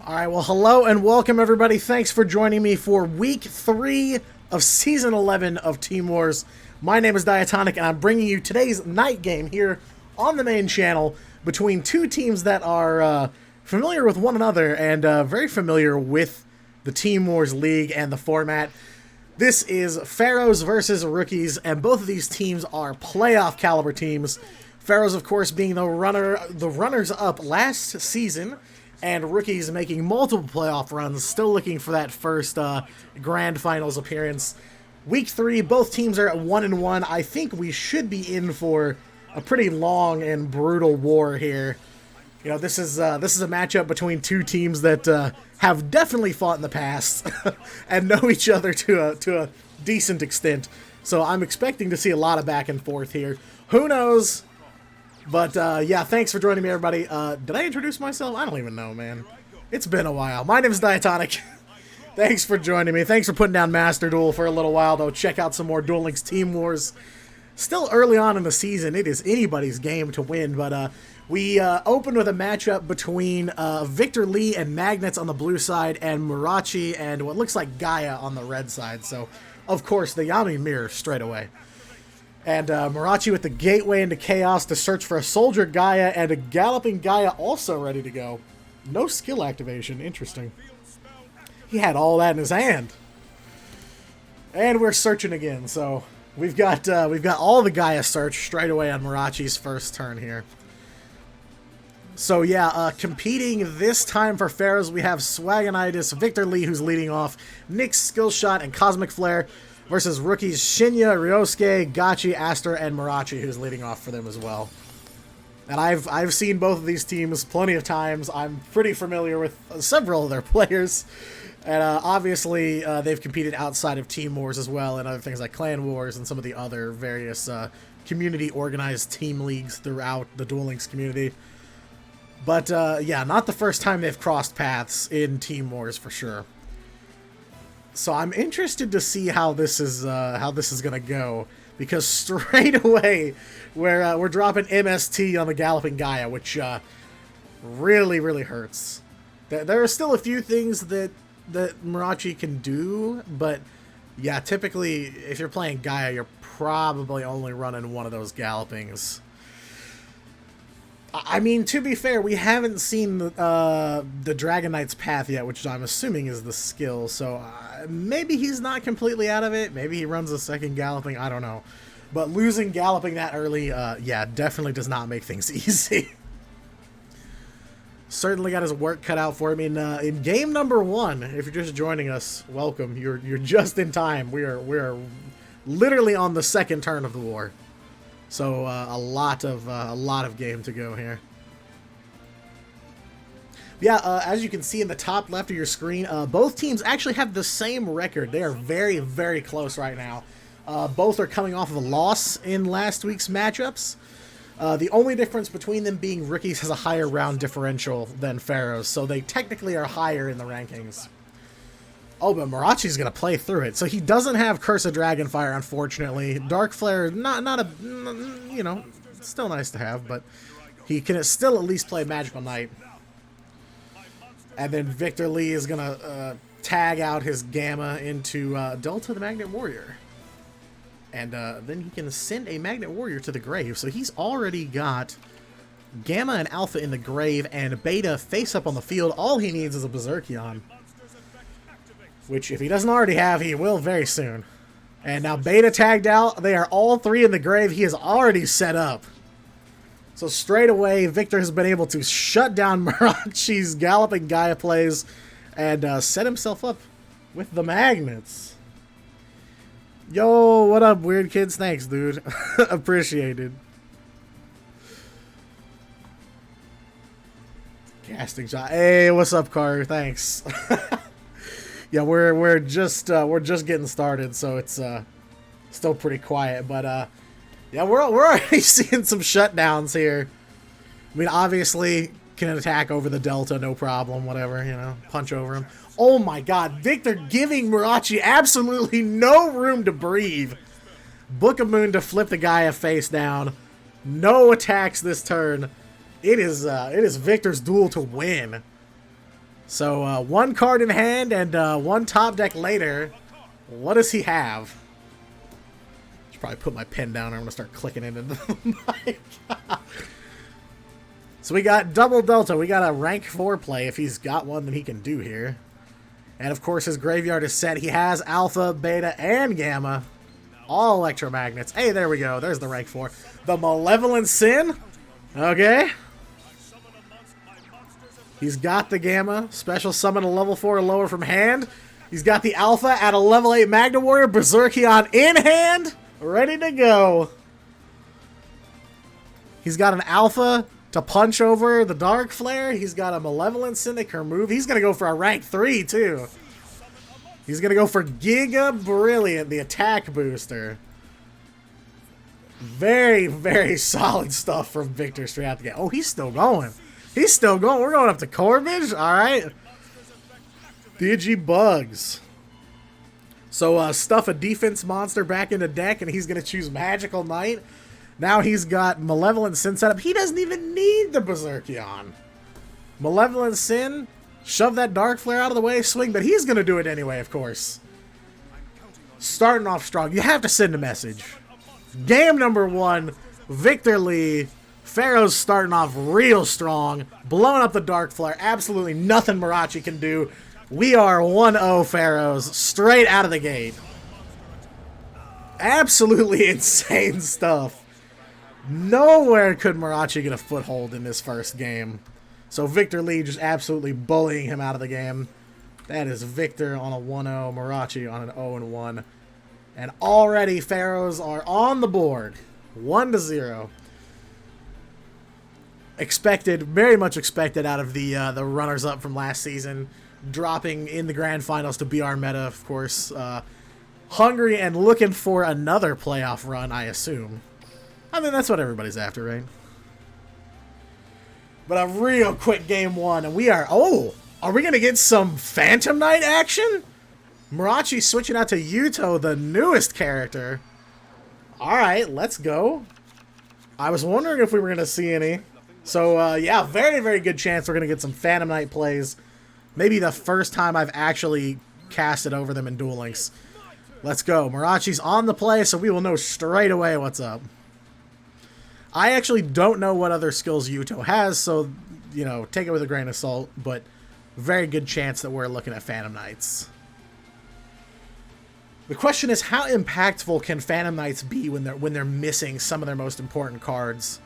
All right, well, hello and welcome, everybody. Thanks for joining me for Week 3 of Season 11 of Team Wars. My name is Diatonic, and I'm bringing you today's night game here on the main channel between two teams that are familiar with one another and very familiar with the Team Wars League and the format. This is Pharaohs versus Rookies, and both of these teams are playoff caliber teams. Pharaohs, of course, being the runners-up last season, and Rookies making multiple playoff runs, still looking for that first Grand Finals appearance. Week 3, both teams are at 1-1. I think we should be in for a pretty long and brutal war here. You know, this is a matchup between two teams that have definitely fought in the past and know each other to a decent extent. So I'm expecting to see a lot of back and forth here. Who knows? But, yeah, thanks for joining me, everybody. Did I introduce myself? I don't even know, man. It's been a while. My name is Diatonic. Thanks for joining me. Thanks for putting down Master Duel for a little while, though. Check out some more Duel Links Team Wars. Still early on in the season. It is anybody's game to win, but we opened with a matchup between Victor Lee and Magnets on the blue side and Murachi and what looks like Gaia on the red side. So, of course, the Yami mirror straight away. And Murachi with the gateway into chaos to search for a soldier Gaia and a galloping Gaia also ready to go. No skill activation. Interesting. He had all that in his hand. And we're searching again. So we've got all the Gaia search straight away on Murachi's first turn here. So yeah, competing this time for Pharaohs, we have Swagonitis, Victor Lee, who's leading off, Nick's Skill Shot, and Cosmic Flare, versus Rookies Shinya, Ryosuke, Gachi, Aster, and Murachi, who's leading off for them as well. And I've seen both of these teams plenty of times. I'm pretty familiar with several of their players. And obviously, they've competed outside of Team Wars as well, and other things like Clan Wars and some of the other various community-organized team leagues throughout the Duel Links community. But, yeah, not the first time they've crossed paths in Team Wars, for sure. So I'm interested to see how this is gonna go, because straight away we're dropping MST on the Galloping Gaia, which really hurts. There are still a few things that Murachi can do, but yeah, typically if you're playing Gaia, you're probably only running one of those Gallopings. I mean, to be fair, we haven't seen the Dragon Knight's path yet, which I'm assuming is the skill, so maybe he's not completely out of it. Maybe he runs a second Galloping, I don't know. But losing Galloping that early, yeah, definitely does not make things easy. Certainly got his work cut out for him in game number 1. If you're just joining us, welcome. You're just in time. We are literally on the second turn of the war. So a lot of game to go here. Yeah, as you can see in the top left of your screen, both teams actually have the same record. They are very close right now. Both are coming off of a loss in last week's matchups. The only difference between them being Rookies has a higher round differential than Pharaohs, so they technically are higher in the rankings. Oh, but Murachi's going to play through it. So he doesn't have Curse of Dragonfire, unfortunately. Dark Flare, not a, you know, still nice to have, but he can still at least play Magical Knight. And then Victor Lee is going to tag out his Gamma into Delta the Magnet Warrior. And then he can send a Magnet Warrior to the grave. So he's already got Gamma and Alpha in the grave and Beta face up on the field. All he needs is a Berserkion, which, if he doesn't already have, he will very soon. And now Beta tagged out. They are all three in the grave. He is already set up. So straight away, Victor has been able to shut down Murachi's Galloping Gaia plays and set himself up with the Magnets. Yo, what up, weird kids? Thanks, dude. Appreciated. Casting shot. Hey, what's up, Carter? Thanks. Yeah, we're just getting started, so it's still pretty quiet. But yeah, we're already seeing some shutdowns here. I mean, obviously can attack over the Delta, no problem. Whatever, you know, punch over him. Oh my God, Victor giving Murachi absolutely no room to breathe. Book of Moon to flip the Gaia face down. No attacks this turn. It is Victor's duel to win. So one card in hand and one top deck later. What does he have? Should probably put my pen down. I'm going to start clicking into the mic. So we got double Delta. We got a rank 4 play if he's got one that he can do here. And of course his graveyard is set. He has Alpha, Beta, and Gamma. All electromagnets. Hey, there we go. There's the rank 4. The Malevolent Sin. Okay. He's got the Gamma. Special summon a level 4 or lower from hand. He's got the Alpha at a level 8 Magna Warrior. Berserkion in hand. Ready to go. He's got an Alpha to punch over the Dark Flare. He's got a Malevolent Sin that can remove. He's going to go for a rank 3 too. He's going to go for Giga Brilliant, the attack booster. Very, very solid stuff from Victor straight out the gate. Oh, he's still going. He's still going. We're going up to Corbage. All right. Digibugs. So stuff a defense monster back into deck, and he's going to choose Magical Knight. Now he's got Malevolent Sin set up. He doesn't even need the Berserkion. Malevolent Sin, shove that Dark Flare out of the way, swing, but he's going to do it anyway, of course. Starting off strong. You have to send a message. Game number 1, Victor Lee. Pharaohs starting off real strong, blowing up the Dark Flare. Absolutely nothing Mirachi can do. We are 1-0 Pharaohs straight out of the gate. Absolutely insane stuff. Nowhere could Mirachi get a foothold in this first game. So Victor Lee just absolutely bullying him out of the game. That is Victor on a 1-0, Mirachi on an 0-1. And already Pharaohs are on the board. 1-0. Expected, very much expected out of the runners-up from last season, dropping in the grand finals to BR Meta, of course. Hungry and looking for another playoff run, I assume. I mean, that's what everybody's after, right? But a real quick game 1, and we are... Oh! Are we going to get some Phantom Knight action? Mirachi switching out to Yuto, the newest character. Alright, let's go. I was wondering if we were going to see any. So, yeah, very, very good chance we're going to get some Phantom Knight plays. Maybe the first time I've actually casted over them in Duel Links. Let's go. Mirachi's on the play, so we will know straight away what's up. I actually don't know what other skills Yuto has, so, you know, take it with a grain of salt, but very good chance that we're looking at Phantom Knights. The question is, how impactful can Phantom Knights be when they're missing some of their most important cards?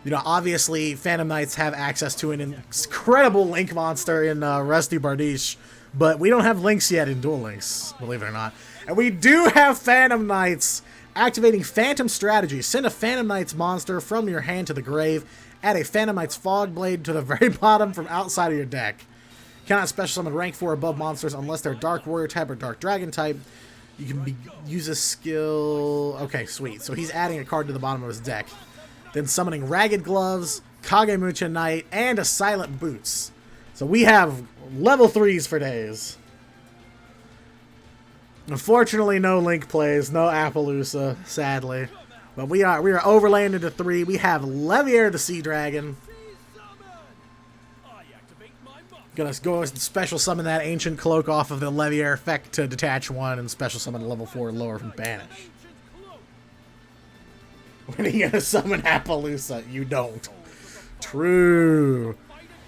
You know, obviously, Phantom Knights have access to an incredible Link monster in Rusty Bardiche, but we don't have Links yet in Duel Links, believe it or not. And we do have Phantom Knights activating Phantom Strategy. Send a Phantom Knights monster from your hand to the grave. Add a Phantom Knights Fog Blade to the very bottom from outside of your deck. Cannot special summon rank 4 above monsters unless they're Dark Warrior type or Dark Dragon type. You can use a skill... Okay, sweet. So he's adding a card to the bottom of his deck. Then summoning Ragged Gloves, Kagemucha Knight, and a Silent Boots. So we have level 3s for days. Unfortunately, no Link plays, no Appaloosa, sadly. But we are overlaying into 3. We have Leviair the Sea Dragon. Gonna go and special summon that Ancient Cloak off of the Leviair effect to detach 1 and special summon a level 4 lower from Banish. When are you gonna summon Appaloosa? You don't. True.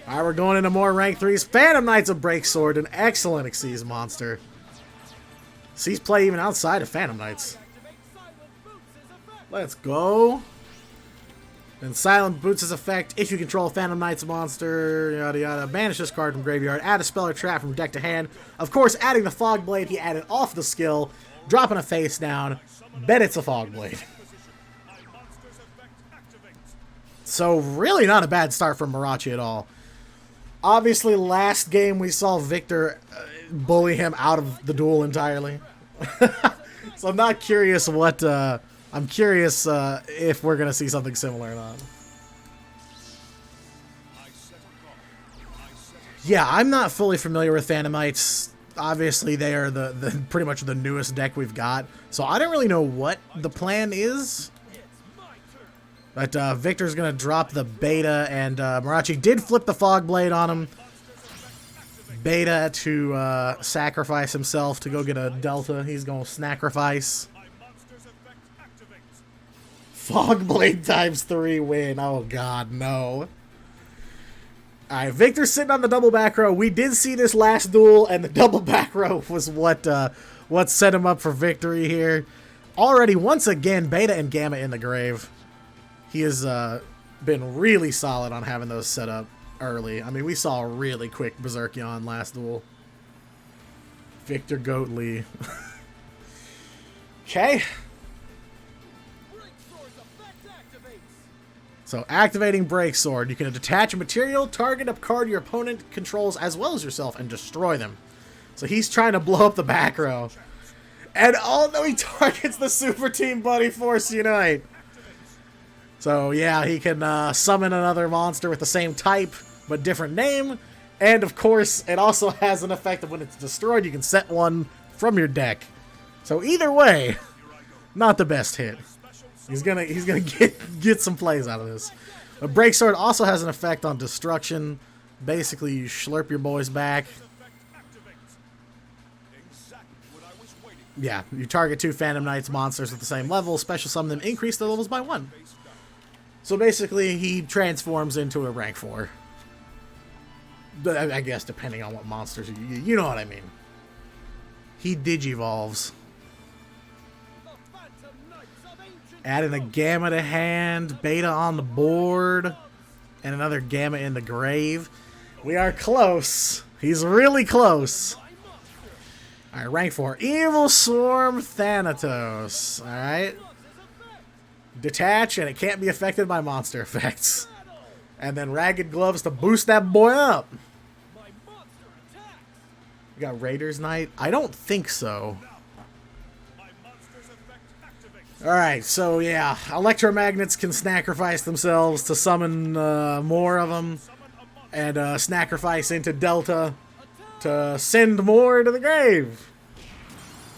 Alright, we're going into more rank 3s. Phantom Knights of Breaksword, an excellent Xyz monster. Sees play even outside of Phantom Knights. Let's go. And Silent Boots' effect, if you control a Phantom Knights monster, yada yada, banish this card from graveyard, add a spell or trap from deck to hand. Of course, adding the Fog Blade, he added off the skill, dropping a face down, bet it's a Fog Blade. So really not a bad start from Mirachi at all. Obviously, last game we saw Victor bully him out of the duel entirely. So I'm not curious what... I'm curious if we're going to see something similar or not. Yeah, I'm not fully familiar with Phantom Knights. Obviously, they are the pretty much the newest deck we've got. So I don't really know what the plan is. But Victor's going to drop the beta, and Mirachi did flip the Fog Blade on him. Beta to sacrifice himself to go get a Delta. He's going to sacrifice. Fogblade ×3 win. Oh, God, no. Alright, Victor's sitting on the double back row. We did see this last duel, and the double back row was what set him up for victory here. Already, once again, Beta and Gamma in the grave. He has been really solid on having those set up early. I mean, we saw a really quick Berserkion last duel. Victor Goatley. Okay. So, activating Break Sword. You can detach a material, target a card your opponent controls as well as yourself, and destroy them. So, he's trying to blow up the back row. And although he targets the Super Team Buddy Force Unite. So, yeah, he can summon another monster with the same type, but different name. And, of course, it also has an effect of when it's destroyed, you can set one from your deck. So, either way, not the best hit. He's gonna get some plays out of this. But Break Sword also has an effect on destruction. Basically, you slurp your boys back. Yeah, you target 2 Phantom Knights monsters with the same level, special summon them, increase their levels by 1. So basically, he transforms into a rank 4. I guess depending on what monsters you know what I mean. He digivolves. Adding a Gamma to hand, Beta on the board, and another Gamma in the grave. We are close. He's really close. Alright, rank 4. Evil Swarm Thanatos. Alright. Detach, and it can't be affected by monster effects. And then Ragged Gloves to boost that boy up. We got Raiders Knight? I don't think so. Alright, so yeah, electromagnets can sacrifice themselves to summon more of them, and sacrifice into Delta to send more to the grave.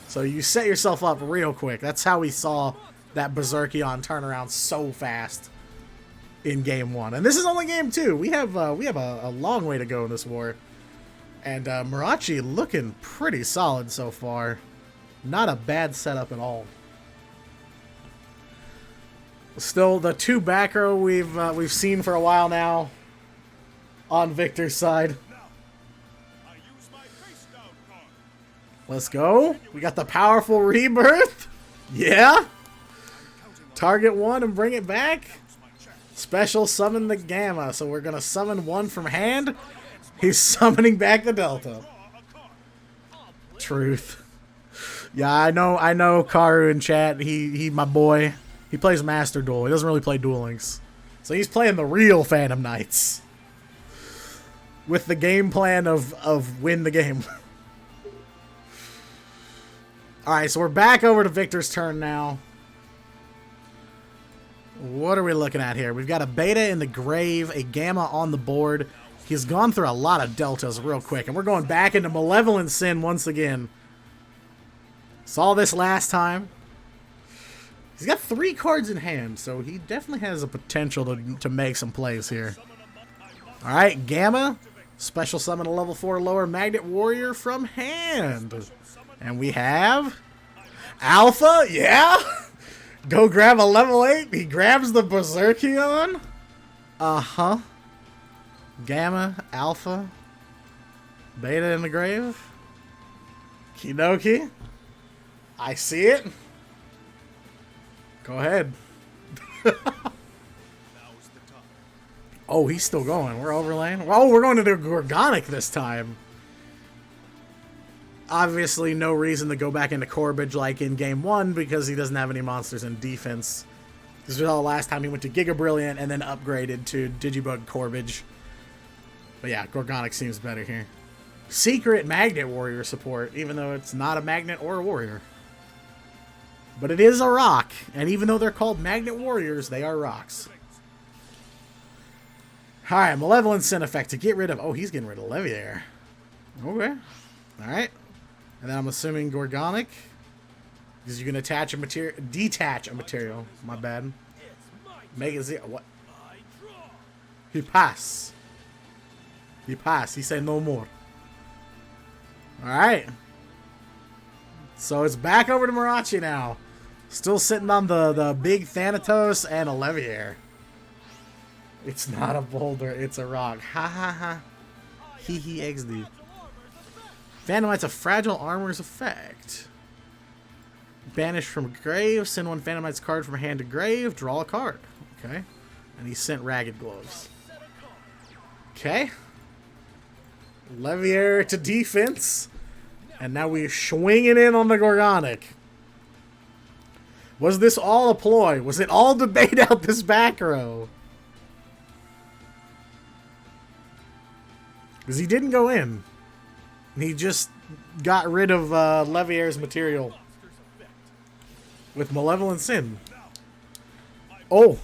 So you set yourself up real quick. That's how we saw that Berserkion turn around so fast in Game 1. And this is only Game 2. We have a long way to go in this war. And Mirachi looking pretty solid so far. Not a bad setup at all. Still, the 2 back row we've seen for a while now on Victor's side. Let's go. We got the powerful Rebirth. Yeah. Target 1 and bring it back. Special summon the Gamma. So we're going to summon 1 from hand. He's summoning back the Delta. Truth. Yeah, I know Karu in chat. He my boy. He plays Master Duel. He doesn't really play Duel Links. So he's playing the real Phantom Knights. With the game plan of win the game. Alright, so we're back over to Victor's turn now. What are we looking at here? We've got a Beta in the grave, a Gamma on the board. He's gone through a lot of Deltas real quick. And we're going back into Malevolent Sin once again. Saw this last time. He's got 3 cards in hand, so he definitely has a potential to make some plays here. Alright, Gamma. Special summon a level 4 lower Magnet Warrior from hand. And we have Alpha, yeah? Go grab a level 8. He grabs the Berserkion. Uh-huh. Gamma, Alpha, Beta in the grave. Kidoki. I see it. Go ahead. Oh, he's still going. We're overlaying. Oh, we're going to do Gorgonic this time. Obviously, no reason to go back into Corbage like in Game 1 because he doesn't have any monsters in defense. This was the last time he went to Giga Brilliant and then upgraded to Digibug Corbage. But yeah, Gorgonic seems better here. Secret Magnet Warrior support, even though it's not a magnet or a warrior. But it is a rock, and even though they're called Magnet Warriors, they are rocks. Alright, Malevolent Sin effect to get rid of... Oh, he's getting rid of Leviair. Okay. Alright. And then I'm assuming Gorgonic. Because you can attach a material... Detach a material. My bad. Make it zero... What? He pass. He pass. He said no more. Alright. So it's back over to Mirachi now. Still sitting on the big Thanatos and a Leviair. It's not a boulder, it's a rock. Ha ha ha. Hee hee XD. Phantomite's a fragile armor's effect. Banish from grave. Send one Phantomite's card from hand to grave. Draw a card. Okay. And he sent Ragged Gloves. Okay. Leviair to defense. And now we're swinging in on the Gorgonic. Was this all a ploy? Was it all to bait out this back row? Because he didn't go in. He just got rid of Leviair's material with Malevolent Sin. Oh.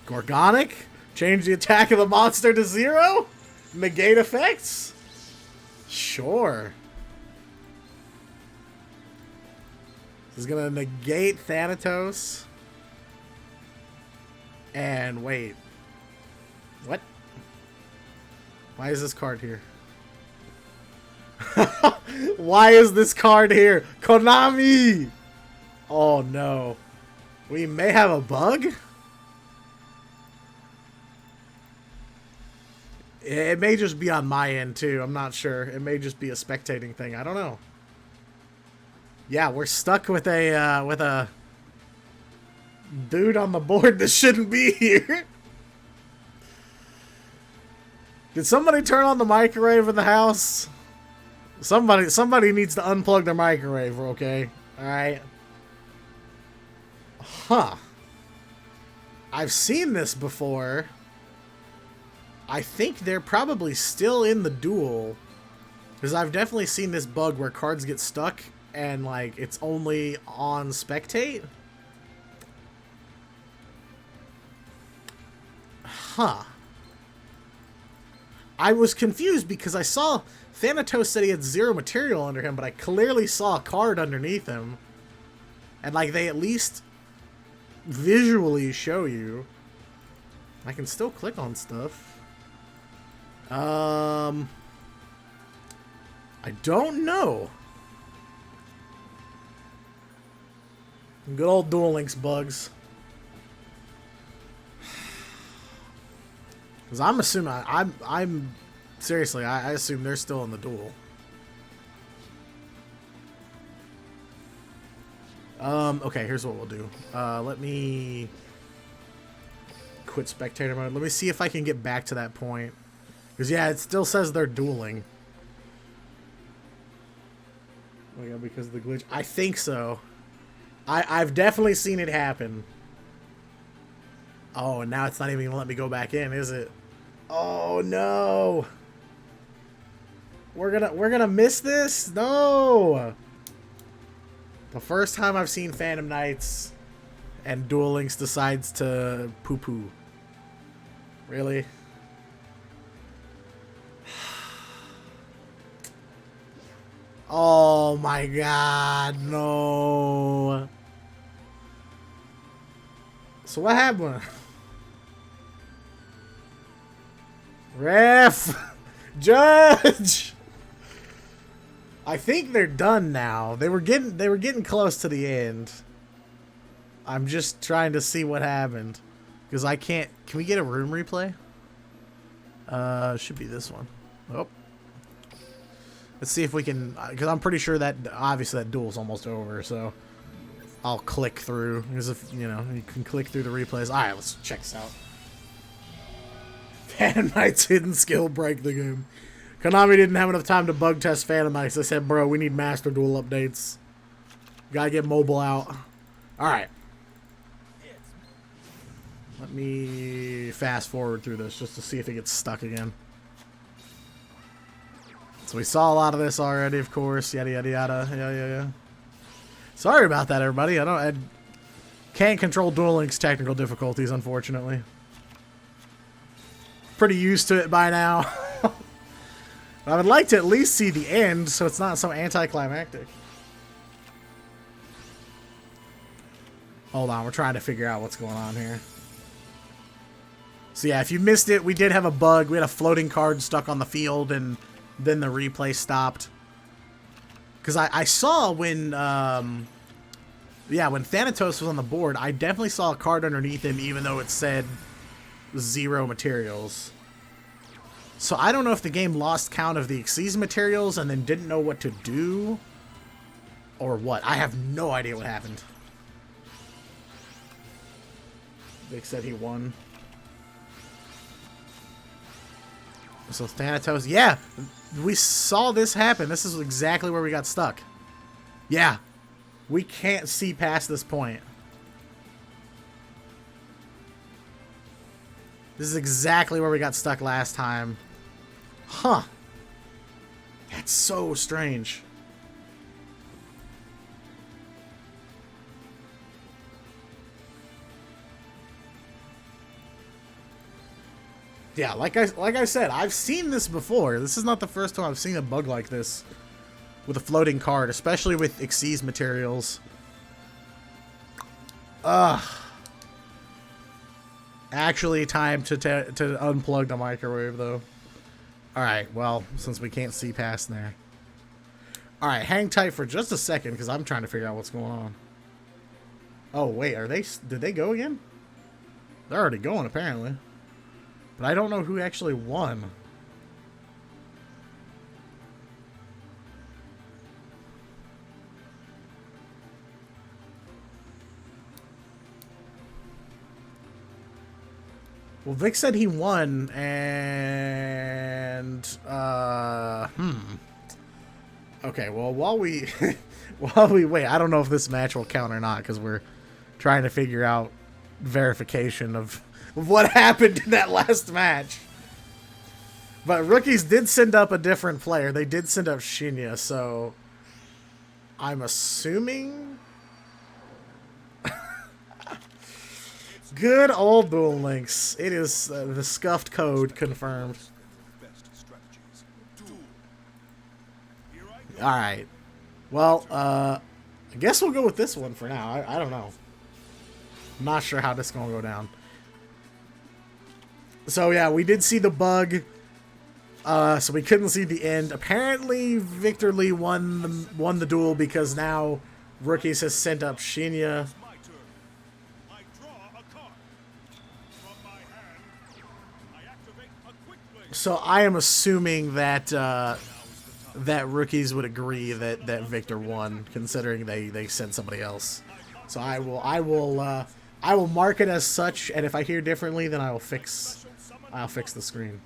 Gorgonic? Change the attack of the monster to 0? Negate effects? Sure. This is going to negate Thanatos. And wait. What? Why is this card here? Why is this card here? Konami! Oh no. We may have a bug? It may just be on my end too. I'm not sure. It may just be a spectating thing. I don't know. Yeah, we're stuck with a dude on the board that shouldn't be here. Did somebody turn on the microwave in the house? Somebody needs to unplug their microwave, okay? Alright. Huh. I've seen this before. I think they're probably still in the duel. Because I've definitely seen this bug where cards get stuck and, like, it's only on spectate. Huh. I was confused because I saw Thanatos said he had 0 material under him, but I clearly saw a card underneath him. And, like, they at least visually show you. I can still click on stuff. I don't know. Good old Duel Links bugs. Because I'm assuming, I'm seriously, I assume they're still in the duel. Okay, here's what we'll do. Let me quit spectator mode. Let me see if I can get back to that point. Because, yeah, it still says they're dueling. Oh, yeah, because of the glitch. I think so. I've definitely seen it happen. Oh, and now it's not even going to let me go back in, is it? Oh, no. We're gonna miss this? No. The first time I've seen Phantom Knights and Duel Links decides to poo-poo. Really? Oh my god, no. So what happened? Ref! Judge! I think they're done now. They were getting close to the end. I'm just trying to see what happened. Because I can't... Can we get a room replay? Should be this one. Oh. Let's see if we can... Because I'm pretty sure that... Obviously that duel's almost over, so... I'll click through. Because if, you know, you can click through the replays. Alright, let's check this out. Phantom Knight's hidden skill break the game. Konami didn't have enough time to bug test Phantom Knights. They said, bro, we need Master Duel updates. Gotta get mobile out. Alright. Let me fast forward through this just to see if it gets stuck again. So we saw a lot of this already, of course. Yada, yada, yada. Yeah. Sorry about that, everybody. I can't control Duel Links technical difficulties, unfortunately. Pretty used to it by now. I would like to at least see the end so it's not so anticlimactic. Hold on, we're trying to figure out what's going on here. So yeah, if you missed it, we did have a bug. We had a floating card stuck on the field, and then the replay stopped. Because I saw when, yeah, when Thanatos was on the board, I definitely saw a card underneath him, even though it said 0 materials. So I don't know if the game lost count of the Xyz materials and then didn't know what to do, or what. I have no idea what happened. Vic said he won. So Thanatos, yeah, we saw this happen. This is exactly where we got stuck. Yeah, we can't see past this point. This is exactly where we got stuck last time. Huh. That's so strange. Yeah, like I said, I've seen this before. This is not the first time I've seen a bug like this with a floating card, especially with Xyz materials. Ugh. Actually, time to unplug the microwave, though. Alright, well, since we can't see past there. Alright, hang tight for just a second, because I'm trying to figure out what's going on. Oh, wait, are they... Did they go again? They're already going, apparently. But I don't know who actually won. Well, Vic said he won, and okay, well, while we wait, I don't know if this match will count or not, because we're trying to figure out verification of what happened in that last match. But Rookies did send up a different player. They did send up Shinya, so I'm assuming... Good old Duel Links. It is the scuffed code confirmed. Alright. Well, I guess we'll go with this one for now. I don't know. I'm not sure how this is going to go down. So, yeah, we did see the bug. So we couldn't see the end. Apparently, Victor Lee won the duel because now Rookies has sent up Shinya. So I am assuming that that Rookies would agree that Victor won, considering they sent somebody else. So I will mark it as such, and if I hear differently, then I'll fix the screen.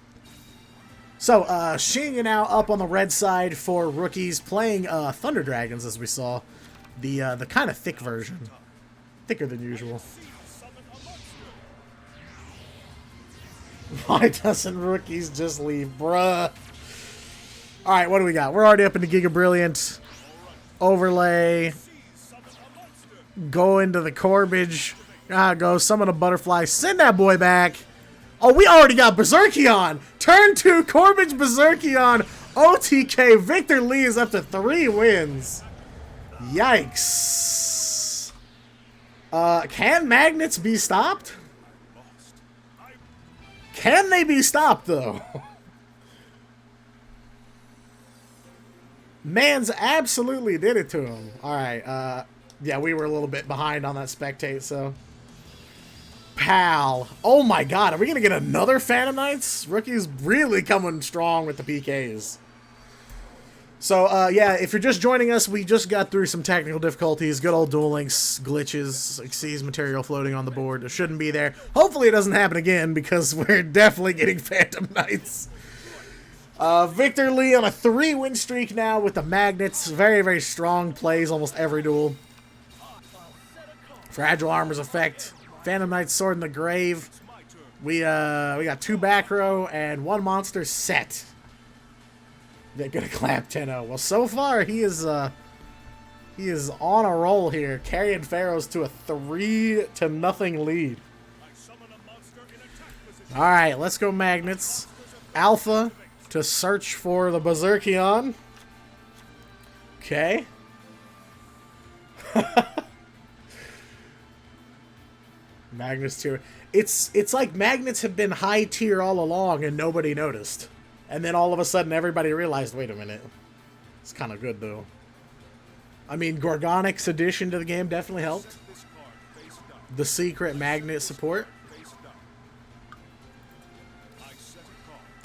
So Shinya now up on the red side for Rookies, playing Thunder Dragons, as we saw, the kind of thick version, thicker than usual. Why doesn't Rookies just leave, bruh? Alright, what do we got? We're already up into Giga Brilliant. Overlay. Go into the Corbage. Go summon a Butterfly. Send that boy back. Oh, we already got Berserkion. Turn 2, Corbage Berserkion. OTK. Victor Lee is up to 3 wins. Yikes. Can magnets be stopped? Can they be stopped, though? Mans absolutely did it to him. Alright, yeah, we were a little bit behind on that spectate, so... Pal. Oh my god, are we going to get another Phantom Knights? Rookie's really coming strong with the PKs. So, yeah, if you're just joining us, we just got through some technical difficulties. Good old Duel Links glitches. Xyz material floating on the board. It shouldn't be there. Hopefully it doesn't happen again, because we're definitely getting Phantom Knights. Victor Lee on a 3-win streak now with the Magnets. Very, very strong plays almost every duel. Fragile Armor's effect. Phantom Knights Sword in the Grave. We got 2 back row and 1 monster set. They're gonna clamp 10-0. Well, so far he is on a roll here, carrying Pharaohs to a 3-0 lead. All right, let's go Magnets. Alpha to search for the Berserkion. Okay. Magnets tier. It's like Magnets have been high tier all along and nobody noticed. And then all of a sudden everybody realized, wait a minute. It's kind of good, though. I mean, Gorgonic's addition to the game definitely helped. The secret magnet support.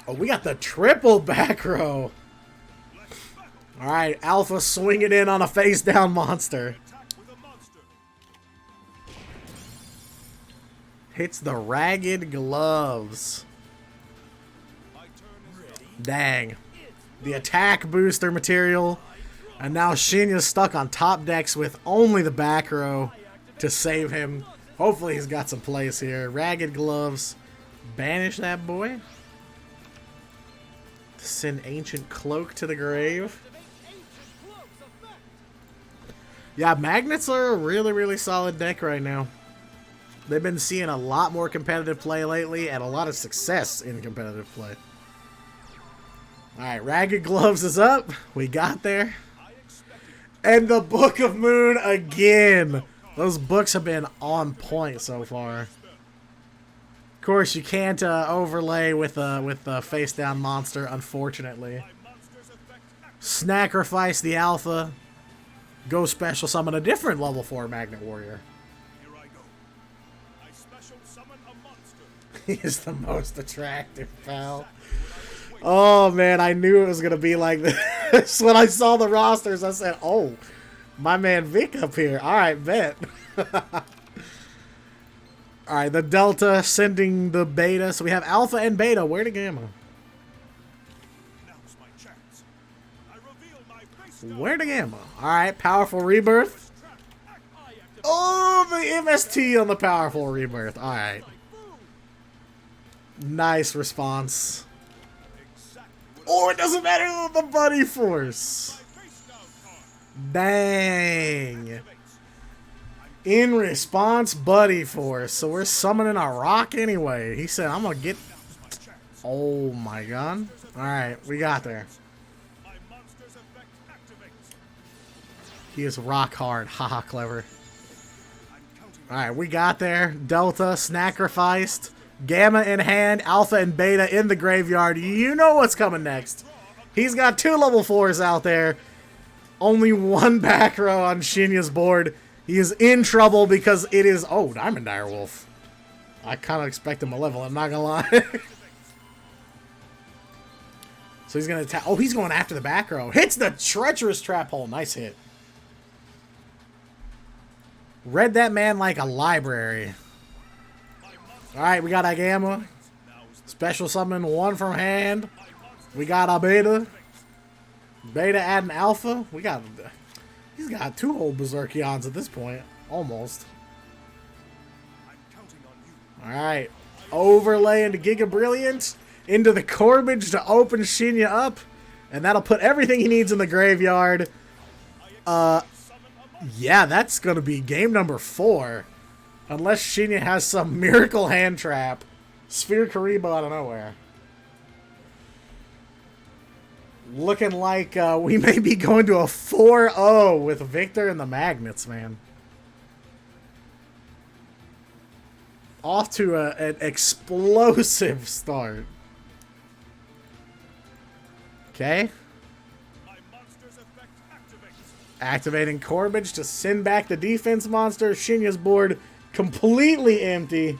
Oh, we got the triple back row. Alright, Alpha swinging in on a face-down monster. Hits the ragged gloves. Dang. The attack booster material. And now Shinya's stuck on top decks with only the back row to save him. Hopefully he's got some plays here. Ragged gloves. Banish that boy. Send Ancient Cloak to the grave. Yeah, Magnets are a really, really solid deck right now. They've been seeing a lot more competitive play lately and a lot of success in competitive play. Alright, Ragged Gloves is up. We got there. And the Book of Moon again. Those books have been on point so far. Of course, you can't overlay with a face-down monster, unfortunately. Sacrifice the Alpha. Go special summon a different level 4 Magnet Warrior. He is the most attractive, pal. Oh, man, I knew it was going to be like this. When I saw the rosters, I said, oh, my man Vic up here. All right, bet. All right, the Delta sending the Beta. So we have Alpha and Beta. Where to Gamma? Where to Gamma? All right, Powerful Rebirth. Oh, the MST on the Powerful Rebirth. All right. Nice response. Oh, it doesn't matter the Buddy Force. Dang. In response, Buddy Force. So we're summoning a rock anyway. He said, I'm going to get... Oh my god. Alright, we got there. He is rock hard. Haha, clever. Alright, we got there. Delta, sacrificed. Gamma in hand, Alpha and Beta in the graveyard. You know what's coming next. He's got 2 level 4s out there. Only 1 back row on Shinya's board. He is in trouble because it is... Oh, Diamond Direwolf. I kind of expect him to level, I'm not going to lie. So he's going to attack... Oh, he's going after the back row. Hits the treacherous trap hole. Nice hit. Read that man like a library. Alright, we got a Gamma. Special summon 1 from hand. We got a Beta. Beta adding Alpha. We got... He's got 2 whole Berserkions at this point. Almost. Alright. Overlay into Giga Brilliant. Into the Corbage to open Shinya up. And that'll put everything he needs in the graveyard. Yeah, that's going to be game number 4. Unless Shinya has some miracle hand trap. Sphere Karibo out of nowhere. Looking like we may be going to a 4-0 with Victor and the Magnets, man. Off to an explosive start. Okay. Activating Corbage to send back the defense monster. Shinya's board completely empty.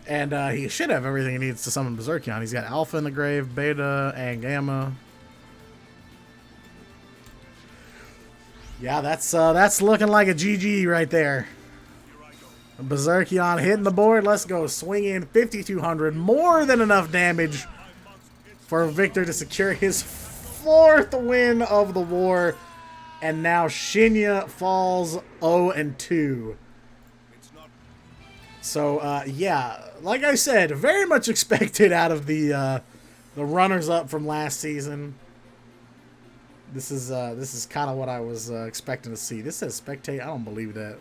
And he should have everything he needs to summon Berserkion. He's got Alpha in the grave, Beta, and Gamma. Yeah, that's looking like a GG right there. Berserkion hitting the board. Let's go. Swing in 5,200. More than enough damage for Victor to secure his 4th win of the war. And now Shinya falls 0-2. So, yeah, like I said, very much expected out of the runners-up from last season. This is kind of what I was expecting to see. This says spectate. I don't believe that.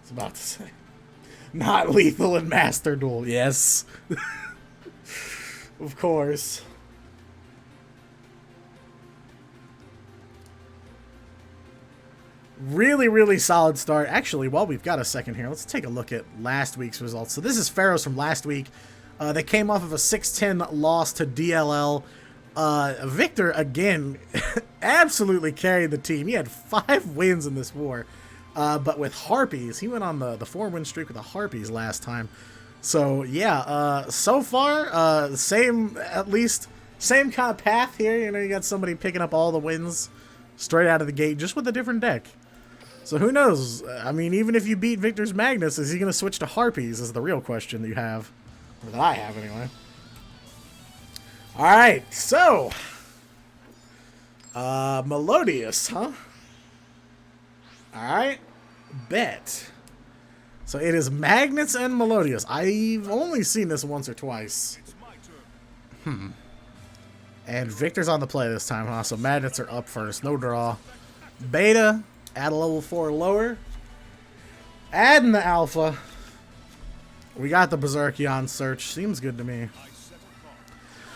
It's about to say. Not lethal in Master Duel. Yes. Of course. Really, really solid start. Actually, while we've got a second here, let's take a look at last week's results. So this is Pharaohs from last week. They came off of a 6-10 loss to DLL. Victor, again, absolutely carried the team. He had 5 wins in this war. But with Harpies, he went on the 4-win streak with the Harpies last time. So, yeah, so far, same kind of path here. You know, you got somebody picking up all the wins straight out of the gate, just with a different deck. So who knows? I mean, even if you beat Victor's Magnus, is he going to switch to Harpies is the real question that you have. Or that I have, anyway. Alright, so. Melodious, huh? Alright. Bet. So it is Magnets and Melodious. I've only seen this once or twice. And Victor's on the play this time, huh? So Magnets are up first. No draw. Beta. Add a level 4 lower. Adding the alpha. We got the Berserkion search. Seems good to me.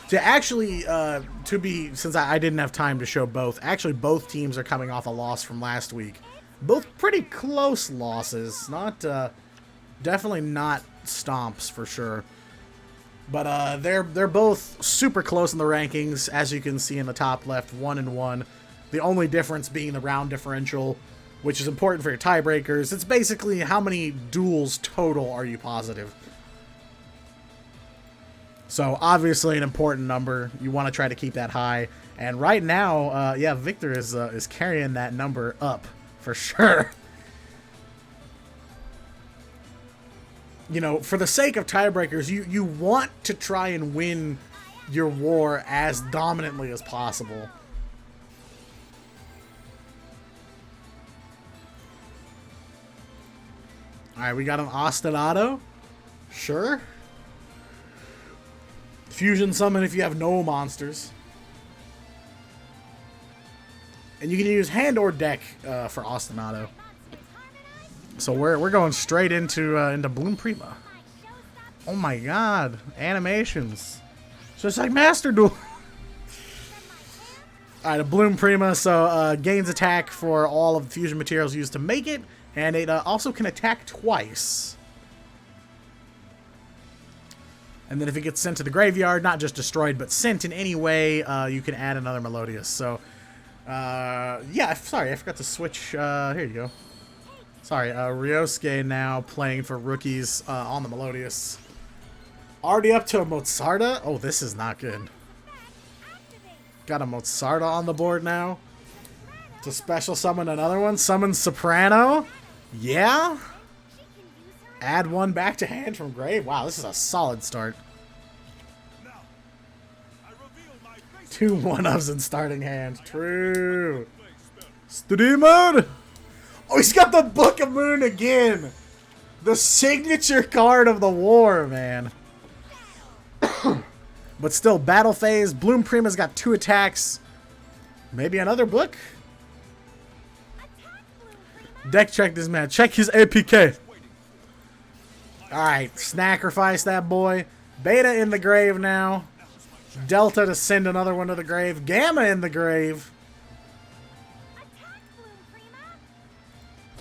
To actually, since I didn't have time to show both, actually both teams are coming off a loss from last week. Both pretty close losses. Not, definitely not stomps for sure. But they're both super close in the rankings, as you can see in the top left, 1-1. The only difference being the round differential, which is important for your tiebreakers. It's basically how many duels total are you positive. So obviously an important number. You want to try to keep that high. And right now, yeah, Victor is carrying that number up for sure. You know, for the sake of tiebreakers, you want to try and win your war as dominantly as possible. Alright, we got an Ostinato. Sure. Fusion summon if you have no monsters. And you can use hand or deck for Ostinato. So we're going straight into Bloom Prima. Oh my god, animations. So it's like Master Duel. Alright, a Bloom Prima, so gains attack for all of the fusion materials used to make it, and it also can attack twice. And then if it gets sent to the graveyard, not just destroyed, but sent in any way, you can add another Melodious. So, yeah, sorry, I forgot to switch. Here you go. Sorry, Ryosuke now playing for rookies on the Melodious. Already up to a Mozarta? Oh, this is not good. Got a Mozarta on the board now. To special summon another one. Summon Soprano. Yeah. Add one back to hand from grave. Wow, this is a solid start. 2 1-ups in starting hand. True. Study mode. Oh, he's got the Book of Moon again. The signature card of the war, man. But still, battle phase. Bloom Prima's got 2 attacks. Maybe another book? Deck check this man. Check his APK. Alright, sacrifice that boy. Beta in the grave now. Delta to send another one to the grave. Gamma in the grave.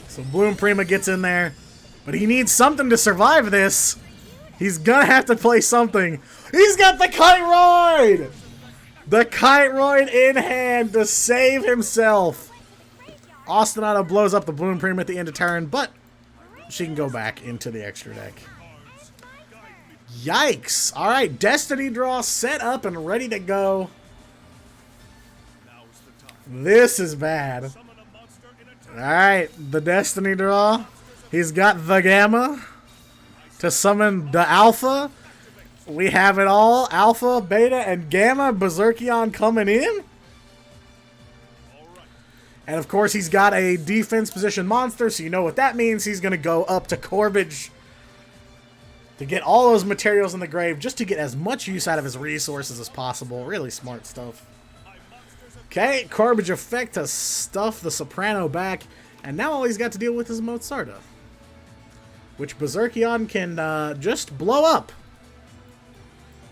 So Bloom Prima gets in there. But he needs something to survive this. He's gonna have to play something. He's got the Kiteroid! The Kiteroid in hand to save himself. Ostinato blows up the Bloom Prima at the end of turn, but she can go back into the extra deck. Yikes. Alright, Destiny Draw set up and ready to go. This is bad. Alright, the Destiny Draw. He's got the Gamma to summon the Alpha. We have it all. Alpha, Beta, and Gamma. Berserkion coming in. And of course, he's got a defense position monster, so you know what that means. He's going to go up to Corbage to get all those materials in the grave, just to get as much use out of his resources as possible. Really smart stuff. Okay, Corbage effect to stuff the Soprano back, and now all he's got to deal with is Mozarta, which Berserkion can just blow up.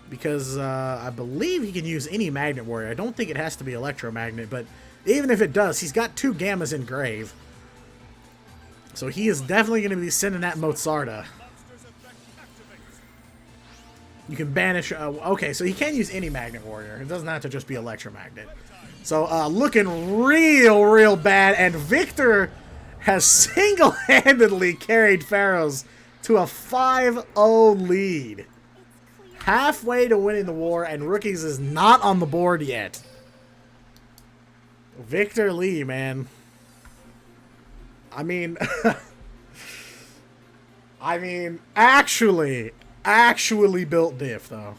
Because I believe he can use any Magnet Warrior. I don't think it has to be Electromagnet, but even if it does, he's got 2 Gammas in grave. So he is definitely going to be sending that Mozarta. You can banish... okay, so he can use any Magnet Warrior. It doesn't have to just be Electromagnet. So, looking real bad. And Victor has single-handedly carried Pharaohs to a 5-0 lead. Halfway to winning the war, and Rookies is not on the board yet. Victor Lee, man. I mean... I mean, actually built diff, though.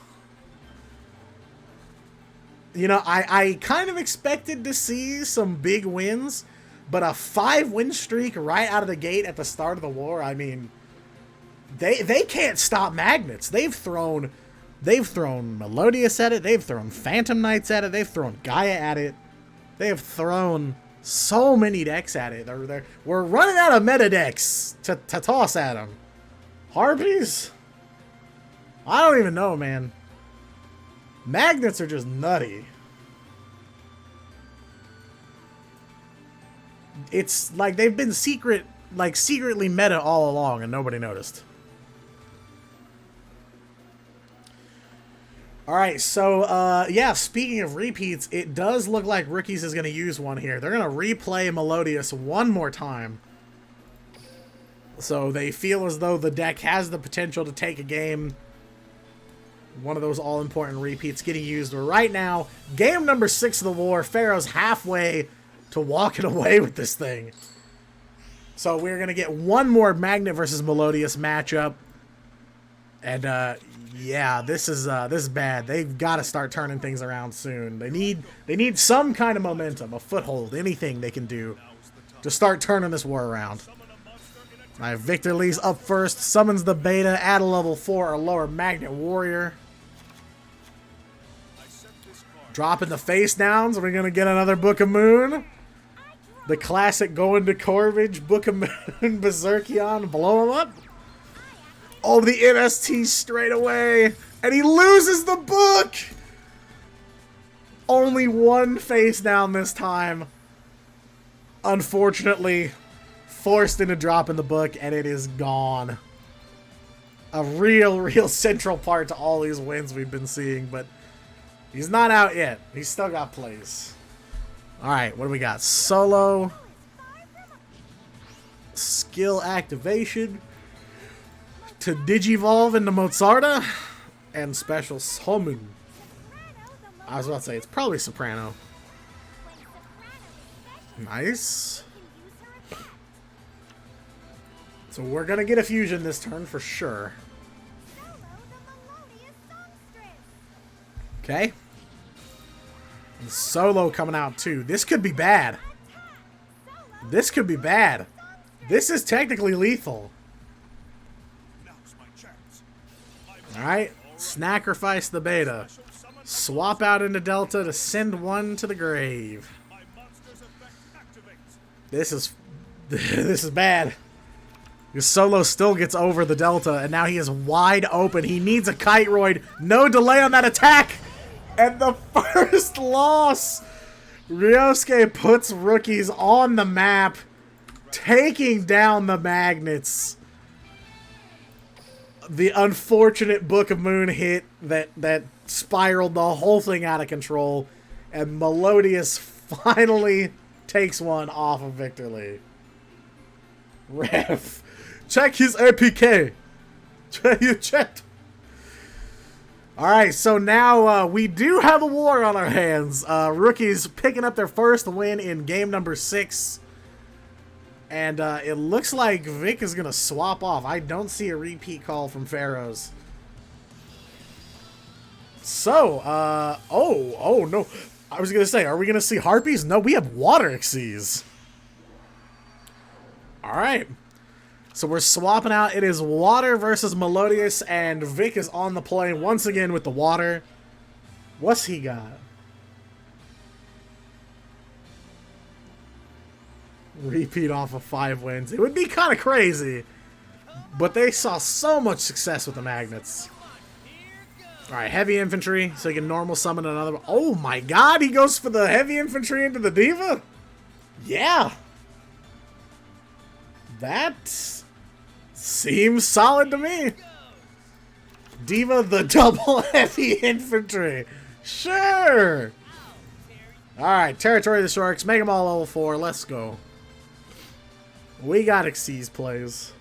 You know, I kind of expected to see some big wins, but a 5-win streak right out of the gate at the start of the war, I mean, they can't stop Magnets. They've thrown Melodious at it, they've thrown Phantom Knights at it, they've thrown Gaia at it. They have thrown so many decks at it. We're running out of meta decks to toss at them. Harpies? I don't even know, man. Magnets are just nutty. It's like they've been secretly meta all along and nobody noticed. Alright, so, yeah, speaking of repeats, it does look like Rookies is going to use one here. They're going to replay Melodious one more time. So they feel as though the deck has the potential to take a game. One of those all-important repeats getting used right now. Game number 6 of the war. Pharaohs halfway to walking away with this thing. So we're going to get one more Magnet versus Melodious matchup. And, yeah, this is bad. They've got to start turning things around soon. They need some kind of momentum, a foothold, anything they can do to start turning this war around. All right, Victor Lee's up first, summons the beta, add a level 4 or lower Magnet Warrior. Dropping the face downs, we're going to get another Book of Moon. The classic going to Corvage, Book of Moon, Berserkion, blow him up. Oh, the MST straight away. And he loses the book! Only one face down this time. Unfortunately, forced into dropping the book, and it is gone. A real central part to all these wins we've been seeing, but he's not out yet. He's still got plays. Alright, what do we got? Solo. Skill activation. To Digivolve into Mozarta. And special summon. I was about to say, it's probably Soprano. Nice. So we're going to get a fusion this turn for sure. Okay. And Solo coming out too. This could be bad. This could be bad. This is technically lethal. Alright. Sacrifice the beta. Swap out into Delta to send one to the grave. This is bad. Because Solo still gets over the Delta, and now he is wide open. He needs a Kiteroid. No delay on that attack! And the first loss! Ryosuke puts Rookies on the map, taking down the Magnets. The unfortunate Book of Moon hit that spiraled the whole thing out of control, and Melodious finally takes one off of Victor Lee. Ref, check his APK. You checked. Alright, so now we do have a war on our hands. Rookies picking up their first win in game number 6. And it looks like Vic is going to swap off. I don't see a repeat call from Pharaohs. So, oh no. I was going to say, are we going to see Harpies? No, we have Water Xyz. Alright. So we're swapping out. It is Water versus Melodious, and Vic is on the play once again with the Water. What's he got? Repeat off of 5 wins. It would be kind of crazy, but they saw so much success with the Magnets. Alright, Heavy Infantry, so he can normal summon another. Oh my god, he goes for the Heavy Infantry into the Diva? Yeah. That seems solid to me. Diva the double heavy infantry. Sure. Alright, Territory of the Sharks. Make them all level 4. Let's go. We got Xyz plays.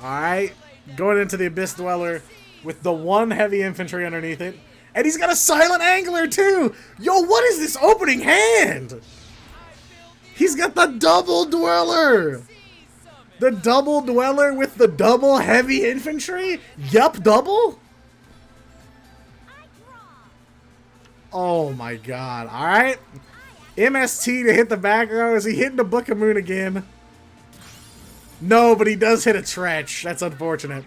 Alright. Going into the Abyss Dweller with the one heavy infantry underneath it. And he's got a silent angler too! Yo, what is this opening hand? He's got the double dweller! The double dweller with the double heavy infantry? Yup, double? Oh my god. Alright. MST to hit the back row. Is he hitting the Book of Moon again? No, but he does hit a Tretch. That's unfortunate.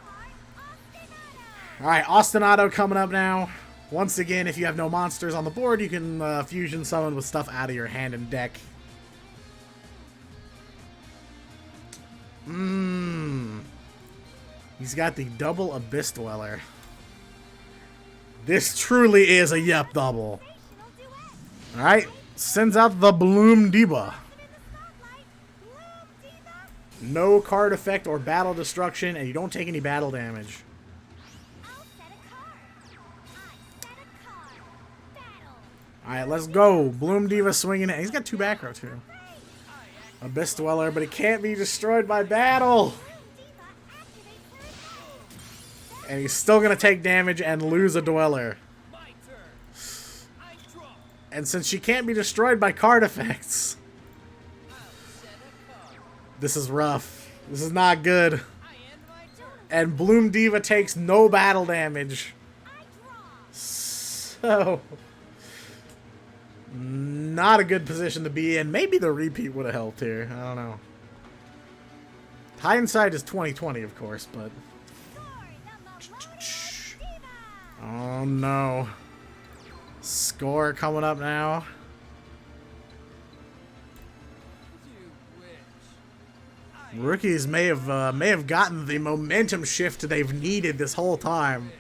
Alright, Ostinato coming up now. Once again, if you have no monsters on the board, you can fusion summon with stuff out of your hand and deck. He's got the double Abyss Dweller. This truly is a yep double. Alright, sends out the Bloom Diva. No card effect or battle destruction, and you don't take any battle damage. Alright, let's go. Bloom Diva swinging it. He's got 2 back row too. Abyss Dweller, but he can't be destroyed by battle. And he's still going to take damage and lose a Dweller. And since she can't be destroyed by card effects, this is rough. This is not good. And Bloom Diva takes no battle damage. So, not a good position to be in. Maybe the repeat would have helped here. I don't know. Hindsight is 20/20, of course, but... Oh no. Score coming up now. Rookies may have gotten the momentum shift they've needed this whole time.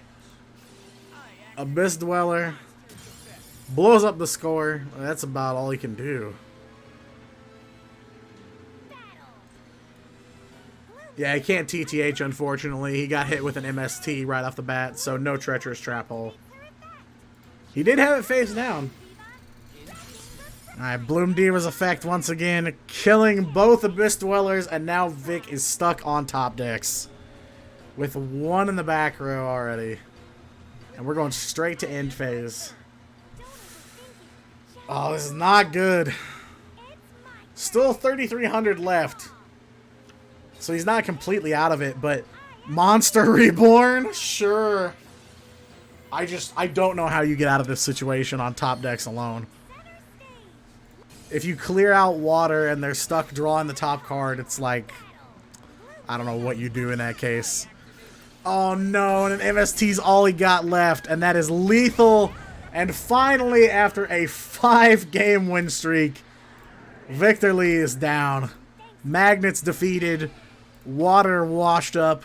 Abyss Dweller blows up the score. That's about all he can do. Yeah, he can't TTH, unfortunately. He got hit with an MST right off the bat, so no Treacherous Trap Hole. He did have it face down. Alright, Bloom Diva's effect once again, killing both Abyss Dwellers, and now Vic is stuck on top decks. With 1 in the back row already. And we're going straight to end phase. Oh, this is not good. Still 3,300 left. So he's not completely out of it, but Monster Reborn? Sure. I don't know how you get out of this situation on top decks alone. If you clear out water and they're stuck drawing the top card, it's like, I don't know what you do in that case. Oh no, and an MST's all he got left, and that is lethal. And finally, after a 5-game win streak, Victor Lee is down. Magnets defeated. Water washed up,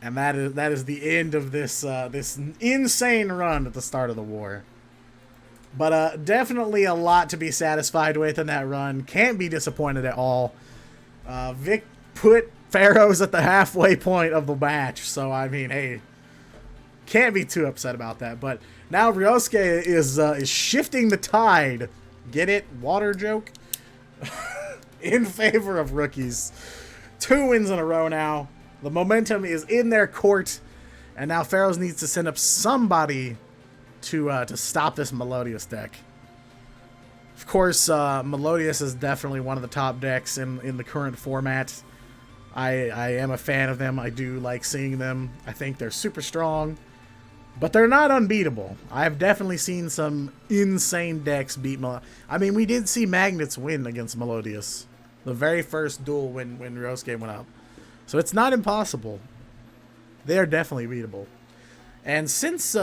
and that is the end of this this insane run at the start of the war. But definitely a lot to be satisfied with in that run. Can't be disappointed at all. Vic put Pharaohs at the halfway point of the match, so I mean, hey, can't be too upset about that. But now Ryosuke is shifting the tide. Get it? Water joke? In favor of rookies. 2 wins in a row now. The momentum is in their court. And now Pharaohs needs to send up somebody to stop this Melodious deck. Of course, Melodious is definitely one of the top decks in the current format. I am a fan of them. I do like seeing them. I think they're super strong. But they're not unbeatable. I've definitely seen some insane decks beat Melodious. I mean, we did see Magnets win against Melodious. The very first duel when Ryosuke went up. So it's not impossible. They are definitely beatable. And since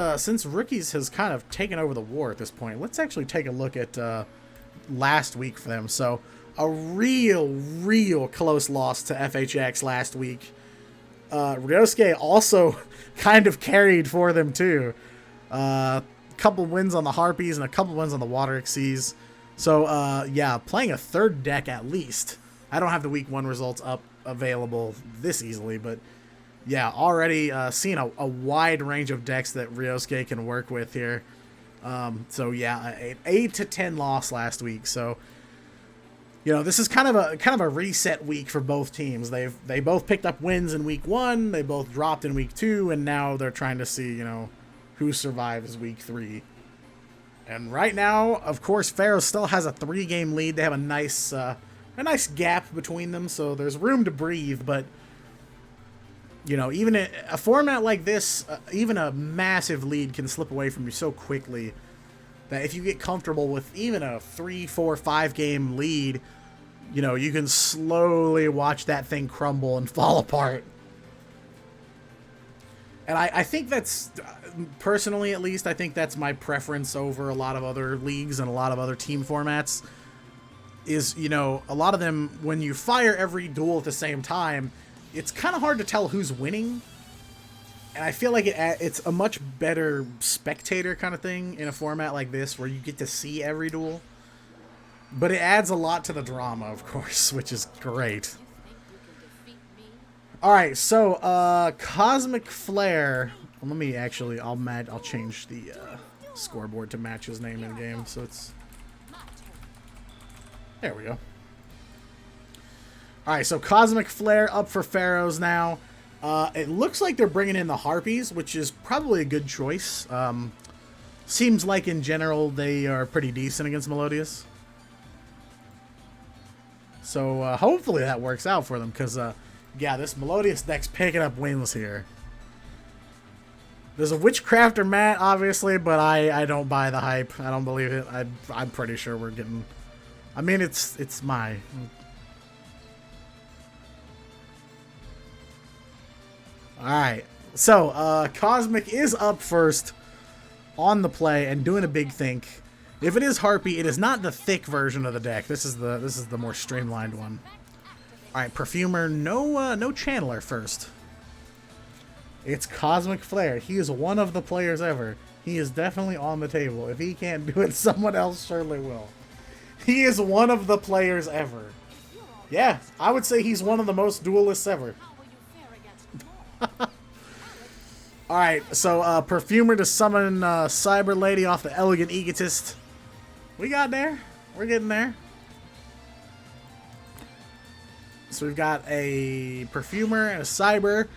Rookies has kind of taken over the war at this point, let's actually take a look at last week for them. So a real close loss to FHX last week. Ryosuke also kind of carried for them too. A couple wins on the Harpies and a couple wins on the Water Xyz. So, yeah, playing a third deck at least. I don't have the week 1 results up available this easily, but yeah, already seeing a wide range of decks that Ryosuke can work with here. So yeah, an 8-10 loss last week. So, you know, this is kind of a reset week for both teams. They both picked up wins in week 1, they both dropped in week 2, and now they're trying to see, you know, who survives week 3. And right now, of course, Pharaohs still has a 3-game lead. They have a nice gap between them, so there's room to breathe. But you know, even a format like this, even a massive lead can slip away from you so quickly that if you get comfortable with even a 3, 4, 5-game lead, you know, you can slowly watch that thing crumble and fall apart. And I think that's, personally at least, I think that's my preference over a lot of other leagues and a lot of other team formats. Is, you know, a lot of them, when you fire every duel at the same time, it's kind of hard to tell who's winning. And I feel like it's a much better spectator kind of thing in a format like this where you get to see every duel. But it adds a lot to the drama, of course, which is great. Alright, so, Cosmic Flare. Well, let me actually, I'll change the scoreboard to match his name in game, so it's... There we go. Alright, so Cosmic Flare up for Pharaohs now. It looks like they're bringing in the Harpies, which is probably a good choice. Seems like, in general, they are pretty decent against Melodious. So, hopefully that works out for them, because, yeah, this Melodious deck's picking up wins here. There's a Witchcrafter mat, obviously, but I don't buy the hype. I don't believe it. I'm pretty sure we're getting... I mean, it's my... Alright, so, Cosmic is up first on the play and doing a big think. If it is Harpy, it is not the thick version of the deck. This is the more streamlined one. Alright, Perfumer, no Channeler first. It's Cosmic Flare. He is one of the players ever. He is definitely on the table. If he can't do it, someone else surely will. He is one of the players ever. Yeah, I would say he's one of the most duelists ever. Alright, so Perfumer to summon Cyber Lady off the Elegant Egotist. We got there. We're getting there. So we've got a Perfumer and a Cyber.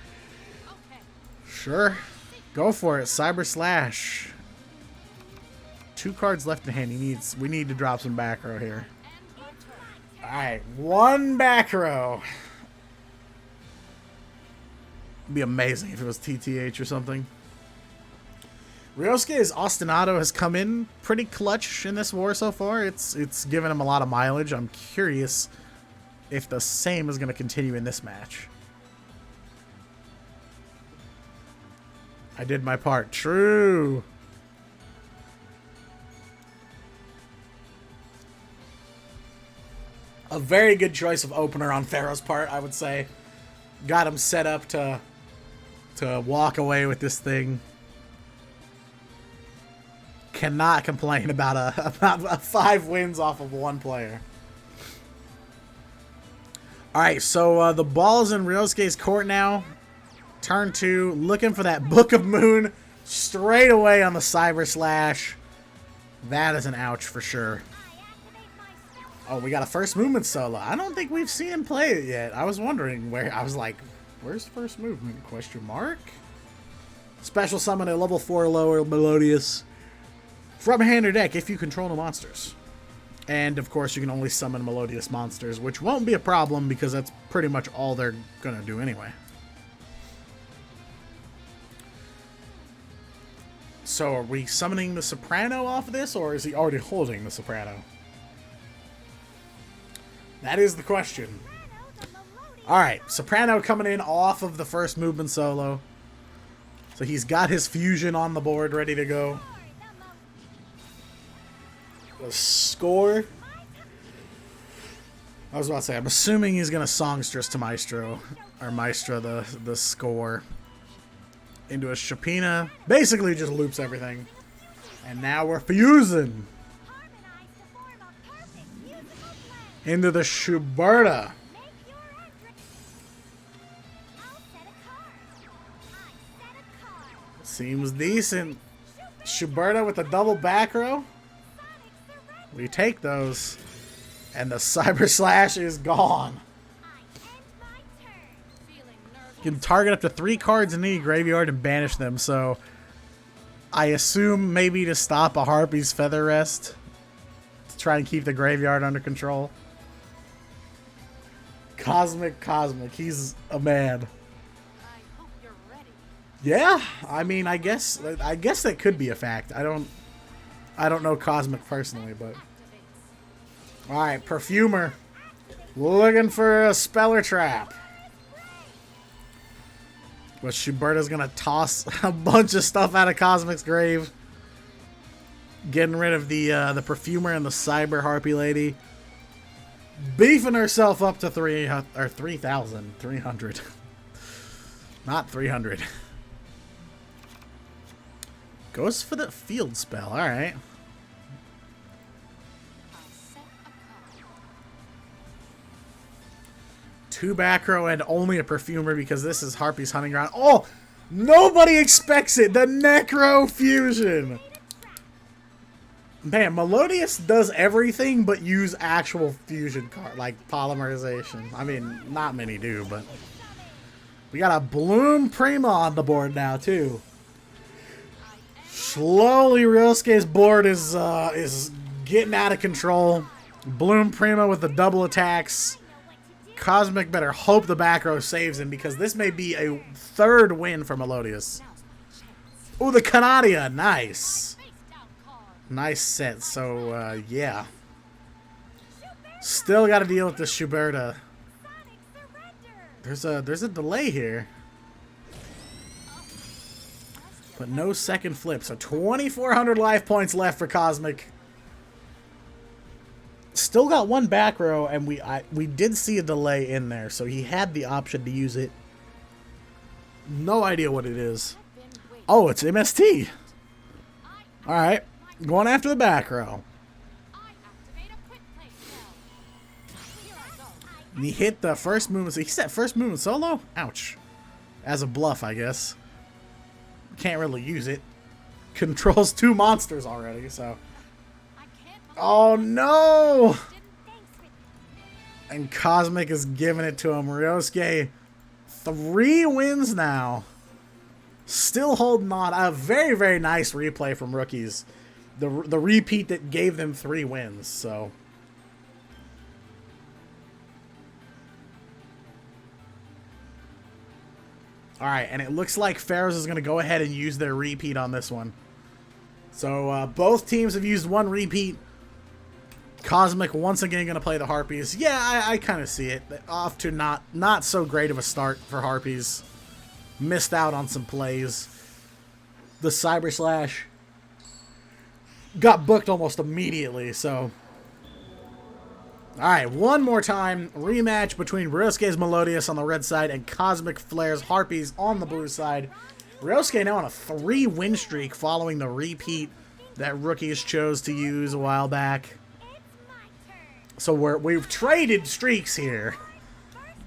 Sure. Go for it. Cyber Slash. 2 cards left in hand. We need to drop some back row here. Alright, 1 back row. It'd be amazing if it was TTH or something. Ryosuke's Ostinato has come in pretty clutch in this war so far. It's given him a lot of mileage. I'm curious if the same is going to continue in this match. I did my part. True. A very good choice of opener on Pharaoh's part, I would say. Got him set up to walk away with this thing. Cannot complain about a 5 wins off of 1 player. Alright, so the ball's in Ryosuke's court now. Turn 2, looking for that Book of Moon straight away on the Cyber Slash. That is an ouch for sure. Oh, we got a first movement solo. I don't think we've seen him play it yet. I was wondering where. I was like, where's first movement? Question mark? Special summon a level 4 lower Melodious from hand or deck if you control no monsters. And of course, you can only summon Melodious monsters, which won't be a problem because that's pretty much all they're gonna do anyway. So, are we summoning the Soprano off of this, or is he already holding the Soprano? That is the question. Alright, Soprano coming in off of the first movement solo. So he's got his fusion on the board ready to go. The score. I was about to say, I'm assuming he's going to Songstress to Maestro. Or Maestro the score. Into a Shapina. Basically just loops everything. And now we're fusing. Into the Shuberta. Seems decent. Shuberta with the double back row. We take those. And the Cyber Slash is gone. You can target up to 3 cards in the graveyard and banish them, so I assume maybe to stop a Harpy's Feather Rest. To try and keep the graveyard under control. Cosmic, he's a man. Yeah, I mean, I guess that could be a fact. I don't know Cosmic personally, but all right, Perfumer, looking for a Speller Trap. But Shuberta's gonna toss a bunch of stuff out of Cosmic's grave, getting rid of the Perfumer and the Cyber Harpy Lady, beefing herself up to 3,300, not 300. Goes for the field spell. All right. Two back row and only a Perfumer because this is Harpy's Hunting Ground. Oh, nobody expects it. The Necro Fusion. Man, Melodious does everything but use actual fusion card, like polymerization. I mean, not many do, but we got a Bloom Prima on the board now too. Slowly, Ryosuke's board is getting out of control. Bloom Prima with the double attacks. Cosmic better hope the back row saves him because this may be a 3rd win for Melodious. Ooh, the Canadia. Nice. Nice set. So, yeah. Still got to deal with the Shuberta. There's a delay here. But no second flip. So 2,400 life points left for Cosmic. Still got 1 back row, and we did see a delay in there, so he had the option to use it. No idea what it is. Oh, it's MST. All right, going after the back row. And he hit the first movement. He said first movement solo? Ouch. As a bluff, I guess. Can't really use it. Controls 2 monsters already, so. Oh no! And Cosmic is giving it to him. Ryosuke, 3 wins now. Still holding on. A very, very nice replay from rookies. The repeat that gave them 3 wins, so. Alright, and it looks like Pharaohs is going to go ahead and use their repeat on this one. So, both teams have used 1 repeat. Cosmic once again going to play the Harpies. Yeah, I kind of see it. Off to not so great of a start for Harpies. Missed out on some plays. The Cyber Slash got booked almost immediately, so. Alright, one more time. Rematch between Ryosuke's Melodious on the red side and Cosmic Flare's Harpies on the blue side. Ryosuke now on a 3-win streak following the repeat that rookies chose to use a while back. So we've traded streaks here.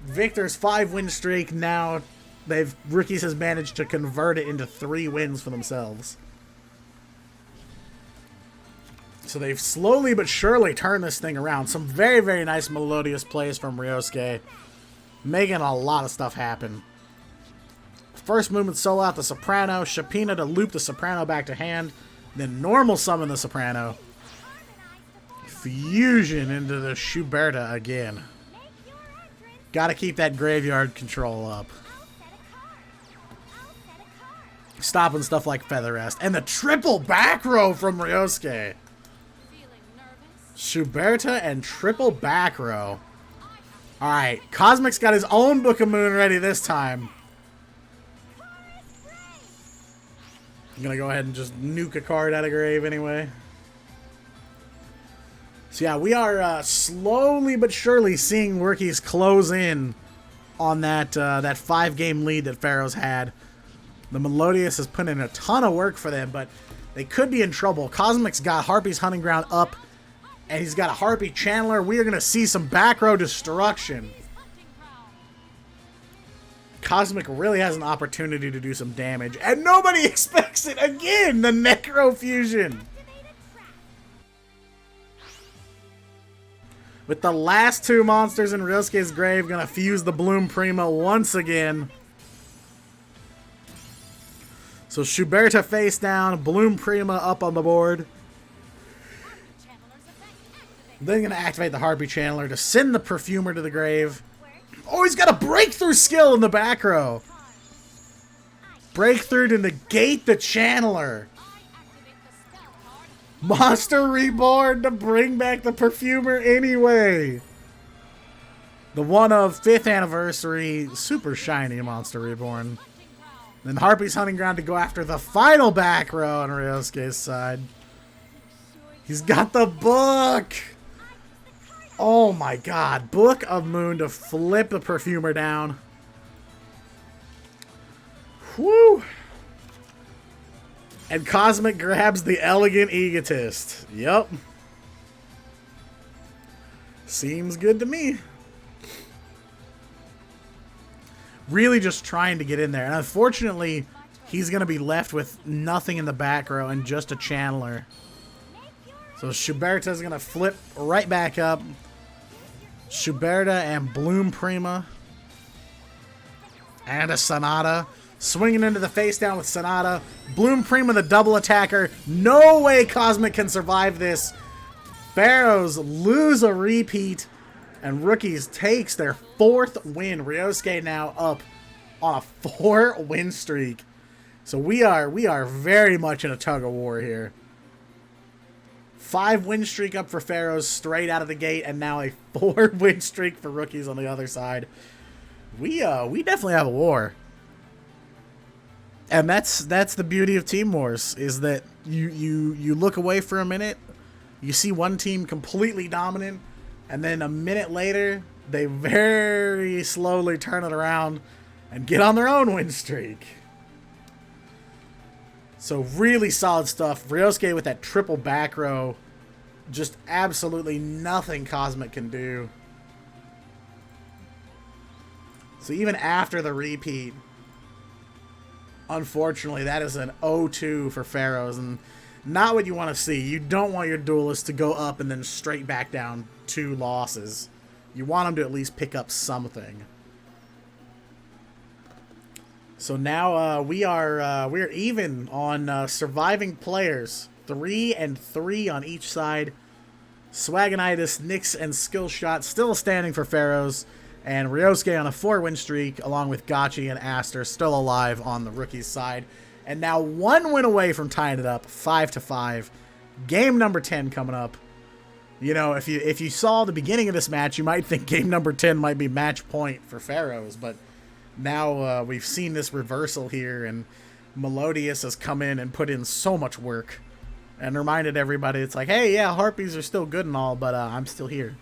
Victor's 5-win streak, now rookies has managed to convert it into 3 wins for themselves. So they've slowly but surely turned this thing around. Some very, very nice Melodious plays from Ryosuke, making a lot of stuff happen. First movement solo out the Soprano, Shapina to loop the Soprano back to hand, then normal summon the Soprano. Fusion into the Shuberta again. Gotta keep that graveyard control up. Stopping stuff like Feather Rest. And the triple back row from Ryosuke. Shuberta and triple back row. Alright, Cosmic's got his own Book of Moon ready this time. I'm gonna go ahead and just nuke a card out of grave anyway. So yeah, we are slowly but surely seeing rookies close in on that 5-game lead that Pharaohs had. The Melodious has put in a ton of work for them, but they could be in trouble. Cosmic's got Harpy's Hunting Ground up And he's got a Harpy Channeler. We are going to see some back row destruction. Cosmic really has an opportunity to do some damage. And nobody expects it again! The Necro Fusion! With the last two monsters in Ryosuke's grave, going to fuse the Bloom Prima once again. So Schuberta face down, Bloom Prima up on the board. Then going to activate the Harpy Channeler to send the Perfumer to the grave. Oh, he's got a breakthrough skill in the back row. Breakthrough to negate the Channeler. Monster Reborn to bring back the Perfumer anyway. The one of 5th anniversary super shiny Monster Reborn. Then Harpy's Hunting Ground to go after the final back row on Ryosuke's side. He's got the book. Oh my god. Book of Moon to flip the Perfumer down. Whew. And Cosmic grabs the Elegant Egotist. Yup. Seems good to me. Really just trying to get in there. And unfortunately, he's going to be left with nothing in the back row and just a Channeler. So Schuberta's going to flip right back up. Schuberta and Bloom Prima. And a Sonata. Swinging into the face down with Sonata. Bloom Prima, the double attacker. No way Cosmic can survive this. Pharaohs lose a repeat. And Rookies takes their 4th win. Ryosuke now up on a 4-win streak. So we are very much in a tug of war here. 5-win streak up for Pharaohs straight out of the gate, and now a 4-win streak for Rookies on the other side. We definitely have a war. And that's the beauty of Team Wars, is that you look away for a minute, you see one team completely dominant, and then a minute later, they very slowly turn it around and get on their own win streak. So really solid stuff. Ryosuke with that triple back row. Just absolutely nothing Cosmic can do. So even after the repeat, unfortunately, that is an 0-2 for Pharaohs. And not what you want to see. You don't want your duelist to go up and then straight back down 2 losses. You want them to at least pick up something. So now we are even on surviving players. 3 and 3 on each side. Swagonitis, Nyx, and Skillshot still standing for Pharaohs. And Ryosuke on a 4-win streak, along with Gotchi and Aster still alive on the Rookies side. And now 1 win away from tying it up, 5-5. Game number 10 coming up. You know, if you saw the beginning of this match, you might think game number 10 might be match point for Pharaohs, but now we've seen this reversal here, and Melodious has come in and put in so much work and reminded everybody, it's like, hey, yeah, Harpies are still good and all, but I'm still here.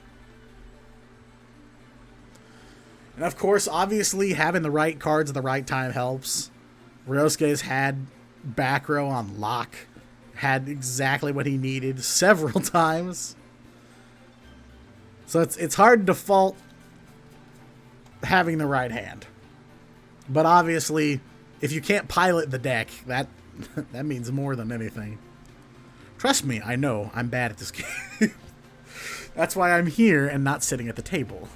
And of course, obviously, having the right cards at the right time helps. Ryosuke's had back row on lock, had exactly what he needed several times. So it's hard to fault having the right hand. But obviously, if you can't pilot the deck, that means more than anything. Trust me, I know I'm bad at this game. That's why I'm here and not sitting at the table.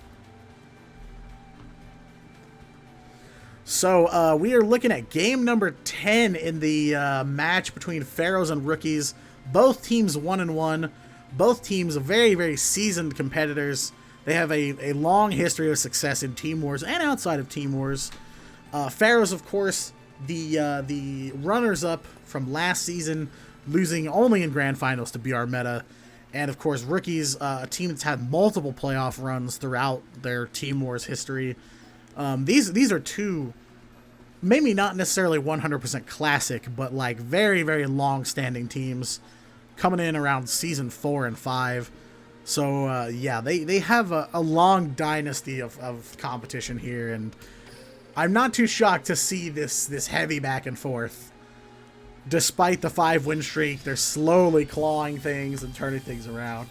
So we are looking at game number 10 in the match between Pharaohs and Rookies. Both teams 1-1. Both teams are very, very seasoned competitors. They have a long history of success in Team Wars and outside of Team Wars. Pharaohs, of course, the runners-up from last season, losing only in Grand Finals to BR Meta. And, of course, Rookies, a team that's had multiple playoff runs throughout their Team Wars history. These are two, maybe not necessarily 100% classic, but like very, very long-standing teams coming in around season 4 and 5. So, yeah, they have a long dynasty of competition here, and I'm not too shocked to see this heavy back and forth. Despite the 5-win streak, they're slowly clawing things and turning things around.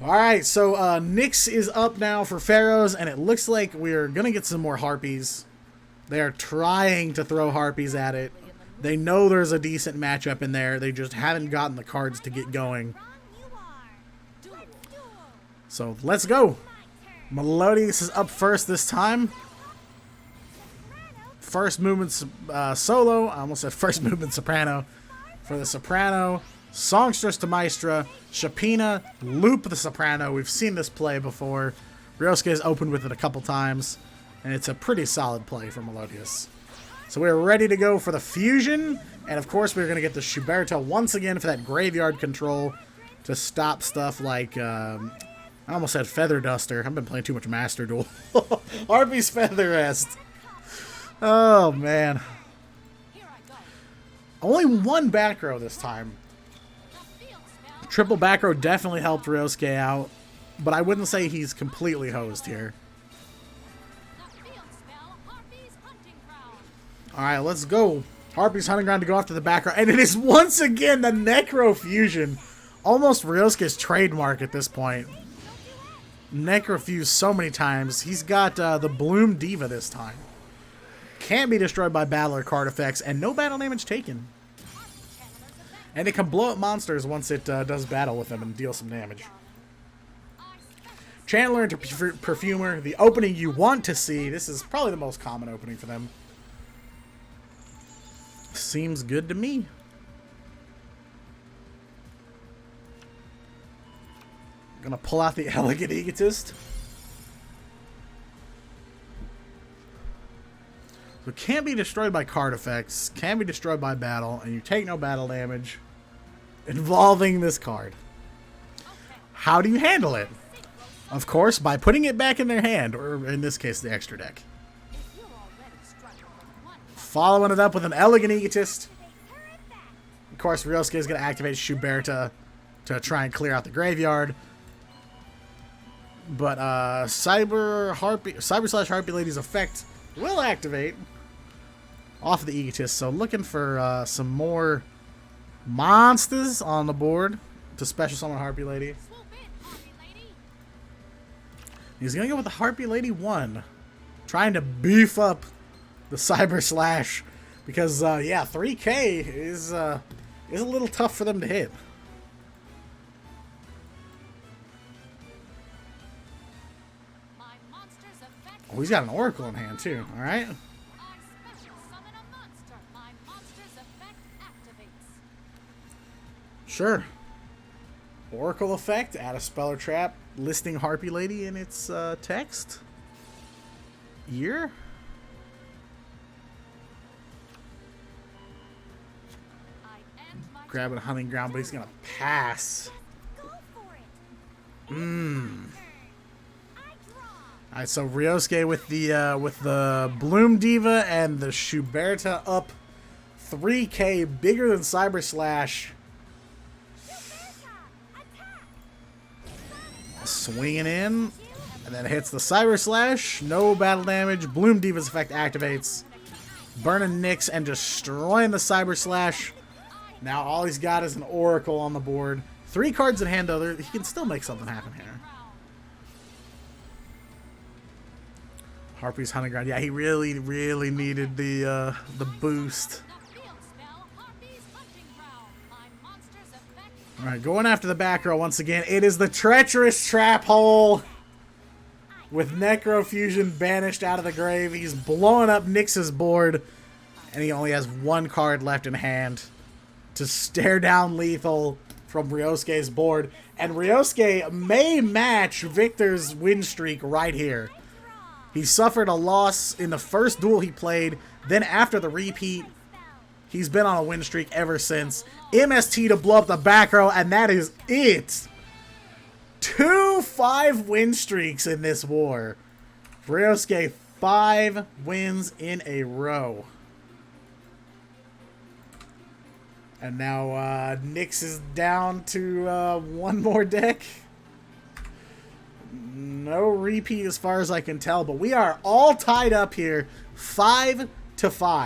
Alright, so Nyx is up now for Pharaohs, and it looks like we're going to get some more Harpies. They are trying to throw Harpies at it. They know there's a decent matchup in there. They just haven't gotten the cards to get going. So, let's go. Melodious is up first this time. First movement solo. I almost said first movement soprano. For the soprano, songstress to maestra, Shapina, loop the soprano. We've seen this play before. Ryosuke has opened with it a couple times, and it's a pretty solid play for Melodious. So we're ready to go for the fusion, and of course we're going to get the Schuberta once again for that graveyard control to stop stuff like, I almost said Feather Duster. I've been playing too much Master Duel. Harpy's Feather Rest. Oh, man. Only one back row this time. Triple back row definitely helped Ryosuke out, but I wouldn't say he's completely hosed here. Alright, let's go. Harpy's Hunting Ground to go after the back row, and it is once again the Necro Fusion. Almost Ryosuke's trademark at this point. Necro Fuse so many times. He's got the Bloom Diva this time. Can't be destroyed by battle or card effects, and no battle damage taken. And it can blow up monsters once it does battle with them and deal some damage. Channeler into Perfumer, the opening you want to see. This is probably the most common opening for them. Seems good to me. Gonna pull out the Elegant Egotist. So it can't be destroyed by card effects, can be destroyed by battle, and you take no battle damage involving this card. How do you handle it? Of course, by putting it back in their hand, or in this case, the extra deck. Following it up with an Elegant Egotist. Of course, Ryosuke is going to activate Schuberta to try and clear out the graveyard. But Cyber / Harpy Lady's effect will activate off of the Egotist. So looking for some more monsters on the board to special summon Harpy Lady. He's going to go with the Harpy Lady 1. Trying to beef up the Cyber Slash. Because, yeah, 3K is a little tough for them to hit. Oh, he's got an Oracle in hand, too. Alright. Sure. Oracle effect, add a spell or trap, listing Harpy Lady in its text. Year? Grabbing a Hunting Ground, but he's gonna pass. Alright, so Ryosuke with the Bloom Diva and the Schuberta up 3K, bigger than Cyber Slash. Swinging in, and then hits the Cyber Slash. No battle damage. Bloom Diva's effect activates. Burning Nyx and destroying the Cyber Slash. Now all he's got is an Oracle on the board. 3 cards in hand, though. He can still make something happen here. Harpy's Hunting Ground. Yeah, he really, really needed the boost. Alright, going after the back row once again. It is the Treacherous Trap Hole. With Necro Fusion banished out of the grave. He's blowing up Nyx's board. And he only has 1 card left in hand to stare down lethal from Ryosuke's board. And Ryosuke may match Victor's win streak right here. He suffered a loss in the first duel he played. Then after the repeat, he's been on a win streak ever since. MST to blow up the back row, and that is it. 2 5-win streaks in this war. Ryosuke, 5 wins in a row. And now Nyx is down to 1 more deck. No repeat as far as I can tell, but we are all tied up here, 5-5.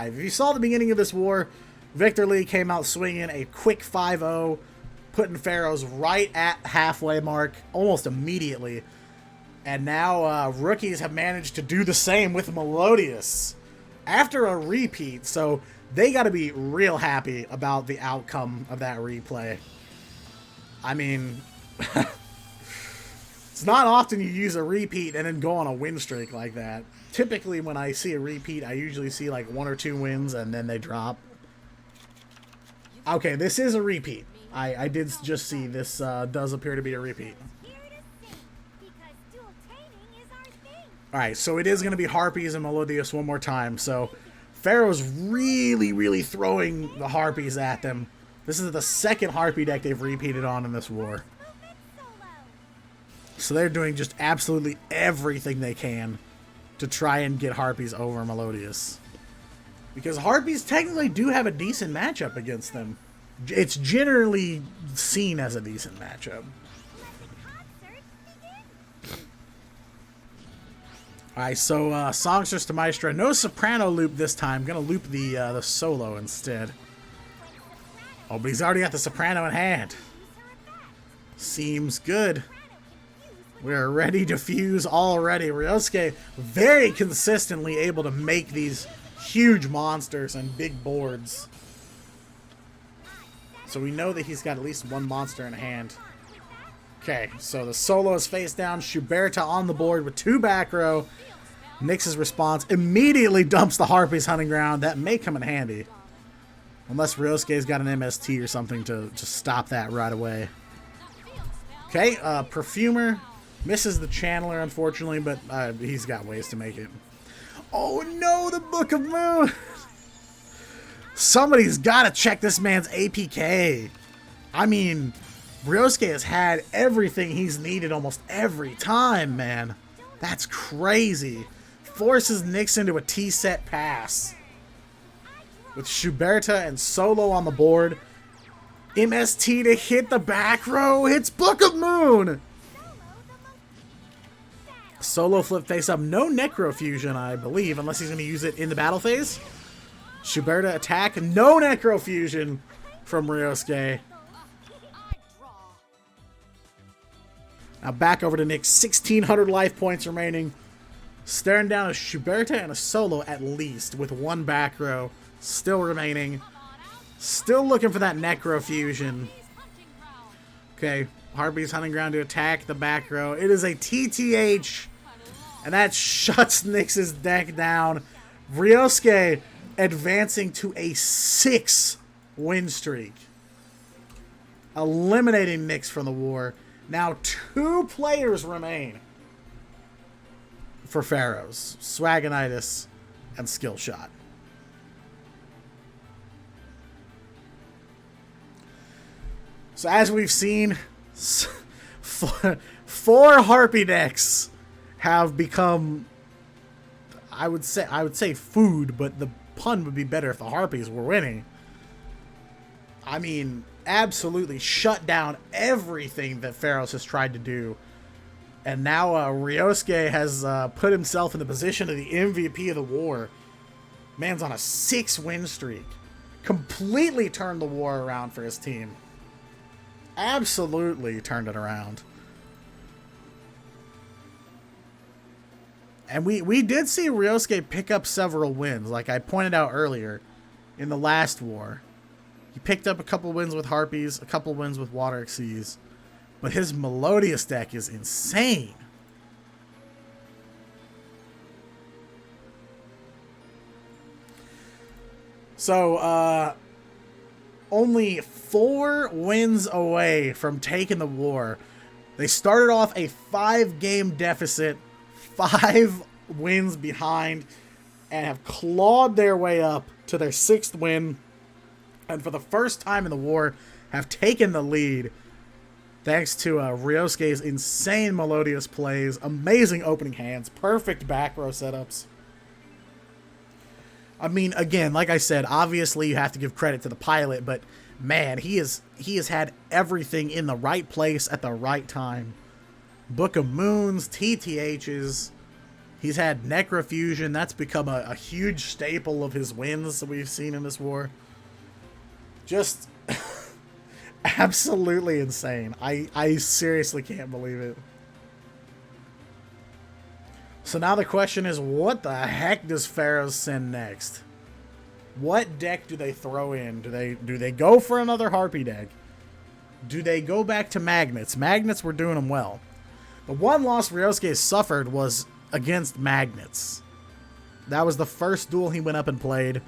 If you saw the beginning of this war, Victor Lee came out swinging a quick 5-0, putting Pharaohs right at halfway mark almost immediately. And now rookies have managed to do the same with Melodious after a repeat. So they got to be real happy about the outcome of that replay. I mean, it's not often you use a repeat and then go on a win streak like that. Typically, when I see a repeat, I usually see like 1 or 2 wins and then they drop. Okay, this is a repeat. I did just see this does appear to be a repeat. Alright, so it is going to be Harpies and Melodious one more time. So Pharaoh's really throwing the Harpies at them. This is the second Harpy deck they've repeated on in this war. So they're doing just absolutely everything they can to try and get Harpies over Melodious. Because Harpies technically do have a decent matchup against them. It's generally seen as a decent matchup. Alright, so Songstress to Maestro. No soprano loop this time. Gonna loop the solo instead. Oh, but he's already got the soprano in hand. Seems good. We're ready to fuse already. Ryosuke very consistently able to make these huge monsters and big boards. So we know that he's got at least one monster in hand. Okay, so the solo is face down. Schuberta on the board with 2 back row. Nyx's response immediately dumps the Harpies hunting ground. That may come in handy. Unless Ryosuke's got an MST or something to stop that right away. Okay, Perfumer misses the Channeler, unfortunately, but he's got ways to make it. Oh no, the Book of Moon! Somebody's got to check this man's APK. I mean, Ryosuke has had everything he's needed almost every time, man. That's crazy. Forces Nyx into a T-set pass. With Schuberta and Solo on the board. MST to hit the back row. Hits Book of Moon. Solo flip face up. No Necrofusion, I believe, unless he's going to use it in the battle phase. Schuberta attack. No Necrofusion from Ryosuke. Now back over to Nyx. 1,600 life points remaining. Staring down a Schuberta and a Solo at least, with 1 back row still remaining. Still looking for that Necrofusion. Okay, Harpy's hunting ground to attack the back row. It is a TTH, and that shuts Nyx's deck down. Ryosuke advancing to a 6 win streak. Eliminating Nyx from the war. Now 2 players remain for Pharaohs. Swagonitis and Skill Shot. So as we've seen, 4 Harpy decks have become, I would say food, but the pun would be better if the Harpies were winning. I mean, absolutely shut down everything that Pharaohs has tried to do. And now Ryosuke has put himself in the position of the MVP of the war. Man's on a 6 win streak. Completely turned the war around for his team. Absolutely turned it around. And we did see Ryosuke pick up several wins, like I pointed out earlier in the last war. He picked up a couple wins with Harpies, a couple wins with Water Xyz. But his Melodious deck is insane. So, only 4 wins away from taking the war. They started off a 5-game deficit, 5 wins behind, and have clawed their way up to their 6th win. And for the first time in the war, have taken the lead. Thanks to Ryosuke's insane Melodious plays, amazing opening hands, perfect back row setups. I mean, again, like I said, obviously you have to give credit to the pilot, but man, he has had everything in the right place at the right time. Book of Moons, TTHs. He's had Necrofusion. That's become a huge staple of his wins that we've seen in this war. Just Absolutely insane. I seriously can't believe it. So now the question is, what the heck does Pharaohs send next? What deck do they throw in? Do they go for another Harpy deck? Do they go back to Magnets? Magnets were doing them well. The one loss Ryosuke suffered was against Magnets. That was the first duel he went up and played.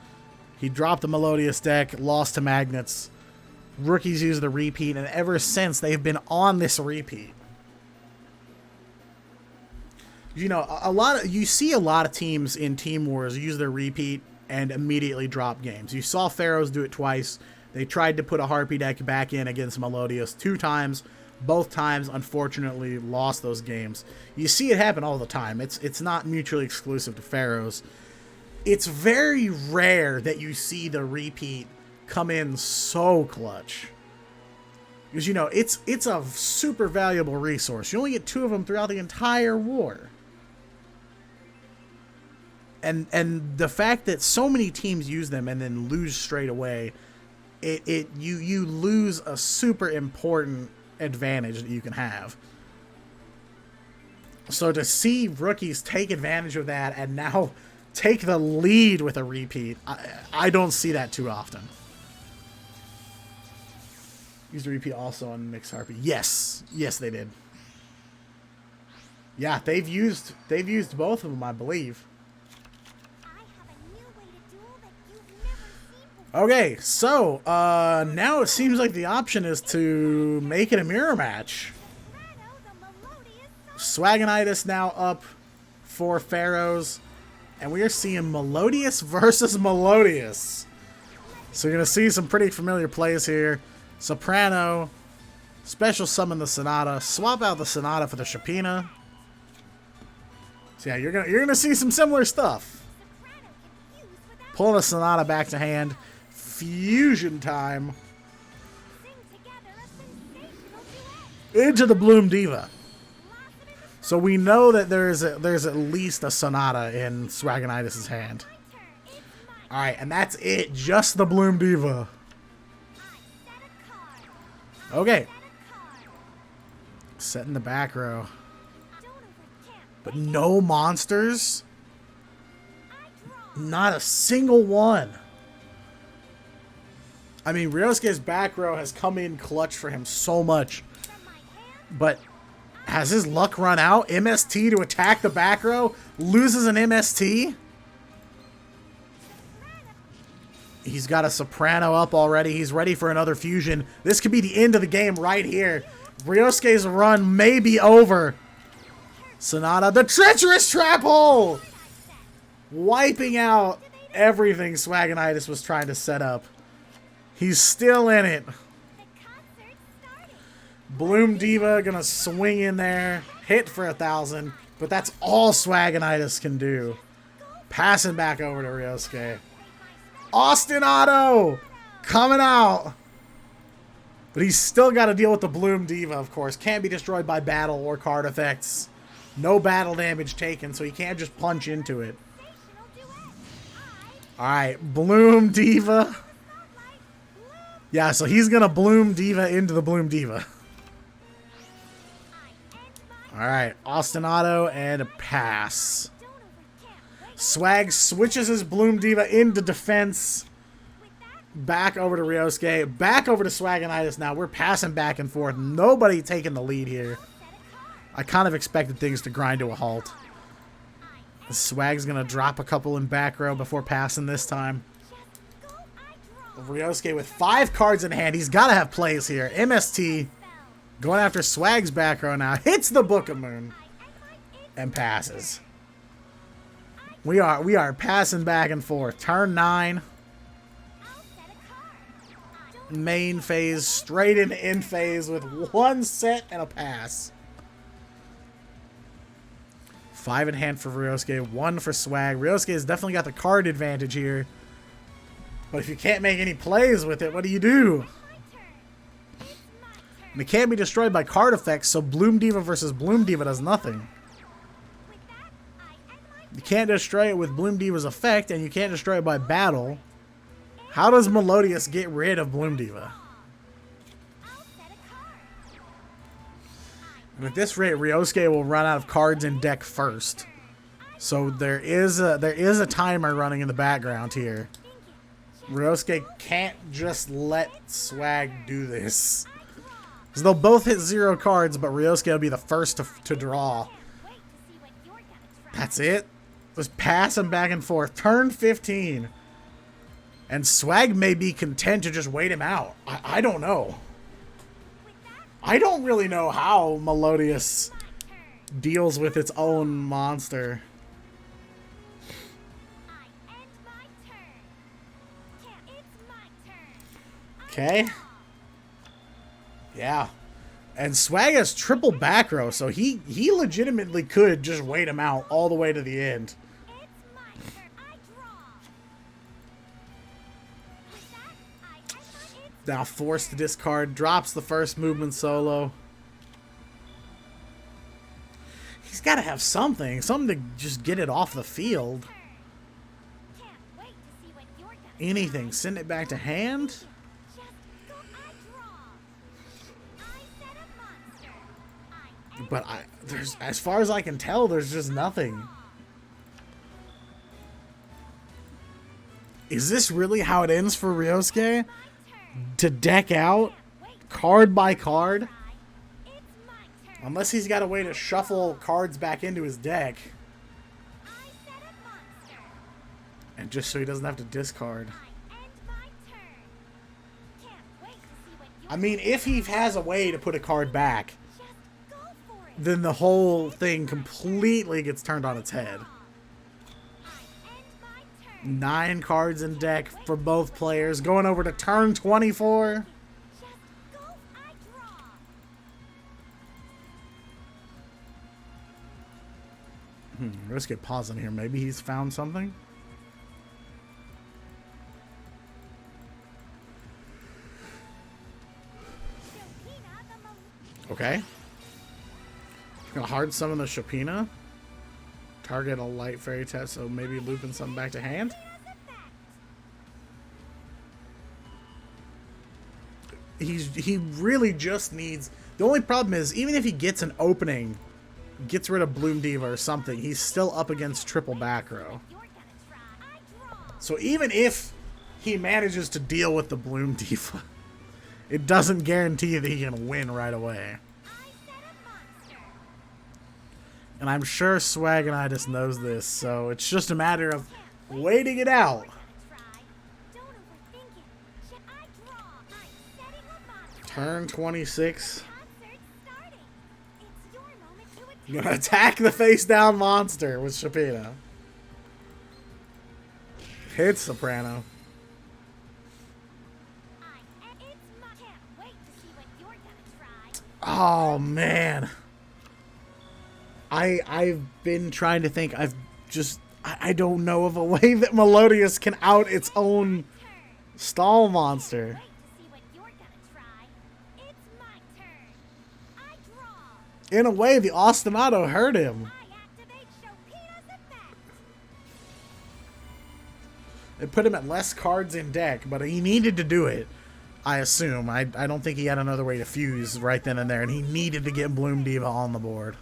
He dropped the Melodious deck, lost to Magnets. Rookies used the repeat, and ever since they've been on this repeat. You know, you see a lot of teams in Team Wars use their repeat and immediately drop games. You saw Pharaohs do it twice. They tried to put a Harpy deck back in against Melodious 2 times. Both times, unfortunately, lost those games. You see it happen all the time. It's not mutually exclusive to Pharaohs. It's very rare that you see the repeat come in so clutch. Because, you know, it's a super valuable resource. You only get 2 of them throughout the entire war. And the fact that so many teams use them and then lose straight away, you lose a super important advantage that you can have. So to see rookies take advantage of that and now take the lead with a repeat, I don't see that too often. Use the repeat also on Mixed Harpy. Yes, they did. Yeah, they've used both of them, I believe. Okay, so now it seems like the option is to make it a mirror match. Swagonitis now up for Pharaohs, and we are seeing Melodious versus Melodious. So you're going to see some pretty familiar plays here. Soprano, special summon the Sonata, swap out the Sonata for the Shapina. So yeah, you're gonna see some similar stuff. Pull the Sonata back to hand. Fusion time. Into the Bloom Diva. So we know that there's at least a Sonata in Swagonitis' hand. Alright, and that's it. Just the Bloom Diva. Okay. Set in the back row. But no monsters? Not a single one. I mean, Ryosuke's back row has come in clutch for him so much. But has his luck run out? MST to attack the back row? Loses an MST? He's got a Soprano up already. He's ready for another fusion. This could be the end of the game right here. Ryosuke's run may be over. Sonata, the treacherous trap hole! Wiping out everything Swagonitis was trying to set up. He's still in it. Bloom Diva gonna swing in there. Hit for 1,000. But that's all Swagonitis can do. Passing back over to Ryosuke. Austin Otto coming out. But he's still got to deal with the Bloom Diva, of course. Can't be destroyed by battle or card effects. No battle damage taken, so he can't just punch into it. Alright, Bloom Diva. Yeah, so he's going to Bloom Diva into the Bloom Diva. Alright, Austin Otto and a pass. Swag switches his Bloom Diva into defense. Back over to Ryosuke. Back over to Swagonitis now. We're passing back and forth. Nobody taking the lead here. I kind of expected things to grind to a halt. Swag's going to drop a couple in back row before passing this time. Ryosuke with 5 cards in hand. He's got to have plays here. MST going after Swag's back row now. Hits the Book of Moon. And passes. We are passing back and forth. Turn 9. Main phase. Straight into end phase with 1 set and a pass. 5 in hand for Ryosuke. 1 for Swag. Ryosuke has definitely got the card advantage here. But if you can't make any plays with it, what do you do? And it can't be destroyed by card effects, so Bloom Diva versus Bloom Diva does nothing. You can't destroy it with Bloom Diva's effect, and you can't destroy it by battle. How does Melodious get rid of Bloom Diva? And at this rate, Ryosuke will run out of cards in deck first. So there is a timer running in the background here. Ryosuke can't just let Swag do this. Because they'll both hit 0 cards, but Ryosuke will be the first to draw. That's it. Just pass him back and forth. Turn 15. And Swag may be content to just wait him out. I don't know. I don't really know how Melodious deals with its own monster. Okay. Yeah. And Swag has triple back row, so he legitimately could just wait him out all the way to the end. Now forced to discard, drops the first movement solo. He's got to have something to just get it off the field. Anything. Send it back to hand. But there's, as far as I can tell, there's just nothing. Is this really how it ends for Ryosuke? To deck out card by card? Unless he's got a way to shuffle cards back into his deck. And just so he doesn't have to discard. I mean, if he has a way to put a card back, then the whole thing completely gets turned on its head. 9 cards in deck for both players. Going over to turn 24. Let's get pausing here. Maybe he's found something. Okay. Gonna hard summon the Shopina. Target a light fairy test, so maybe looping something back to hand. He really just needs. The only problem is, even if he gets an opening, gets rid of Bloom Diva or something, he's still up against triple back row. So even if he manages to deal with the Bloom Diva, it doesn't guarantee that he can win right away. And I'm sure Swagonitis knows this, so it's just a matter of waiting it out. Turn 26. You're gonna attack the face down monster with Shopina. Hit Soprano. Oh man. I've been trying to think. I don't know of a way that Melodious can out its own stall monster. In a way, the ostinato hurt him. It put him at less cards in deck, but he needed to do it, I assume. I don't think he had another way to fuse right then and there, and he needed to get Bloom Diva on the board.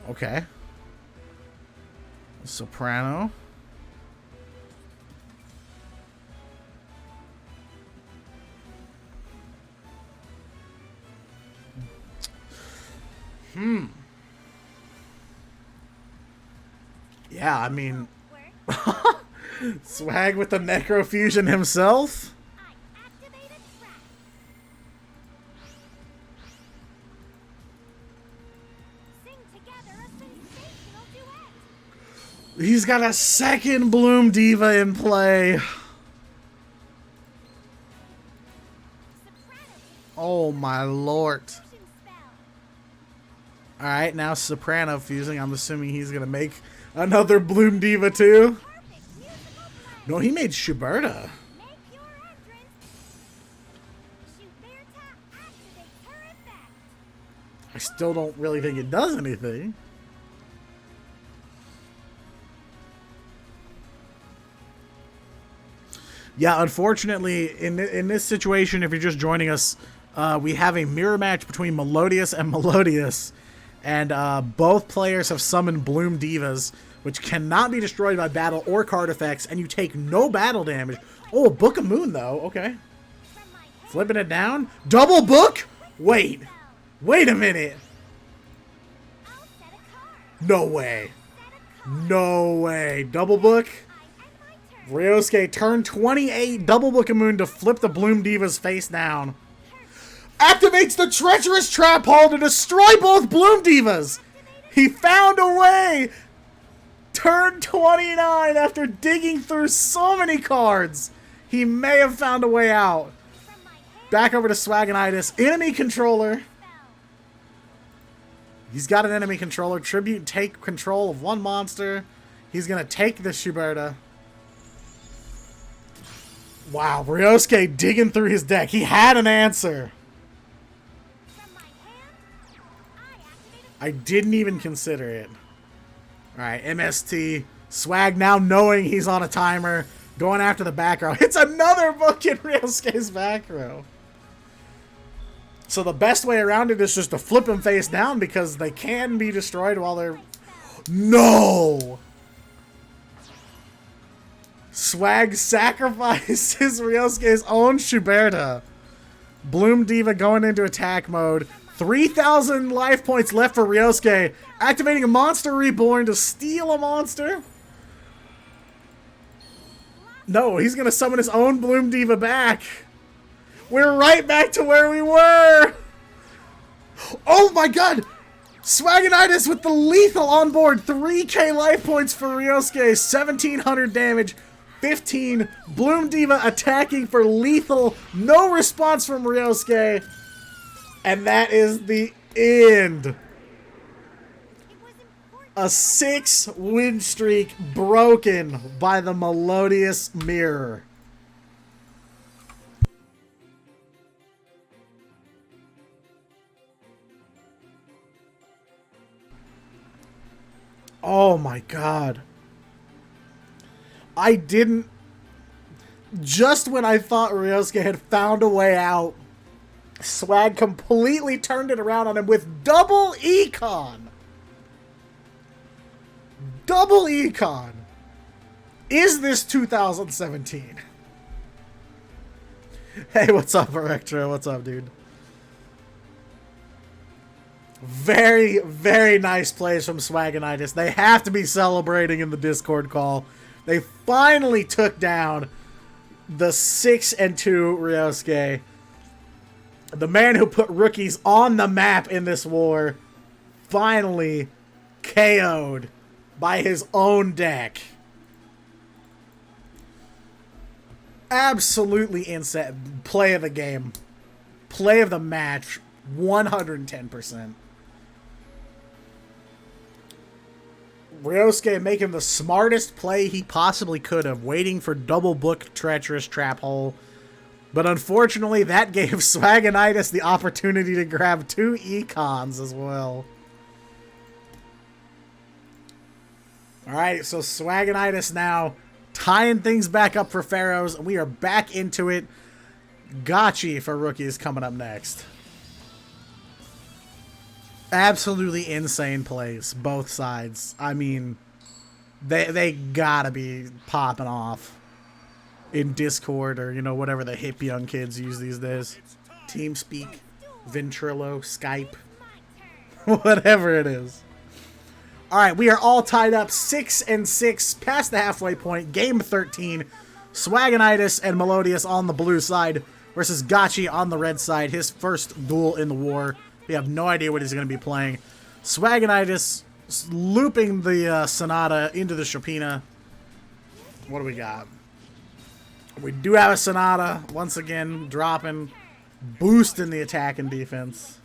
Okay. Soprano. Yeah, I mean... Swag with the Necrofusion himself? He's got a second Bloom Diva in play. Oh my lord. Alright, now Soprano fusing. I'm assuming he's going to make another Bloom Diva too. No, he made Shuberta. I still don't really think it does anything. Yeah, unfortunately, in this situation, if you're just joining us We have a mirror match between Melodious and Melodious, and both players have summoned Bloom Divas, which cannot be destroyed by battle or card effects, and you take no battle damage. Oh, Book of Moon, though. Okay. Flipping it down. Double book? Wait. Wait a minute. No way. No way. Double book? Ryosuke, turn 28, double Book of Moon to flip the Bloom Divas face down. Activates the treacherous trap hole to destroy both Bloom Divas. He found a way. Turn 29 after digging through so many cards. He may have found a way out. Back over to Swagonitis. Enemy controller. He's got an enemy controller. Tribute, take control of one monster. He's going to take the Shuberta. Wow, Ryosuke digging through his deck. He had an answer. I didn't even consider it. Alright, MST. Swag now knowing he's on a timer. Going after the back row. It's another book in Ryosuke's back row. So the best way around it is just to flip him face down because they can be destroyed while they're... No! Swag sacrifices Ryosuke's own Shuberta. Bloom Diva going into attack mode. 3,000 life points left for Ryosuke. Activating a Monster Reborn to steal a monster. No, he's going to summon his own Bloom Diva back. We're right back to where we were. Oh my god. Swagonitis with the lethal on board. 3k life points for Ryosuke. 1,700 damage. 15. Bloom Diva attacking for lethal. No response from Ryosuke. And that is the end. A 6-win streak broken by the Melodious Mirror. Oh my god. I didn't... Just when I thought Ryosuke had found a way out, Swag completely turned it around on him with double econ. Double econ. Is this 2017? Hey, what's up, Erectro? What's up, dude? Very, very nice plays from Swagonitis. They have to be celebrating in the Discord call. They finally took down the 6-2 Ryosuke. The man who put rookies on the map in this war finally KO'd by his own deck. Absolutely insane. Play of the game. Play of the match. 110%. Ryosuke making the smartest play he possibly could have, waiting for double book treacherous trap hole. But unfortunately, that gave Swagonitis the opportunity to grab 2 econs as well. Alright, so Swagonitis now tying things back up for Pharaohs. We are back into it. Gotchi for rookies coming up next. Absolutely insane plays, both sides. I mean, they gotta be popping off in Discord or, you know, whatever the hip young kids use these days. TeamSpeak, Ventrilo, Skype, whatever it is. Alright, we are all tied up 6-6 past the halfway point. Game 13. Swagonitis and Melodious on the blue side versus Gotchi on the red side. His first duel in the war. We have no idea what he's going to be playing. Swagonitis looping the Sonata into the Chopina. What do we got? We do have a Sonata. Once again, dropping, boosting the attack and defense.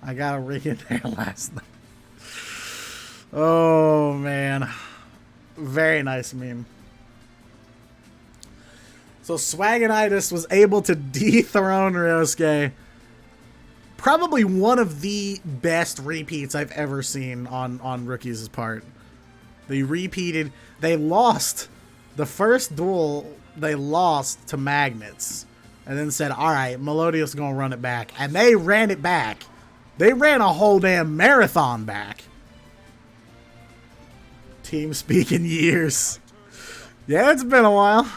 I got a rig in there last night. Oh, man. Very nice meme. So Swagonitis was able to dethrone Ryosuke. Probably one of the best repeats I've ever seen on Rookies' part. They repeated. They lost. The first duel, they lost to Magnets. and then said, all right, Melodious is going to run it back. And they ran it back. They ran a whole damn marathon back. Team speak in years. Yeah, it's been a while.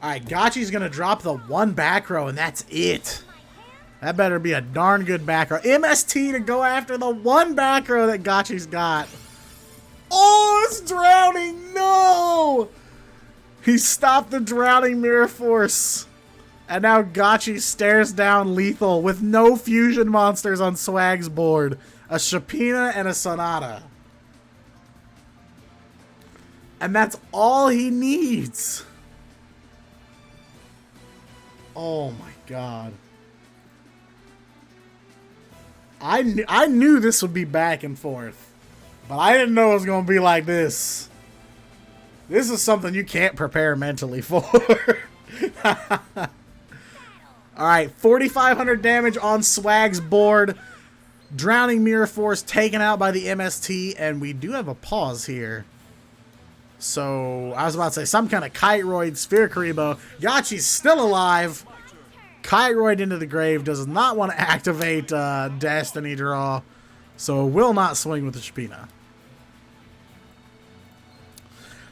All right, Gotchi's going to drop the one back row, and that's it. That better be a darn good back row. MST to go after the one back row that Gotchi's got. Oh, it's drowning. No! He stopped the drowning Mirror Force. And now Gotchi stares down lethal with no fusion monsters on Swag's board. A Shapina and a Sonata. And that's all he needs. Oh my god. I knew this would be back and forth. But I didn't know it was going to be like this. This is something you can't prepare mentally for. Alright, 4,500 damage on Swag's board. Drowning Mirror Force taken out by the MST. And we do have a pause here. So, I was about to say some kind of Kiteroid Sphere Karibo. Gotchi's still alive. Kiteroid into the grave. Does not want to activate Destiny Draw. So, will not swing with the Shapina.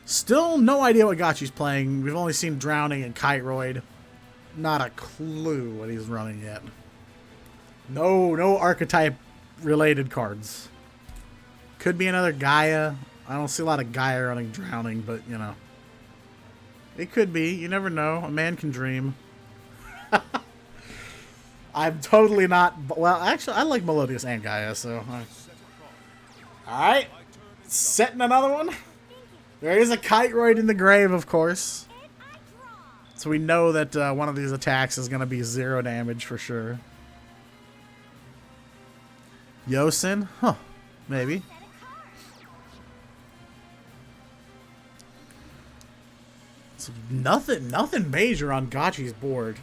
Still no idea what Gotchi's playing. We've only seen Drowning and Kiteroid. Not a clue what he's running yet. No archetype related cards. Could be another Gaia. I don't see a lot of Gaia running Drowning, but you know. It could be. You never know. A man can dream. I'm totally not... Well, actually, I like Melodious and Gaia, so... Alright. Setting another one. There is a Kiteroid in the grave, of course. So we know that one of these attacks is going to be 0 damage for sure. Yosin? Huh. Maybe. So nothing major on Gotchi's board.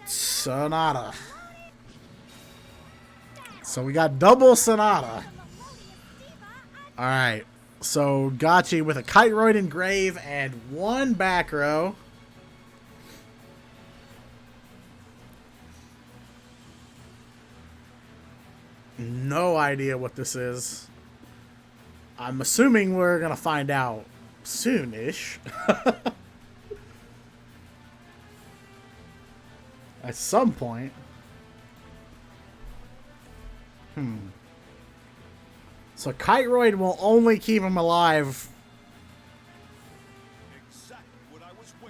Sonata. So we got double Sonata. Alright. So Gotchi with a Kiteroid in grave and one back row. No idea what this is. I'm assuming we're going to find out soon-ish. At some point. So Kiteroid will only keep him alive.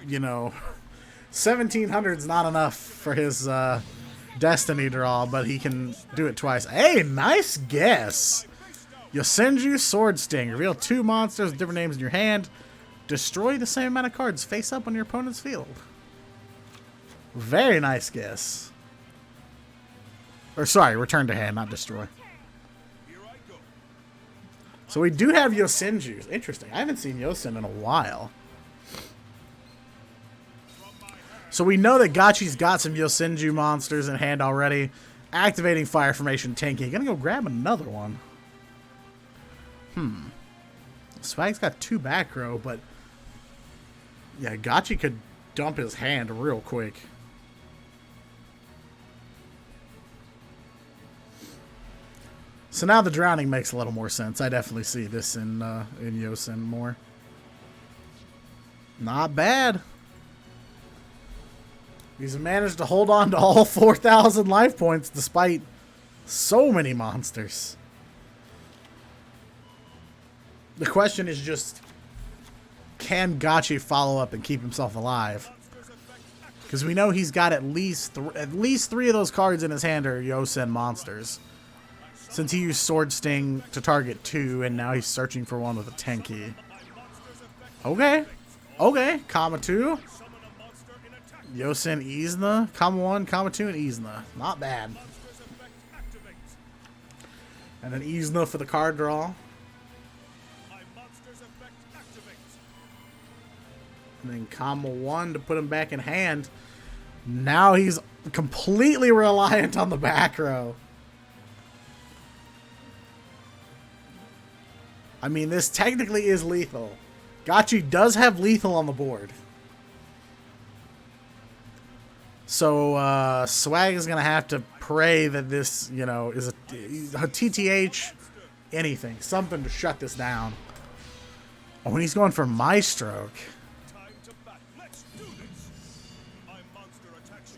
You know, 1,700 is not enough for his Destiny draw, but he can do it twice. Hey, nice guess. Yosenju Sword Sting. Reveal 2 monsters with different names in your hand. Destroy the same amount of cards face up on your opponent's field. Very nice guess. Or sorry, return to hand, not destroy. So we do have Yosenju. Interesting. I haven't seen Yosen in a while. So we know that Gotchi's got some Yosenju monsters in hand already. Activating Fire Formation tanking. Gonna go grab another one. Swag's got 2 back row, but yeah, Gotchi could dump his hand real quick. So now the Drowning makes a little more sense. I definitely see this in Yosen more. Not bad. He's managed to hold on to all 4,000 life points despite so many monsters. The question is just, can Gotchi follow up and keep himself alive? Because we know he's got at least 3 of those cards in his hand are Yosen monsters. Since he used Sword Sting to target 2, and now he's searching for one with a Tenki. Okay. Okay. Comma 2. Yosen Izna. Comma 1, comma 2, and Izna. Not bad. And then Izna for the card draw. And then comma 1 to put him back in hand. Now he's completely reliant on the back row. I mean, this technically is lethal. Gotchi does have lethal on the board. So Swag is going to have to pray that this, you know, is a TTH, anything, something to shut this down. Oh, and he's going for My Stroke.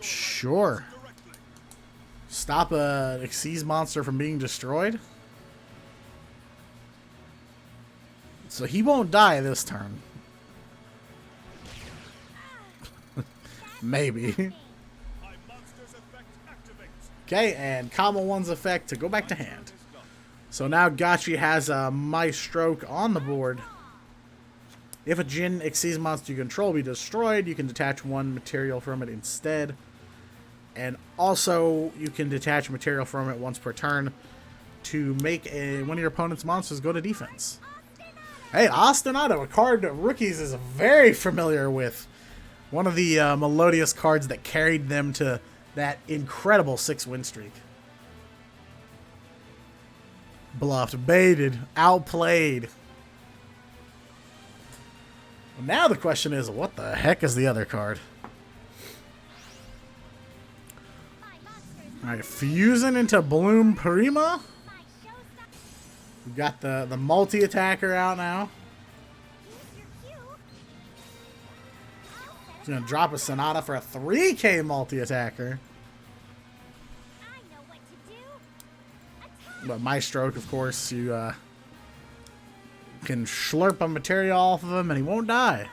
Sure. Stop a Xyz monster from being destroyed. So he won't die this turn. Maybe. Okay, and Comma 1's effect to go back to hand. So now Gotchi has a My Stroke on the board. If a Jin Xyz monster you control be destroyed, you can detach one material from it instead. And also, you can detach material from it once per turn to make one of your opponent's monsters go to defense. Hey, Ostinato, a card that Rookies is very familiar with. One of the Melodious cards that carried them to that incredible 6-win streak. Bluffed, baited, outplayed. Well, now the question is, what the heck is the other card? Alright, fusing into Bloom Prima. We've got the multi-attacker out now. He's going to drop a Sonata for a 3K multi-attacker. But My Stroke, of course, you can slurp a material off of him and he won't die.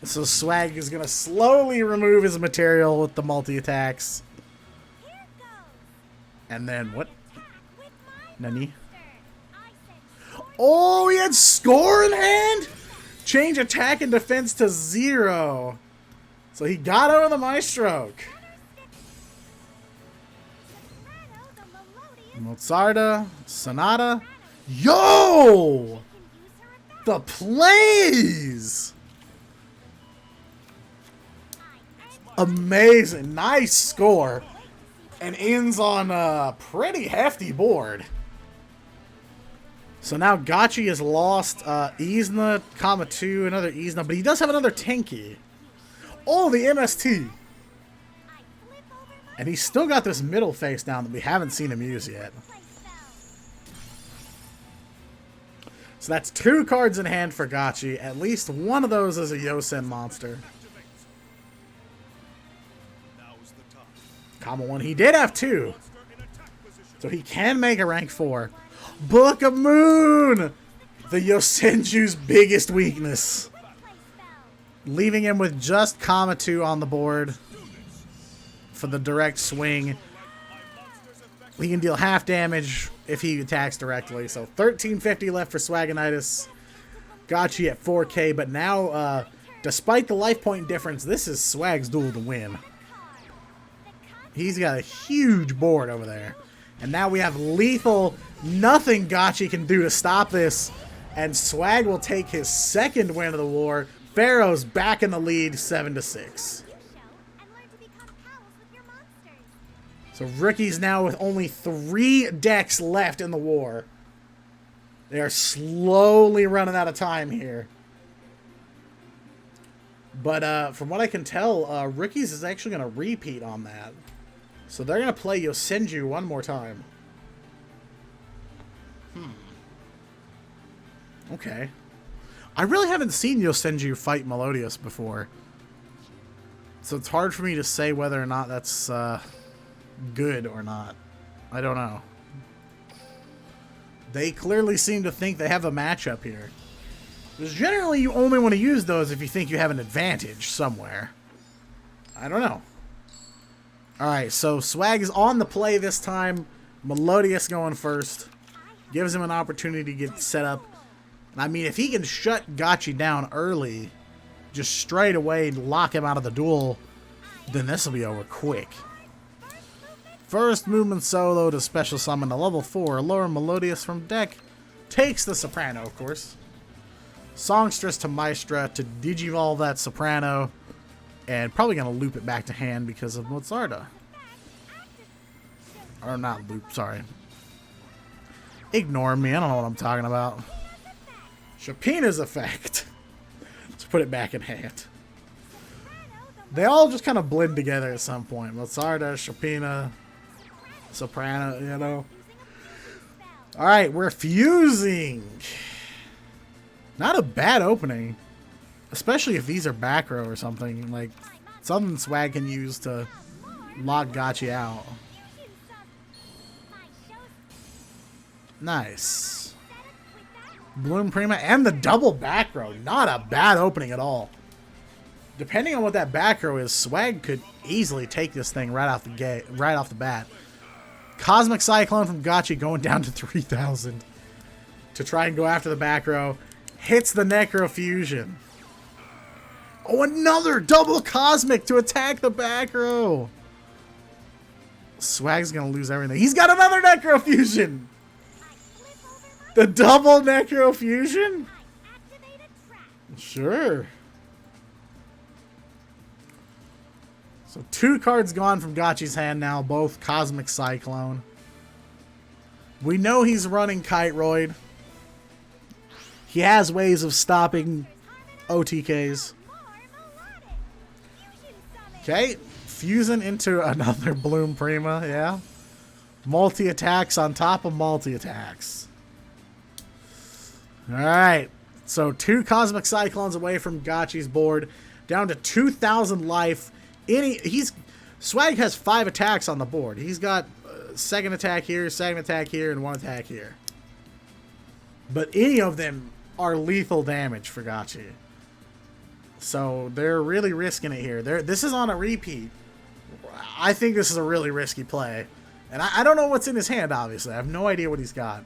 So Swag is going to slowly remove his material with the multi-attacks. And then what? Nani? Oh, he had Score in hand? Change attack and defense to 0. So he got over the My Stroke. Mozarta, Sonata. Yo! The plays! Amazing. Nice score. And ends on a pretty hefty board. So now Gotchi has lost Izna, comma 2, another Izna, but he does have another Tenki. Oh, the MST. And he's still got this middle face down that we haven't seen him use yet. So that's 2 cards in hand for Gotchi. At least one of those is a Yosen monster. Comma 1, he did have 2. So he can make a rank 4. Book of Moon! The Yosenju's biggest weakness. Leaving him with just comma 2 on the board for the direct swing. He can deal half damage if he attacks directly. So 1350 left for Swagonitis. Gotchi at 4K, but now, despite the life point difference, this is Swag's duel to win. He's got a huge board over there. And now we have lethal. Nothing Gotchi can do to stop this. And Swag will take his 2nd win of the war. Pharaohs back in the lead, 7-6. So Rookies now with only 3 decks left in the war. They are slowly running out of time here. But from what I can tell, Rookies is actually going to repeat on that. So they're going to play Yosenju one more time. Okay. I really haven't seen Yosenju fight Melodious before. So it's hard for me to say whether or not that's good or not. I don't know. They clearly seem to think they have a matchup here. Because generally you only want to use those if you think you have an advantage somewhere. I don't know. Alright, so Swag is on the play this time. Melodious going first. Gives him an opportunity to get set up. And I mean, if he can shut Gotchi down early, just straight away lock him out of the duel, then this will be over quick. First movement solo to special summon a level 4 lower Melodious from deck. Takes the Soprano, of course. Songstress to Maestra to digivolve that Soprano. And probably going to loop it back to hand because of Mozarta. Or not loop, sorry. Ignore me, I don't know what I'm talking about. Shapina's effect. Let's put it back in hand. They all just kind of blend together at some point. Mozarta, Chopina, Soprano, you know. Alright, we're fusing. Not a bad opening. Especially if these are back row or something. Like, something Swag can use to lock Gotchi out. Nice. Bloom Prima and the double back row. Not a bad opening at all. Depending on what that back row is, Swag could easily take this thing right off the gate, right off the bat. Cosmic Cyclone from Gotchi going down to 3,000 to try and go after the back row. Hits the Necro Fusion. Oh, another double Cosmic to attack the back row. Swag's gonna lose everything. He's got another Necro Fusion. The double Necro Fusion? Sure. So 2 cards gone from Gotchi's hand now, both Cosmic Cyclone. We know he's running Kiteroid. He has ways of stopping OTKs. Okay, fusing into another Bloom Prima, yeah. Multi-attacks on top of multi-attacks. Alright, so 2 Cosmic Cyclones away from Gotchi's board, down to 2,000 life. Swag has 5 attacks on the board. He's got second attack here, and 1 attack here. But any of them are lethal damage for Gotchi. So they're really risking it here. This is on a repeat. I think this is a really risky play. And I don't know what's in his hand, obviously. I have no idea what he's got.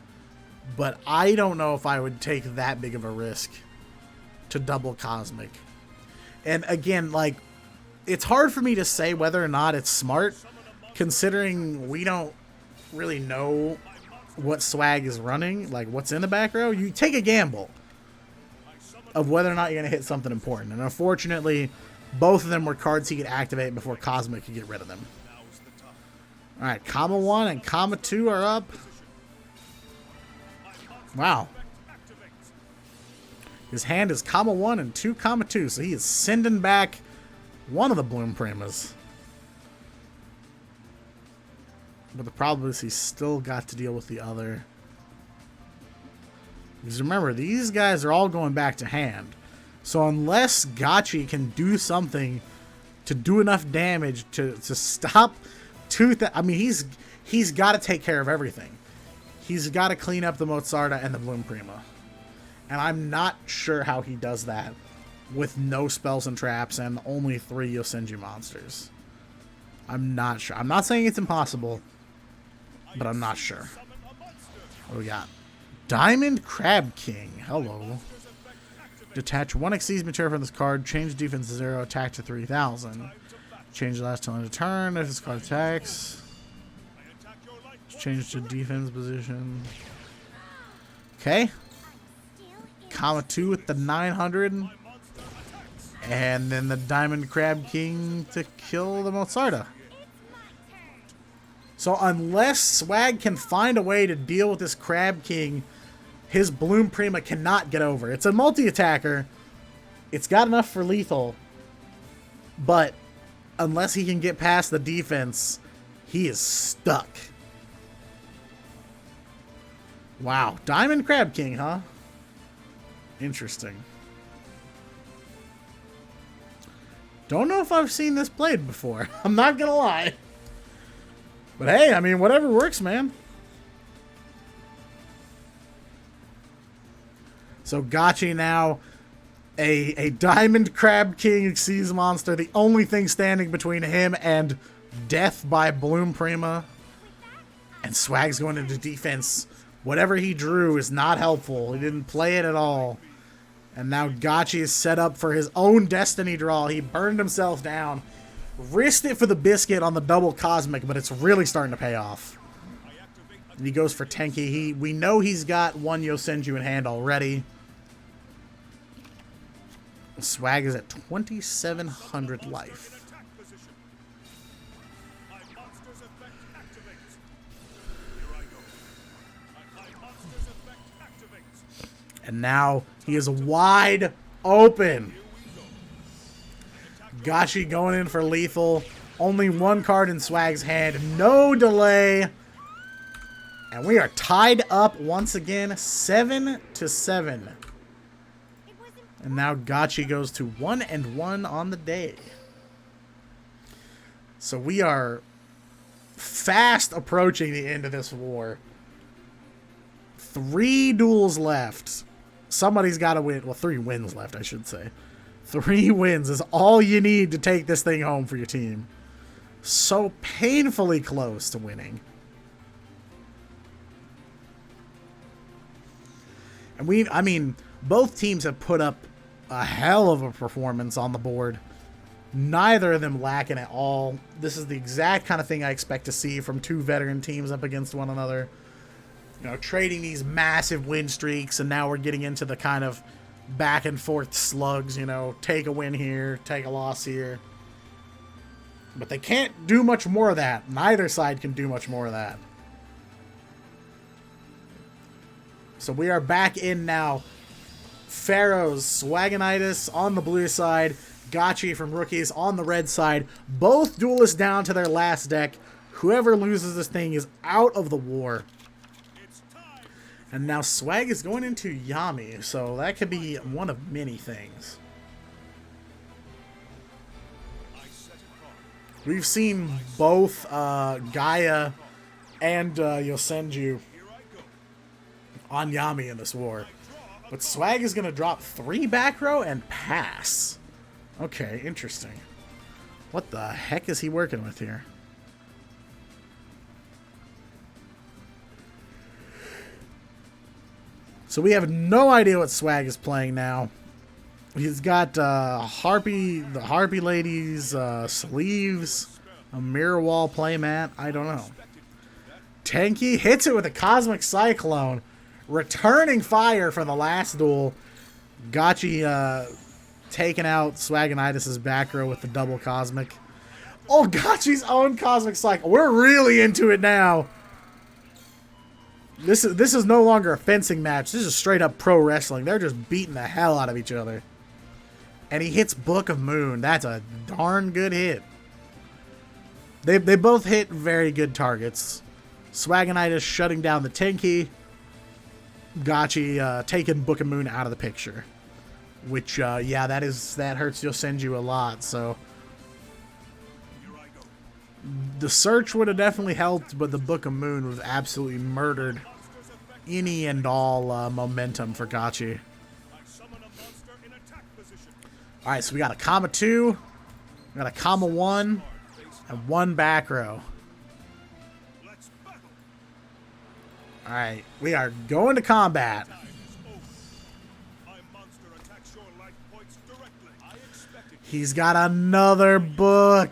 But I don't know if I would take that big of a risk to double Cosmic. And again, like, it's hard for me to say whether or not it's smart, considering we don't really know what Swag is running, like what's in the back row. You take a gamble of whether or not you're going to hit something important. And unfortunately, both of them were cards he could activate before Cosmic could get rid of them. Alright, Comma 1 and Comma 2 are up. Wow. His hand is Comma 1 and 2 Comma 2, so he is sending back one of the Bloom Primas. But the problem is he's still got to deal with the other. Because remember, these guys are all going back to hand. So unless Gotchi can do something to do enough damage to stop I mean, he's got to take care of everything. He's got to clean up the Mozarta and the Bloom Prima. And I'm not sure how he does that with no spells and traps and only 3 Yosenji monsters. I'm not sure. I'm not saying it's impossible, but I'm not sure. What do we got? Diamond Crab King. Hello. Detach 1 Xyz material from this card. Change defense to 0. Attack to 3,000. Change the last time of the turn if this card attacks. Change to defense position. Okay. Comma 2 with the 900. And then the Diamond Crab King to kill the Mozarta. So unless Swag can find a way to deal with this Crab King, his Bloom Prima cannot get over. It's a multi-attacker. It's got enough for lethal. But unless he can get past the defense, he is stuck. Wow. Diamond Crab King, huh? Interesting. Don't know if I've seen this played before. I'm not gonna lie. But hey, I mean, whatever works, man. So Gotchi now, a Diamond Crab King Xyz monster. The only thing standing between him and death by Bloom Prima. And Swag's going into defense. Whatever he drew is not helpful. He didn't play it at all. And now Gotchi is set up for his own destiny draw. He burned himself down. Risked it for the biscuit on the double Cosmic, but it's really starting to pay off. And he goes for Tenki. We know he's got 1 Yosenju in hand already. Swag is at 2,700 life. And now he is wide open. Gachi going in for lethal. Only one card in Swag's hand. No delay. And we are tied up once again, 7-7. And now Gachi goes to 1-1 on the day. So we are fast approaching the end of this war. 3 duels left. Somebody's got to win. Well, 3 wins left, I should say. 3 wins is all you need to take this thing home for your team. So painfully close to winning. And I mean, both teams have put up a hell of a performance on the board. Neither of them lacking at all. This is the exact kind of thing I expect to see from 2 veteran teams up against one another. You know, trading these massive win streaks, and now we're getting into the kind of back and forth slugs, you know, take a win here, take a loss here. But they can't do much more of that. Neither side can do much more of that. So we are back in now. Pharaohs, Swagonitis on the blue side, Gachi from Rookies on the red side. Both duelists down to their last deck. Whoever loses this thing is out of the war. And now Swag is going into Yami, so that could be one of many things. We've seen both Gaia and Yosenju on Yami in this war. But Swag is going to drop 3 back row and pass. Okay, interesting. What the heck is he working with here? So we have no idea what Swag is playing now. He's got the Harpy Ladies sleeves, a mirror wall playmat. I don't know. Tenki hits it with a Cosmic Cyclone, returning fire from the last duel. Gachi taking out Swagonitis' back row with the double Cosmic. Oh, Gachi's own Cosmic Cycle. We're really into it now. This is no longer a fencing match. This is straight up pro wrestling. They're just beating the hell out of each other. And he hits Book of Moon. That's a darn good hit. They both hit very good targets. Swagonitis shutting down the Tenki. Gachi taking Book of Moon out of the picture. Which, yeah, that hurts Yosenju a lot, so. The search would have definitely helped, but the Book of Moon was absolutely murdered any and all momentum for Gachi. Alright, so we got a comma 2, we got a comma 1, and 1 back row. Alright, we are going to combat. He's got another book.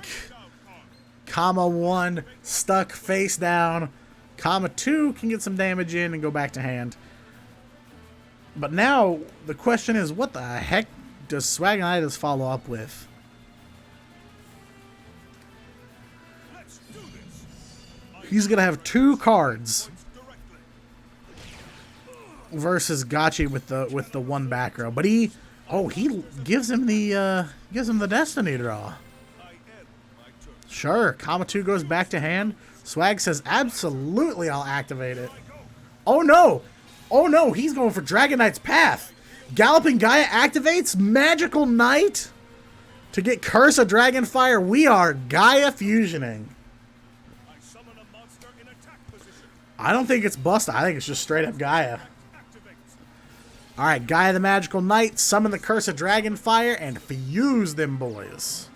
Comma 1 stuck face down. Comma 2 can get some damage in and go back to hand. But now the question is, what the heck does Swagonitis follow up with? He's gonna have 2 cards versus Gachi with the 1 back row. But he gives him the Destiny draw. Sure, comma 2 goes back to hand. Swag says, absolutely, I'll activate it. Oh no! Oh no, he's going for Dragon Knight's Path. Galloping Gaia activates Magical Knight to get Curse of Dragonfire. We are Gaia fusioning. I don't think it's busted. I think it's just straight up Gaia. Alright, Gaia the Magical Knight, summon the Curse of Dragonfire, and fuse them boys.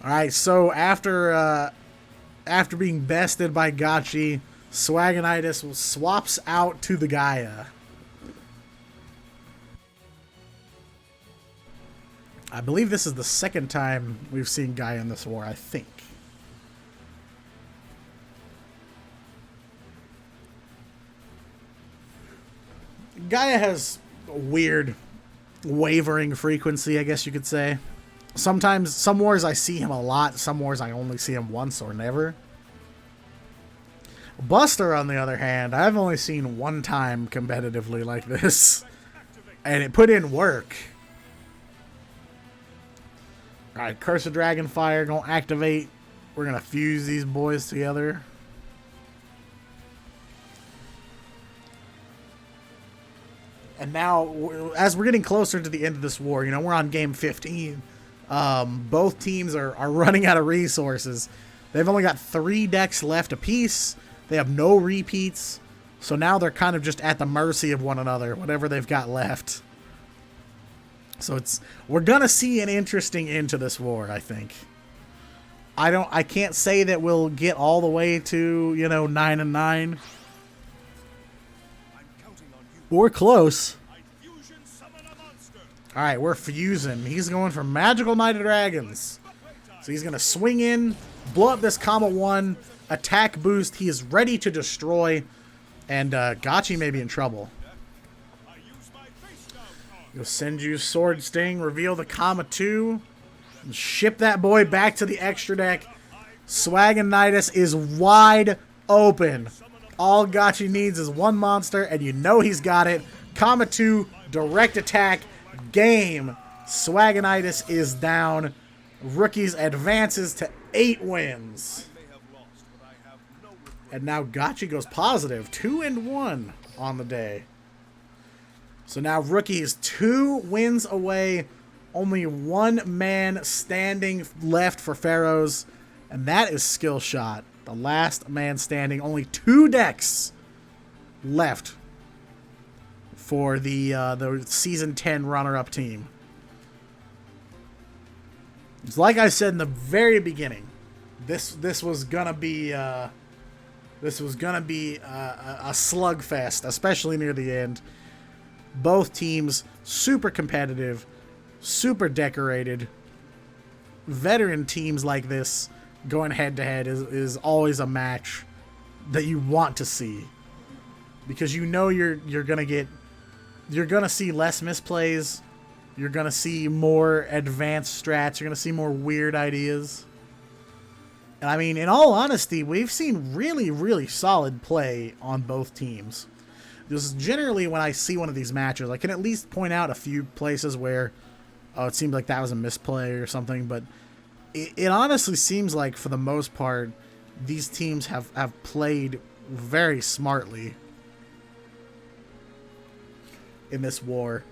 Alright, so after being bested by Gachi, Swagonitis swaps out to the Gaia. I believe this is the second time we've seen Gaia in this war, I think. Gaia has a weird wavering frequency, I guess you could say. Sometimes, some wars I see him a lot, some wars I only see him once or never. Buster, on the other hand, I've only seen one time competitively like this. And it put in work. Alright, Curse of Dragonfire gonna activate. We're gonna fuse these boys together. And now, as we're getting closer to the end of this war, you know, we're on game 15. Both teams are running out of resources. They've only got 3 decks left apiece. They have no repeats. So now they're kind of just at the mercy of one another, whatever they've got left. So we're gonna see an interesting end to this war, I think. I can't say that we'll get all the way to, you know, 9-9. We're close. Alright, we're fusing. He's going for Magical Knight of Dragons. So he's gonna swing in, blow up this comma 1, attack boost. He is ready to destroy. And Gotchi may be in trouble. He'll send you Sword Sting, reveal the comma 2, and ship that boy back to the extra deck. Swagonitis is wide open. All Gotchi needs is 1 monster, and you know he's got it. Comma 2, direct attack, game. Swagonitis is down. Rookies advances to 8 wins. And now Gotchi goes positive. 2-1 on the day. So now Rookie is 2 wins away. Only 1 man standing left for Pharaohs. And that is Skill Shot. The last man standing. Only 2 decks left for the Season 10 runner-up team. It's like I said in the very beginning. This was gonna be a slugfest, especially near the end. Both teams super competitive, super decorated. Veteran teams like this going head to head is always a match that you want to see, because you know you're gonna see less misplays. You're gonna see more advanced strats. You're gonna see more weird ideas. And I mean, in all honesty, we've seen really, really solid play on both teams. This is generally when I see one of these matches, I can at least point out a few places where it seems like that was a misplay or something. But it honestly seems like, for the most part, these teams have played very smartly in this war.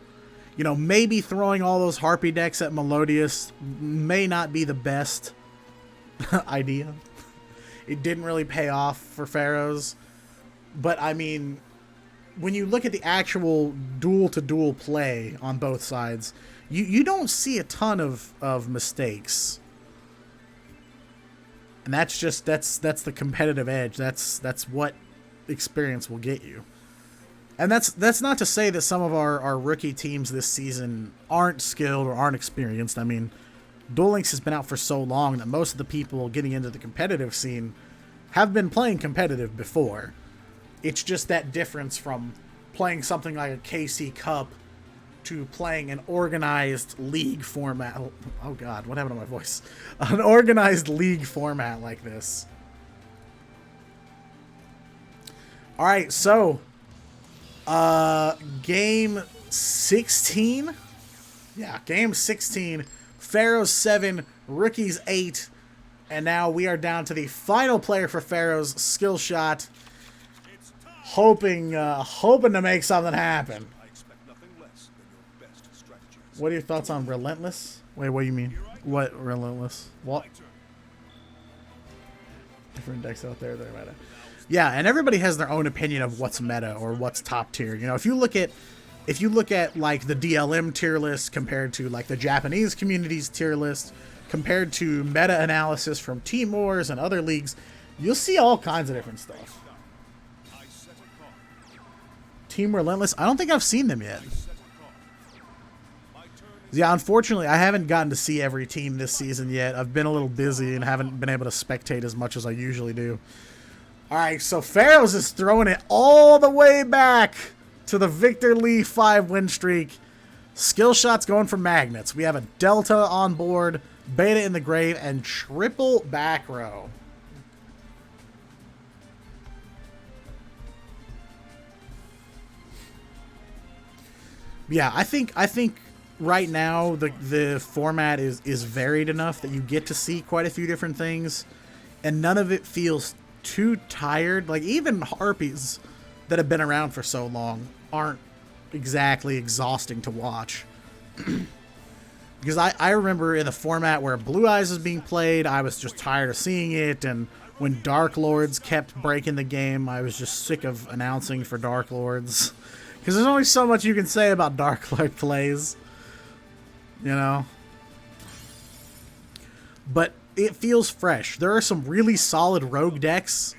You know, maybe throwing all those Harpy decks at Melodious may not be the best idea. It didn't really pay off for Pharaohs. But, I mean, when you look at the actual duel-to-duel play on both sides, you don't see a ton of mistakes. And that's the competitive edge. That's what experience will get you. And that's not to say that some of our rookie teams this season aren't skilled or aren't experienced. I mean, Duel Links has been out for so long that most of the people getting into the competitive scene have been playing competitive before. It's just that difference from playing something like a KC Cup to playing an organized league format. Oh God, what happened to my voice? An organized league format like this. All right, so game 16. Yeah, game 16. Pharaohs 7, Rookies 8, and now we are down to the final player for Pharaohs, Skill Shot, hoping to make something happen. What are your thoughts on Relentless? Wait, what do you mean? What Relentless? What? Different decks out there that are meta. Yeah, and everybody has their own opinion of what's meta or what's top tier. You know, if you look at like the DLM tier list compared to like the Japanese community's tier list, compared to meta analysis from Team Wars and other leagues, you'll see all kinds of different stuff. Team Relentless, I don't think I've seen them yet. Yeah, unfortunately, I haven't gotten to see every team this season yet. I've been a little busy and haven't been able to spectate as much as I usually do. All right, so Pharaohs is throwing it all the way back to the Victor Lee 5-win streak. Skill Shot's going for Magnets. We have a Delta on board, Beta in the grave, and triple back row. Yeah, I think right now the format is varied enough that you get to see quite a few different things, and none of it feels too tired. Like even harpies that have been around for so long aren't exactly exhausting to watch. Because I remember in the format where Blue Eyes was being played, I was just tired of seeing it, and when Dark Lords kept breaking the game, I was just sick of announcing for Dark Lords. Because there's only so much you can say about Dark Lord plays. You know? But it feels fresh. There are some really solid rogue decks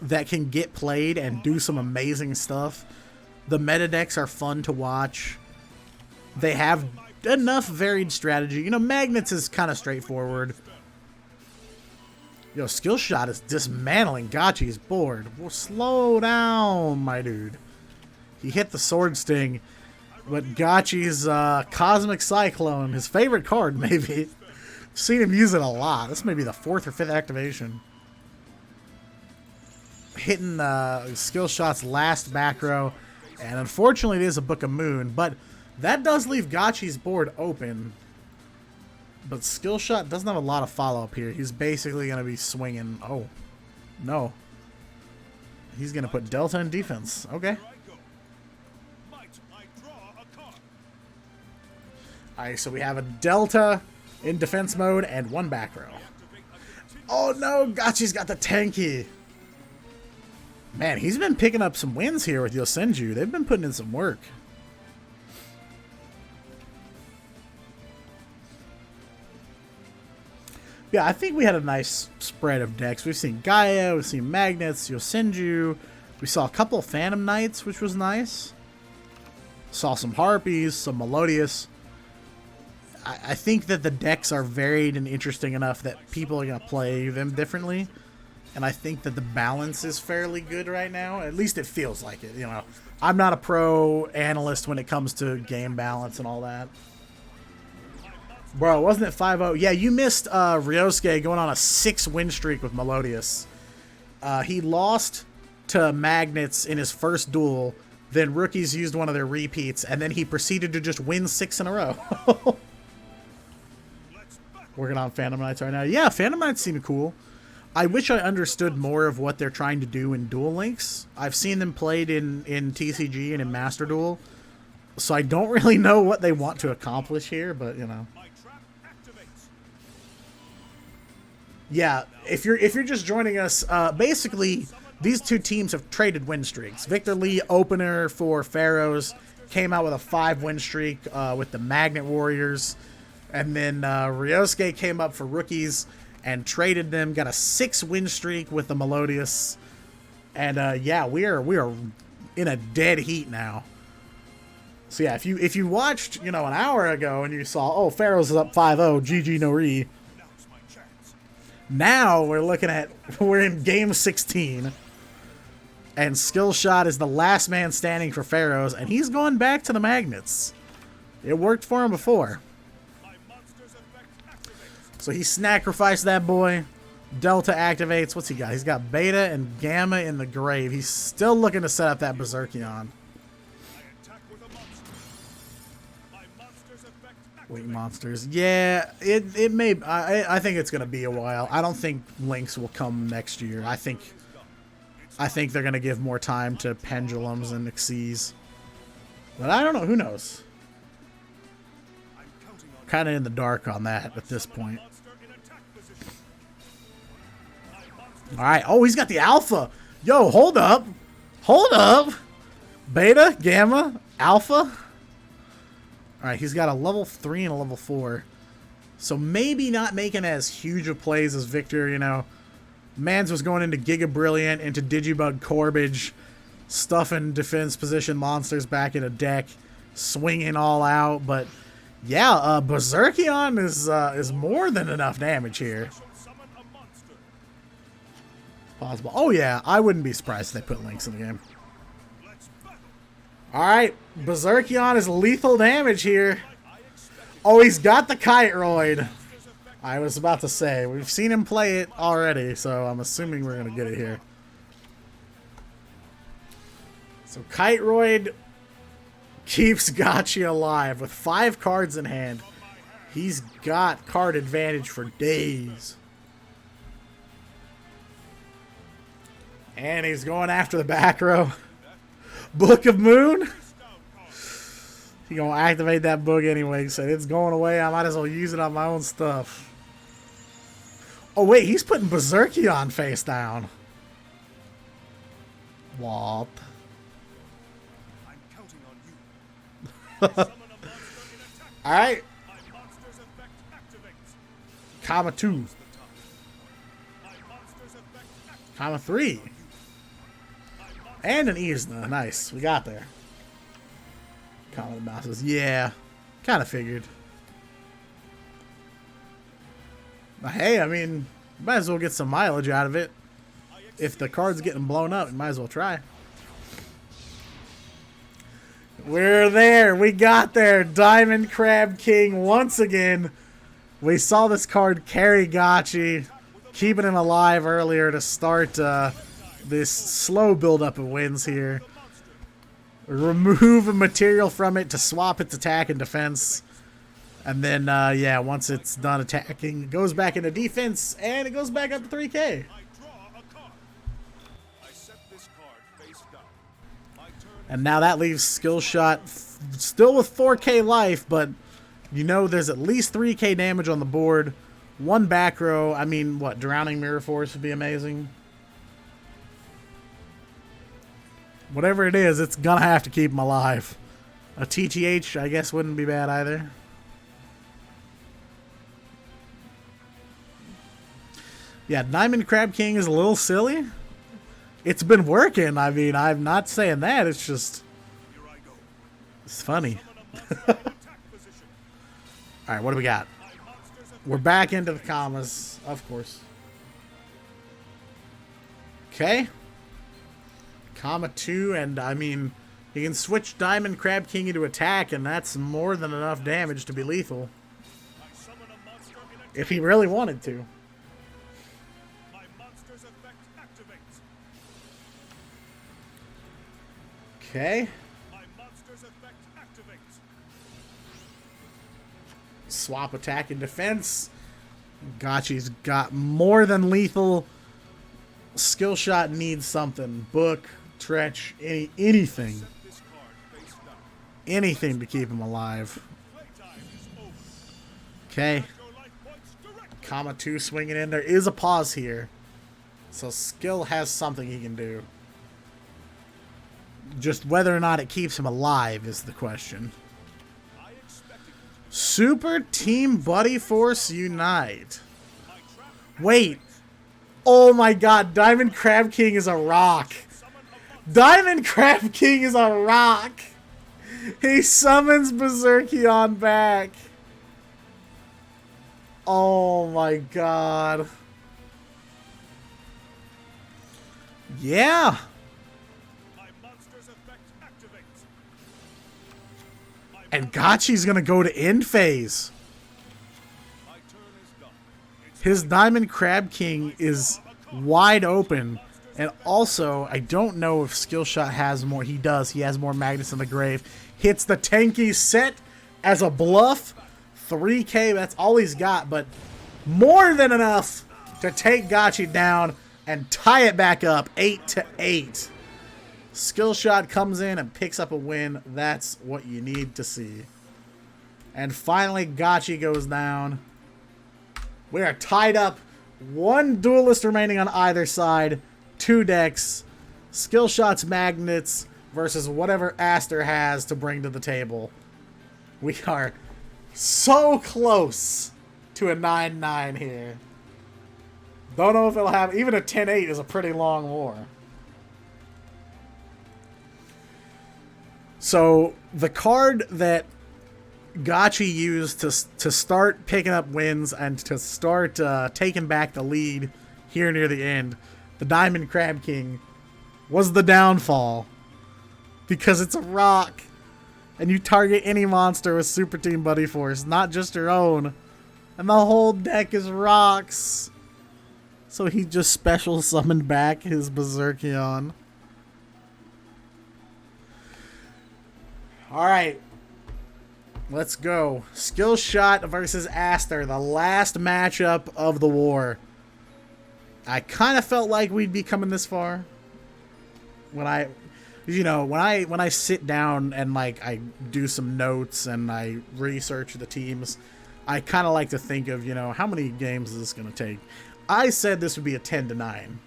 that can get played and do some amazing stuff. The meta decks are fun to watch. They have enough varied strategy. You know, Magnets is kind of straightforward. Yo, Skill Shot is dismantling Gotchi's board. Well, slow down, my dude. He hit the Sword Sting, but Gotchi's Cosmic Cyclone, his favorite card, maybe. Seen him use it a lot. This may be the 4th or 5th activation. Hitting Skill Shot's last back row, and unfortunately it is a Book of Moon, but that does leave Gotchi's board open. But Skill Shot doesn't have a lot of follow-up here. He's basically going to be swinging. Oh, no. He's going to put Delta in defense. Okay. Alright, so we have a Delta in defense mode and 1 back row. Oh no, Gotchi's got the tanky. Man, he's been picking up some wins here with Yosenju. They've been putting in some work. Yeah, I think we had a nice spread of decks. We've seen Gaia, we've seen Magnets, Yosenju. We saw a couple of Phantom Knights, which was nice. Saw some Harpies, some Melodious. I think that the decks are varied and interesting enough that people are going to play them differently. And I think that the balance is fairly good right now. At least it feels like it, you know. I'm not a pro analyst when it comes to game balance and all that. Bro, wasn't it 5-0? Yeah, you missed Ryosuke going on a 6-win streak with Melodious. He lost to Magnets in his first duel. Then Rookies used one of their repeats. And then he proceeded to just win 6 in a row. Working on Phantom Knights right now. Yeah, Phantom Knights seem cool. I wish I understood more of what they're trying to do in Duel Links. I've seen them played in TCG and in Master Duel. So I don't really know what they want to accomplish here, but, you know. Yeah, if you're just joining us, basically, these two teams have traded win streaks. Victor Lee, opener for Pharaohs, came out with a 5-win streak with the Magnet Warriors. And then Ryosuke came up for Rookies and traded them. Got a 6-win streak with the Melodious. And yeah, we are in a dead heat now. So yeah, if you watched, you know, an hour ago and you saw, oh, Pharaohs is up 5-0, GG no re. Now we're in game 16. And Skill Shot is the last man standing for Pharaohs, and he's going back to the Magnets. It worked for him before. So he sacrificed that boy. Delta activates. What's he got? He's got Beta and Gamma in the grave. He's still looking to set up that Berserkion. Wait, monsters. Yeah, it may. I think it's gonna be a while. I don't think Links will come next year. I think they're gonna give more time to Pendulums and Xyz. But I don't know. Who knows? Kind of in the dark on that at this point. All right. Oh, he's got the Alpha. Yo, hold up. Hold up. Beta, Gamma, Alpha. All right, he's got a level 3 and a level 4. So maybe not making as huge of plays as Victor, you know. Mans was going into Giga Brilliant, into Digibug Corbage, stuffing defense position monsters back in a deck, swinging all out. But yeah, Berserkion is more than enough damage here. Possible. Oh yeah, I wouldn't be surprised if they put Links in the game. Alright, Berserkion is lethal damage here. Oh, he's got the Kite-Roid. I was about to say, we've seen him play it already, so I'm assuming we're going to get it here. So Kite-Roid keeps Gotchi alive with 5 cards in hand. He's got card advantage for days. And he's going after the back row. Book of Moon. He gonna activate that book anyway. So it's going away. I might as well use it on my own stuff. Oh wait, he's putting Berserkion face down. Walt. I'm counting on you. Alright. Comma 2. Comma 3. And an Isna. Nice. We got there. Comma mouses. Yeah. Kind of figured. But hey, I mean, might as well get some mileage out of it. If the card's getting blown up, you might as well try. We're there. We got there. Diamond Crab King once again. We saw this card carry Gotchi, keeping him alive earlier to start this slow build-up of wins here. Remove a material from it to swap its attack and defense. And then, yeah, once it's done attacking, it goes back into defense, and it goes back up to 3K. And now that leaves Skill Shot still with 4K life, but you know there's at least 3K damage on the board. 1 back row. I mean, what, Drowning Mirror Force would be amazing. Whatever it is, it's gonna have to keep him alive. A TTH, I guess, wouldn't be bad either. Yeah, Diamond Crab King is a little silly. It's been working. I mean, I'm not saying that. It's just... it's funny. Alright, what do we got? We're back into the commas, of course. Okay. Comma 2, and I mean, you can switch Diamond Crab King into attack, and that's more than enough damage to be lethal. If he really wanted to. Okay. Swap attack and defense. Gotchi's got more than lethal. Skill Shot needs something. Book, Tretch, anything. Anything to keep him alive. Okay. Comma 2 swinging in. There is a pause here. So Skill has something he can do. Just whether or not it keeps him alive is the question. Super Team Buddy Force Unite. Wait. Oh my god. Diamond Crab King is a rock. Diamond Crab King is a rock. He summons Berserkion back. Oh my god. Yeah. And Gotchi's going to go to end phase. His Diamond Crab King is wide open. And also, I don't know if Skill Shot has more. He does. He has more Magnets in the Grave. Hits the Tenki set as a bluff. 3K, that's all he's got. But more than enough to take Gotchi down and tie it back up 8-8. Skill Shot comes in and picks up a win. That's what you need to see. And finally, Gotchi goes down. We are tied up. 1 duelist remaining on either side. 2 decks. Skill Shot's Magnets versus whatever Aster has to bring to the table. We are so close to a 9-9 here. Don't know if it'll have... even a 10-8 is a pretty long war. So, the card that Gotchi used to start picking up wins and to start taking back the lead here near the end, the Diamond Crab King, was the downfall. Because it's a rock. And you target any monster with Super Team Buddy Force, not just your own. And the whole deck is rocks. So he just special summoned back his Berserkion. All right. Let's go. Skill Shot versus Aster, the last matchup of the war. I kind of felt like we'd be coming this far. When I sit down and like I do some notes and I research the teams, I kind of like to think of, you know, how many games is this going to take? I said this would be a 10-9.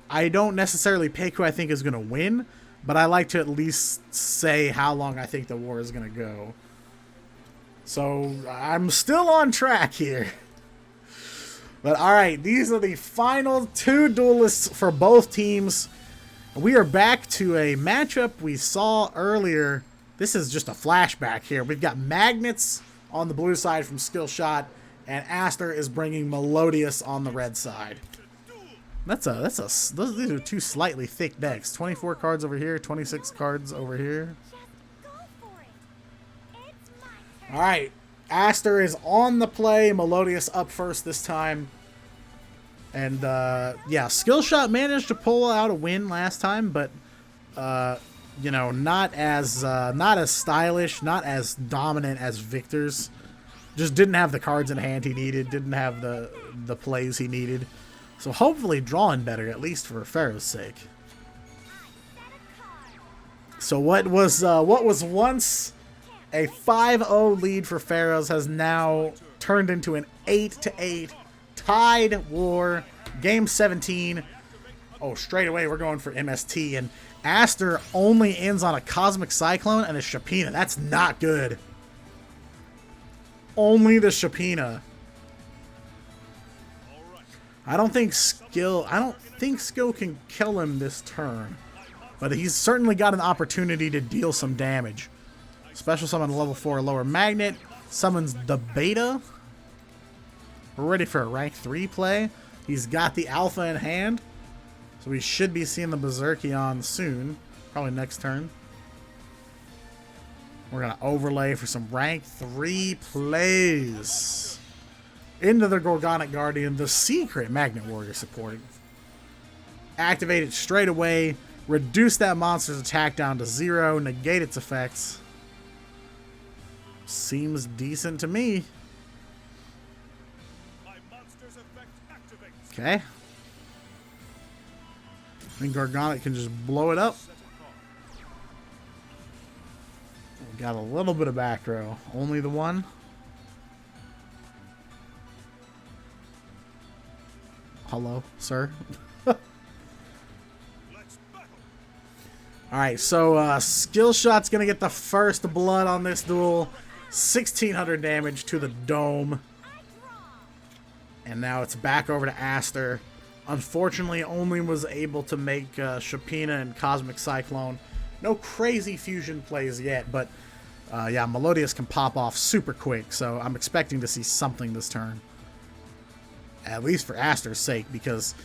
I don't necessarily pick who I think is going to win, but I like to at least say how long I think the war is going to go. So I'm still on track here. But alright, these are the final 2 duelists for both teams. We are back to a matchup we saw earlier. This is just a flashback here. We've got Magnets on the blue side from Skill Shot, and Aster is bringing Melodious on the red side. These are 2 slightly thick decks. 24 cards over here, 26 cards over here. Alright, Aster is on the play. Melodious up first this time. And, yeah, Skill Shot managed to pull out a win last time, but, you know, not as stylish, not as dominant as Victor's. Just didn't have the cards in hand he needed, didn't have the plays he needed. So hopefully drawing better, at least for Pharaoh's sake. So what was once a 5-0 lead for Pharaohs has now turned into an 8-8 tied war. Game 17. Oh, straight away we're going for MST, and Aster only ends on a Cosmic Cyclone and a Shapina. That's not good. Only the Shapina. I don't think skill can kill him this turn, but he's certainly got an opportunity to deal some damage. Special summon level 4 lower magnet, summons the beta. We're ready for a rank 3 play. He's got the alpha in hand, so we should be seeing the Berserkion soon, probably next turn. We're gonna overlay for some rank 3 plays. Into the Gorgonic Guardian, the secret Magnet Warrior supporting. Activate it straight away, reduce that monster's attack down to 0, negate its effects. Seems decent to me. Okay. I think Gorgonic can just blow it up. We got a little bit of back row. Only the one. Hello, sir. Alright, so Skill Shot's going to get the first blood on this duel. 1,600 damage to the dome. And now it's back over to Aster. Unfortunately, only was able to make Shapina and Cosmic Cyclone. No crazy fusion plays yet, but yeah, Melodious can pop off super quick, so I'm expecting to see something this turn. At least for Aster's sake, because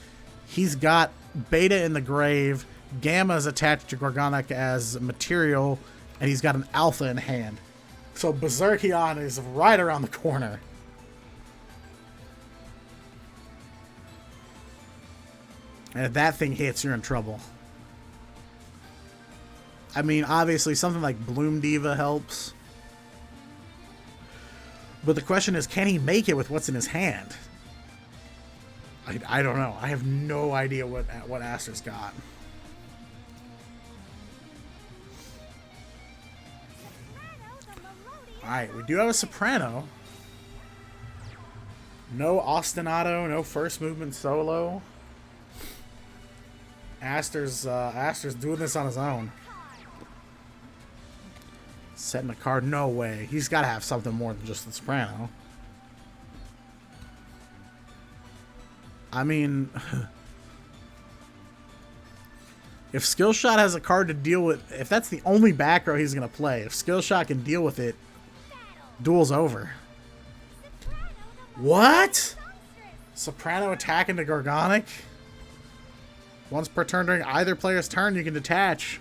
he's got Beta in the grave, Gamma is attached to Gorgonic as material, and he's got an Alpha in hand. So Berserkion is right around the corner. And if that thing hits, you're in trouble. I mean, obviously, something like Bloom Diva helps. But the question is, can he make it with what's in his hand? I don't know. I have no idea what Aster's got. Alright, we do have a Soprano. No Ostinato, no first movement solo. Aster's doing this on his own. Setting a card, no way. He's got to have something more than just the Soprano. I mean, if Skill Shot has a card to deal with, if that's the only back row he's going to play, if Skill Shot can deal with it, duel's over. What? Soprano attack into Gorgonic? Once per turn during either player's turn, you can detach.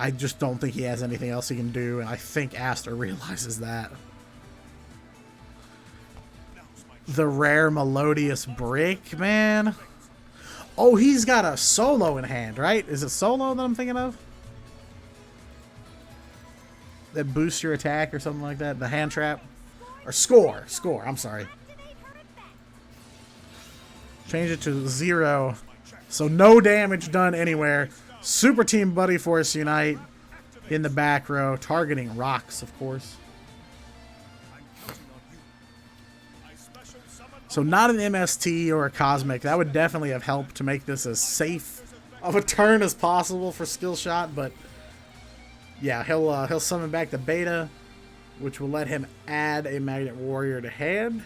I just don't think he has anything else he can do, and I think Aster realizes that. The rare Melodious Brick, man. Oh, he's got a solo in hand, right? Is it solo that I'm thinking of? That boosts your attack or something like that? The hand trap? Or score. Score, I'm sorry. Change it to 0. So no damage done anywhere. Super Team Buddy Force Unite in the back row. Targeting rocks, of course. So not an MST or a Cosmic. That would definitely have helped to make this as safe of a turn as possible for Skill Shot. But yeah, he'll summon back the Beta, which will let him add a Magnet Warrior to hand.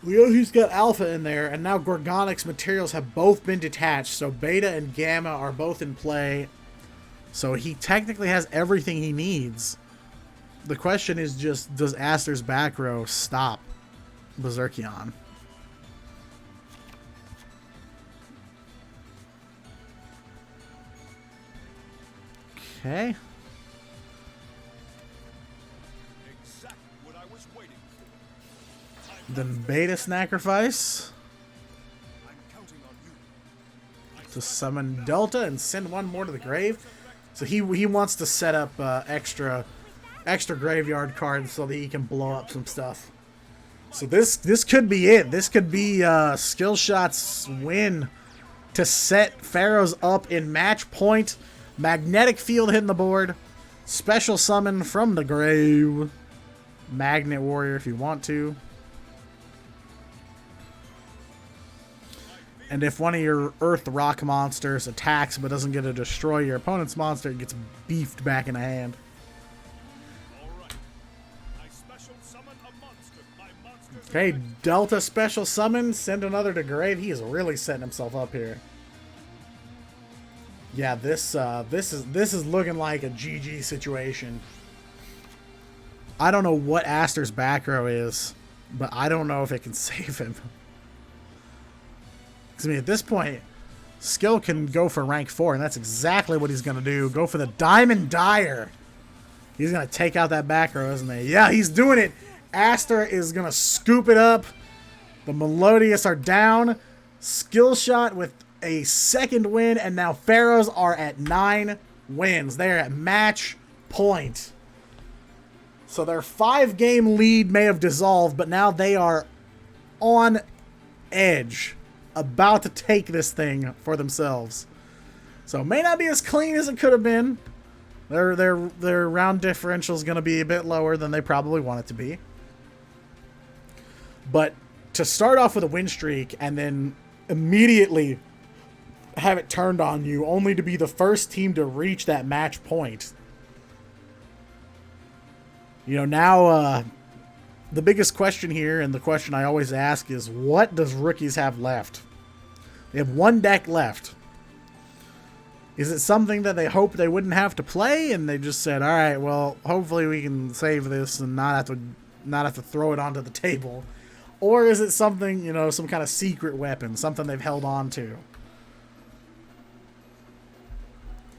We know he's got Alpha in there, and now Gorgonix materials have both been detached, so Beta and Gamma are both in play. So he technically has everything he needs. The question is just, does Aster's back row stop Berserkion? Okay. Then Beta Sacrifice to summon Delta and send one more to the grave. So he wants to set up extra graveyard cards so that he can blow up some stuff. So this could be it. This could be Skill Shot's win to set Pharaohs up in match point. Magnetic Field hitting the board. Special summon from the grave. Magnet Warrior if you want to. And if one of your Earth Rock monsters attacks but doesn't get to destroy your opponent's monster, it gets beefed back in the hand. Okay, Delta special summon, send another to grave. He is really setting himself up here. Yeah, this is looking like a GG situation. I don't know what Aster's back row is, but I don't know if it can save him. I mean, at this point, Skill can go for rank 4, and that's exactly what he's going to do. Go for the Diamond Dire. He's going to take out that back row, isn't he? Yeah, he's doing it. Aster is going to scoop it up. The Melodious are down. Skill Shot with a second win, and now Pharaohs are at 9 wins. They're at match point. So their 5-game lead may have dissolved, but now they are on edge, about to take this thing for themselves. So it may not be as clean as it could have been. Their round differential is going to be a bit lower than they probably want it to be. But to start off with a win streak and then immediately have it turned on you, only to be the first team to reach that match point. You know, now the biggest question here, and the question I always ask, is what does rookies have left? They have one deck left. Is it something that they hoped they wouldn't have to play, and they just said, all right, well, hopefully we can save this and not have to throw it onto the table? Or is it something, you know, some kind of secret weapon, something they've held on to?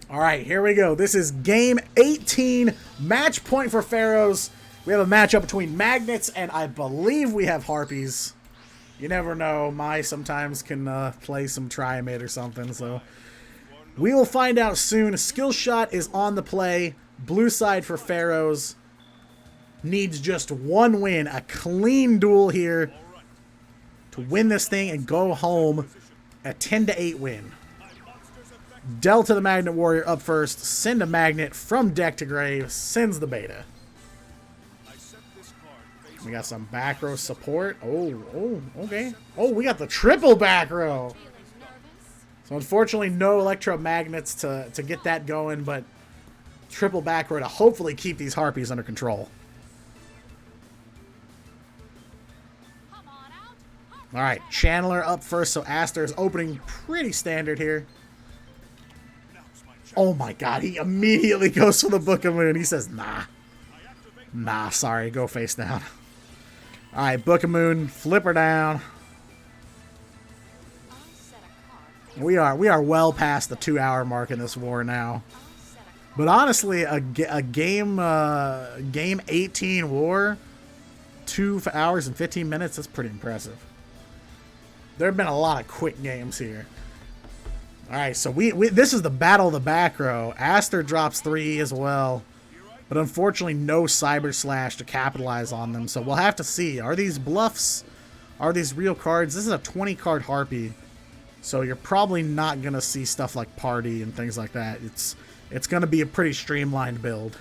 All right, here we go. This is game 18, match point for Pharaohs. We have a matchup between Magnets, and I believe we have Harpies. You never know. Mai sometimes can play some Triamid or something, so we will find out soon. Skill Shot is on the play. Blue side for Pharaohs needs just one win, a clean duel here to win this thing and go home a 10-8 win. Delta the Magnet Warrior up first. Send a Magnet from deck to grave. Sends the Beta. We got some back row support. Oh, okay. Oh, we got the triple back row. So unfortunately, no electromagnets to get that going, but triple back row to hopefully keep these Harpies under control. All right, Channeler up first, so Aster is opening pretty standard here. Oh my god, he immediately goes for the Book of Moon. He says, nah. Nah, sorry, go face down. Alright, Book of Moon, flip her down. We are well past the 2-hour mark in this war now. But honestly, a game 18 war, 2 hours and 15 minutes, that's pretty impressive. There have been a lot of quick games here. All right, so we this is the battle of the back row. Aster drops 3 as well, but unfortunately no Cyber Slash to capitalize on them. So we'll have to see. Are these bluffs? Are these real cards? This is a 20-card Harpy, so you're probably not gonna see stuff like Party and things like that. It's gonna be a pretty streamlined build.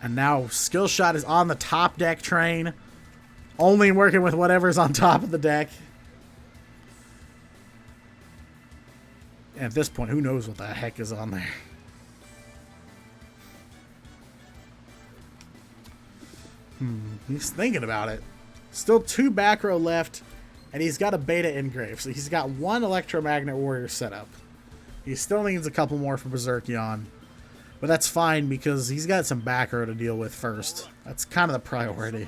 And now Skill Shot is on the top deck train. Only working with whatever's on top of the deck. And at this point, who knows what the heck is on there. He's thinking about it. Still 2 back row left, and he's got a beta engrave. So he's got 1 Electromagnet Warrior set up. He still needs a couple more for Berserkion. But that's fine because he's got some back row to deal with first. That's kind of the priority.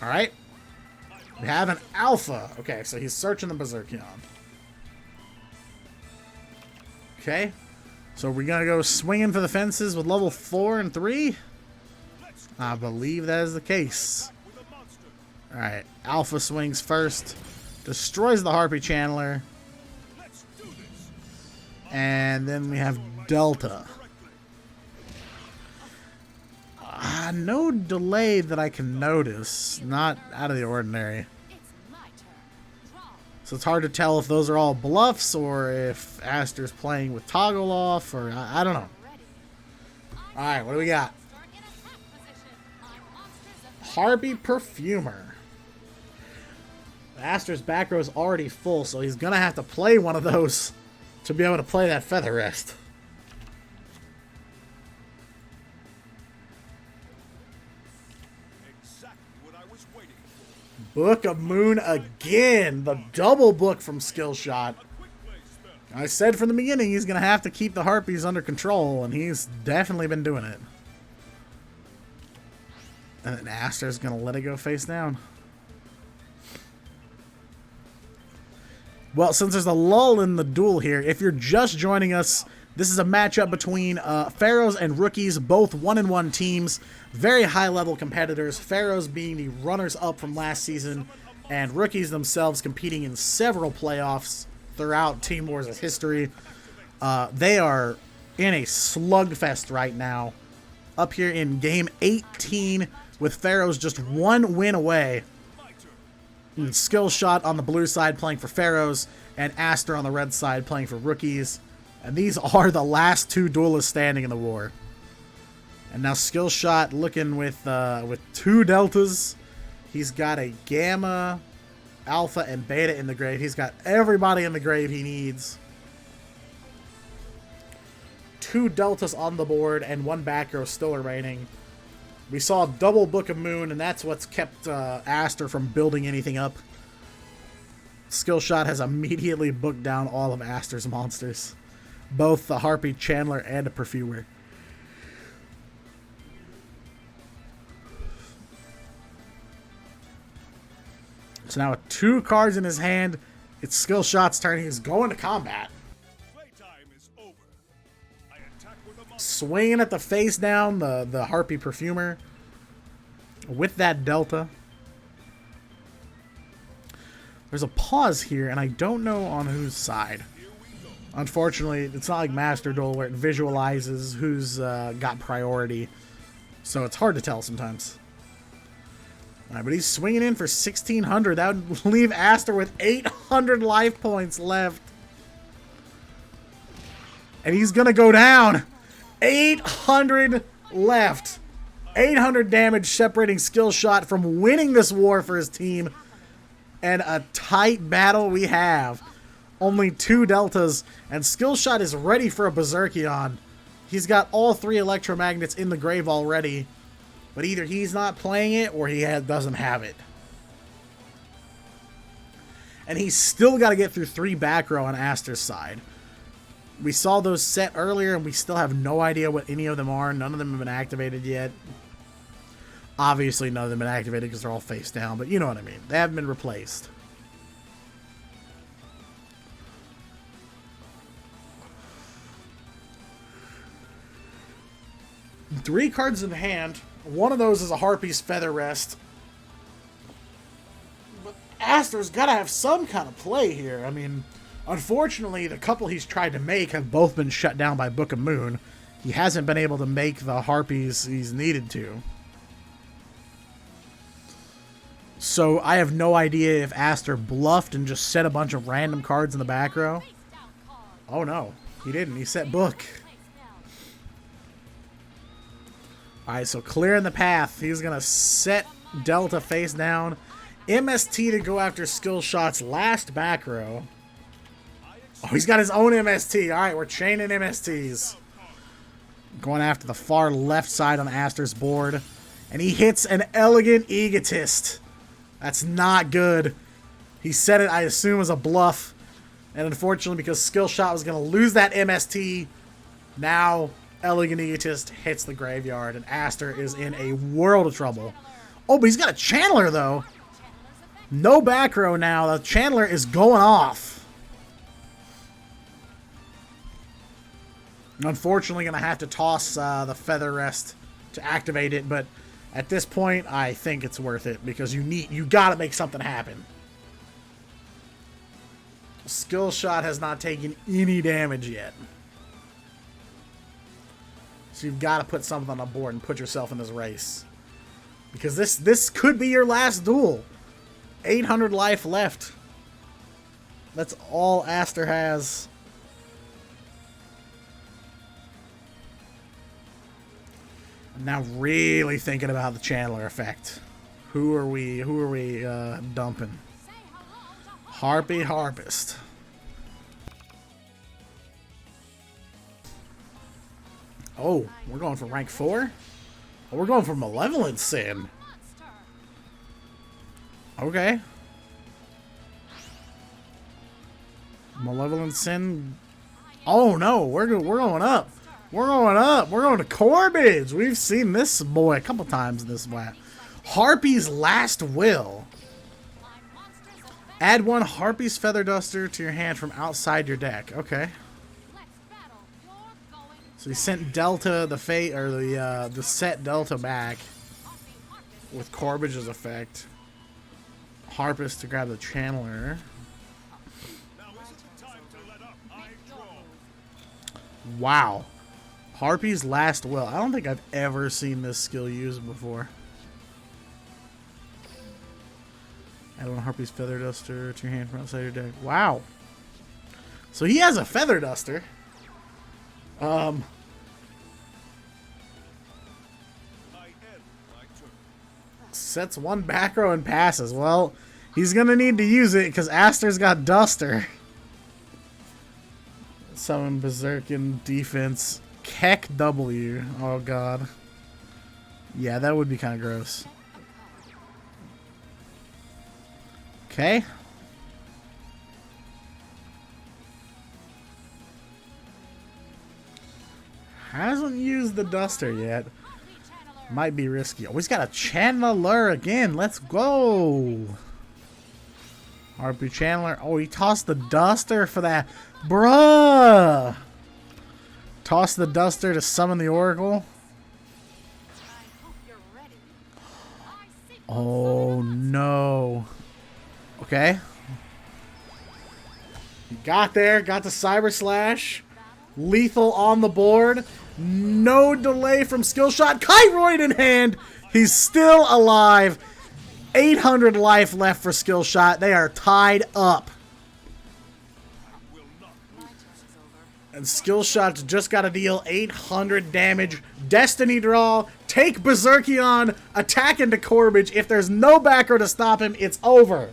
Alright. We have an Alpha. Okay, so he's searching the Berserkion. Okay. So we're going to go swinging for the fences with level 4 and 3? I believe that is the case. Alright. Alpha swings first. Destroys the Harpy Channeler. And then we have Delta. No delay that I can notice. Not out of the ordinary. So it's hard to tell if those are all bluffs or if Aster's playing with toggle off or I don't know. Alright, what do we got? Harpy Perfumer. Aster's back row is already full, so he's going to have to play one of those to be able to play that Feather Rest. Book of Moon again. The double book from Skill Shot. I said from the beginning he's going to have to keep the Harpies under control, and he's definitely been doing it. And then Aster's going to let it go face down. Well, since there's a lull in the duel here, if you're just joining us, this is a matchup between Pharaohs and Rookies, both 1-1 teams. Very high-level competitors. Pharaohs being the runners-up from last season, and Rookies themselves competing in several playoffs throughout Team Wars' history. They are in a slugfest right now. Up here in Game 18, with Pharaohs just 1 win away. And Skill Shot on the blue side playing for Pharaohs, and Aster on the red side playing for Rookies. And these are the last 2 duelists standing in the war. And now Skill Shot looking with 2 deltas. He's got a Gamma, Alpha, and Beta in the grave. He's got everybody in the grave he needs. 2 deltas on the board and 1 back row still remaining. We saw double Book of Moon, and that's what's kept Aster from building anything up. Skill Shot has immediately booked down all of Aster's monsters. Both the Harpy, Chandler, and a Perfumer. So now with 2 cards in his hand, it's Skill Shot's turn. He's going to combat. Swinging at the face down, the Harpy Perfumer with that Delta. There's a pause here, and I don't know on whose side. Unfortunately, it's not like Master Duel where it visualizes who's got priority, so it's hard to tell sometimes. All right, but he's swinging in for 1,600. That would leave Aster with 800 life points left. And he's going to go down. 800 left. 800 damage separating Skill Shot from winning this war for his team. And a tight battle we have. Only 2 deltas. And Skill Shot is ready for a Berserkion. He's got all 3 electromagnets in the grave already. But either he's not playing it or he doesn't have it. And he's still got to get through 3 back row on Aster's side. We saw those set earlier, and we still have no idea what any of them are. None of them have been activated yet. Obviously, none of them have been activated because they're all face down, but you know what I mean. They haven't been replaced. Three cards in hand. One of those is a Harpy's Feather Rest. But Aster's got to have some kind of play here. I mean, unfortunately, the couple he's tried to make have both been shut down by Book of Moon. He hasn't been able to make the Harpies he's needed to. So I have no idea if Aster bluffed and just set a bunch of random cards in the back row. Oh no, he didn't. He set Book. Alright, so clearing the path. He's going to set Delta face down. MST to go after Skill Shot's last back row. Oh, he's got his own MST. Alright, we're chaining MSTs. Going after the far left side on Aster's board. And he hits an Elegant Egotist. That's not good. He set it, I assume, as a bluff. And unfortunately, because Skill Shot was going to lose that MST, now Elegant Egotist hits the graveyard, and Aster is in a world of trouble. Oh, but he's got a Channeler, though. No back row now. The Channeler is going off. Unfortunately, going to have to toss the Feather Rest to activate it, but at this point, I think it's worth it, because you got to make something happen. Skill Shot has not taken any damage yet. So you've got to put something on the board and put yourself in this race. Because this could be your last duel. 800 life left. That's all Aster has. I'm now really thinking about the Channeler effect. Who are we dumping? Harpy Harpist. Oh, we're going for rank 4? Oh, we're going for Malevolent Sin. Okay. Malevolent Sin. Oh no, we're going up. We're going up. We're going to Corbage. We've seen this boy a couple times in this map. Harpy's Last Will. Add one Harpy's Feather Duster to your hand from outside your deck. Okay. So he sent Delta the fate or the set Delta back with Corbage's effect. Harpist to grab the Channeler. Wow. Harpy's Last Will. I don't think I've ever seen this skill used before. Add one Harpy's Feather Duster to your hand from outside your deck. Wow. So he has a Feather Duster. Sets one back row and passes. Well, he's gonna need to use it because Aster's got Duster. Summon Berserkin defense. Keck W. Oh god. Yeah, that would be kind of gross. Okay. Hasn't used the Duster yet. Might be risky. Oh, he's got a Channeler again. Let's go. Harpy Channeler. Oh, he tossed the Duster for that. Bruh. Toss the Duster to summon the Oracle. Oh, no. Okay. He got there. Got the Cyber Slash. Lethal on the board. No delay from Skill Shot. Kyroid in hand. He's still alive. 800 life left for Skill Shot. They are tied up. And Skill Shot's just got to deal 800 damage. Destiny draw. Take Berserkion. Attack into Corbage. If there's no backer to stop him, it's over.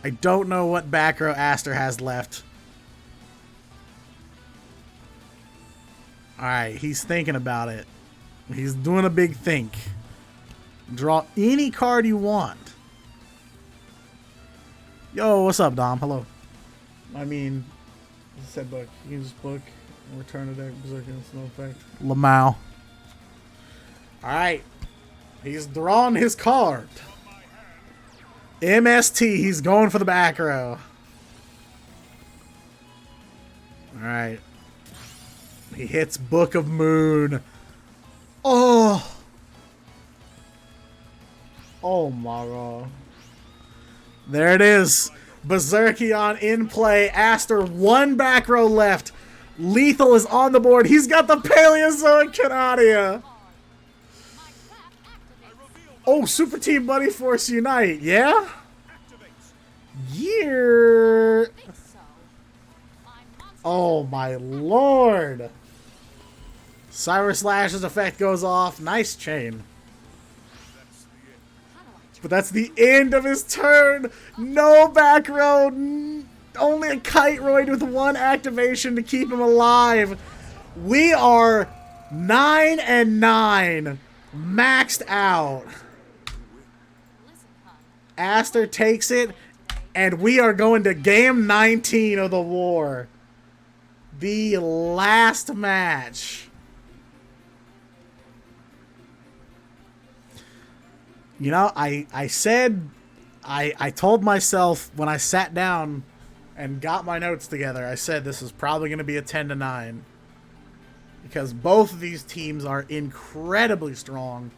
I don't know what back row Aster has left. Alright, he's thinking about it. He's doing a big think. Draw any card you want. Yo, what's up, Dom? Hello. I mean, said book. Use book. Return to deck. Berserker. No effect. Lamau. Alright. He's drawn his card. MST, he's going for the back row. Alright. He hits Book of Moon. Oh. Oh my god. There it is. Berserkion in play. Aster, one back row left. Lethal is on the board. He's got the Paleozoic Canadia. Oh, Super Team Buddy Force Unite. Yeah? Year. Oh my lord. Cyber Slash's effect goes off. Nice chain. But that's the end of his turn. No back row. Only a Kiteroid with one activation to keep him alive. We are 9-9. Maxed out. Aster takes it. And we are going to game 19 of the war. The last match. You know, I said, I told myself when I sat down and got my notes together, I said this is probably going to be a 10-9. Because both of these teams are incredibly strong.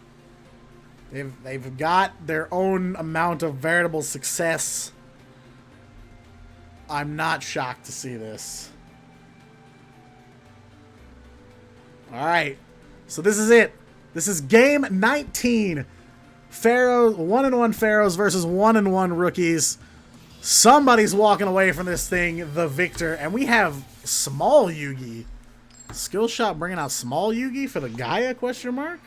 They've got their own amount of veritable success. I'm not shocked to see this. Alright. So this is it. This is game 19. Pharaohs, 1-1 Pharaohs versus 1-1 Rookies. Somebody's walking away from this thing, the victor. And we have Small Yugi. Skill Shot bringing out Small Yugi for the Gaia, question mark?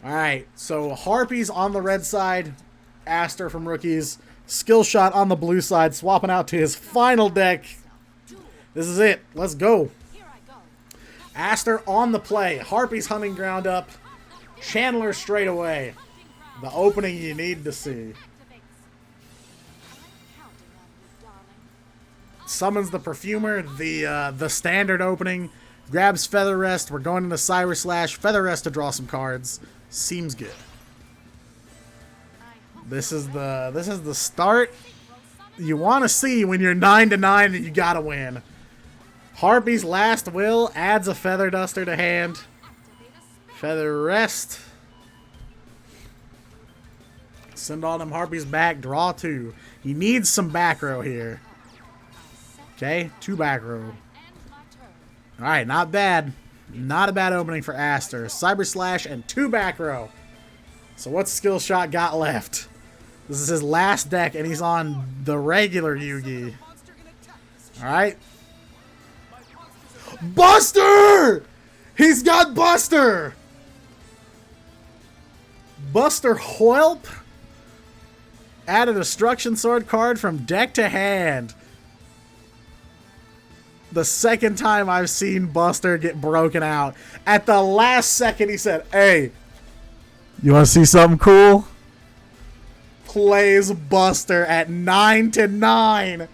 Alright, so Harpies on the red side. Aster from Rookies. Skill Shot on the blue side, swapping out to his final deck. This is it. Let's go. Aster on the play. Harpies Hunting Ground up. Chandler straight away. The opening you need to see. Summons the Perfumer. The standard opening. Grabs Feather Rest. We're going into Cyber Slash. Feather Rest to draw some cards. Seems good. This is the start you want to see when you're 9-9 and you gotta win. Harpy's Last Will adds a Feather Duster to hand. Feather Rest. Send all them Harpies back. Draw 2. He needs some back row here. Okay, 2 back row. Alright, not bad. Not a bad opening for Aster. Cyber Slash and 2 back row. So what's Skill Shot got left? This is his last deck, and he's on the regular Yugi. Alright. Buster! He's got Buster! Buster Whelp. Add a Destruction Sword card from deck to hand. The second time I've seen Buster get broken out. At the last second, he said, "Hey, you want to see something cool?" Plays Buster at 9-9.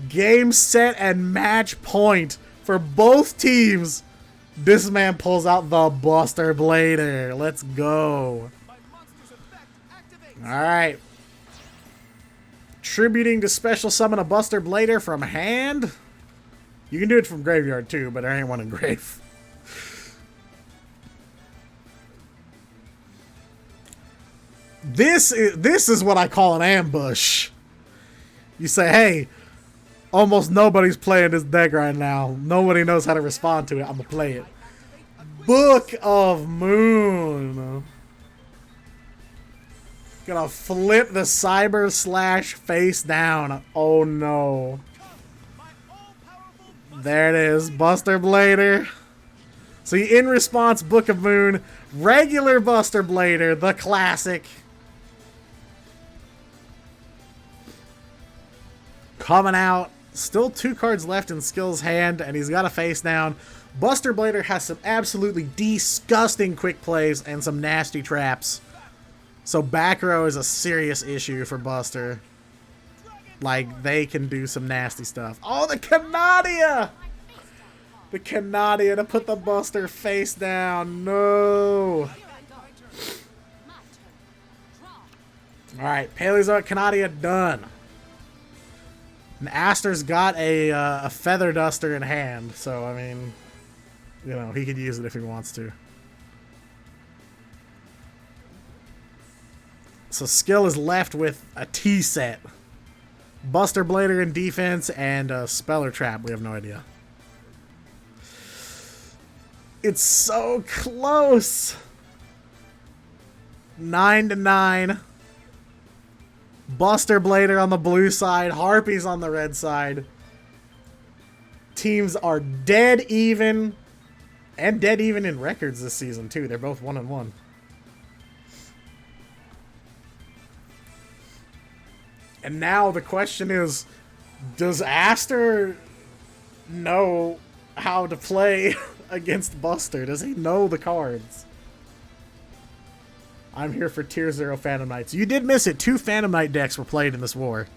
Game, set, and match point for both teams. This man pulls out the Buster Blader. Let's go. Alright. Tributing to special summon a Buster Blader from hand. You can do it from graveyard too, but there ain't one in grave. This is what I call an ambush. You say, hey, almost nobody's playing this deck right now. Nobody knows how to respond to it. I'm going to play it. Book of Moon. Gonna flip the Cyber Slash face down. Oh no. There it is. Buster Blader. So in response, Book of Moon. Regular Buster Blader. The classic. Coming out. Still 2 cards left in Skill's hand, and he's got a face down. Buster Blader has some absolutely disgusting quick plays and some nasty traps. So back row is a serious issue for Buster. Like, they can do some nasty stuff. Oh, the Canadia! The Canadia to put the Buster face down. No! Alright, Paleozoic Canadia done. And Aster's got a feather duster in hand, so I mean, you know, he could use it if he wants to. So Skill is left with a T set. Buster Blader in defense and a Speller Trap. We have no idea. It's so close. 9-9. Buster Blader on the blue side. Harpies on the red side. Teams are dead even. And dead even in records this season, too. They're both 1-1. And now the question is, does Aster know how to play against Buster? Does he know the cards? I'm here for Tier 0 Phantom Knights. You did miss it. 2 Phantom Knight decks were played in this war.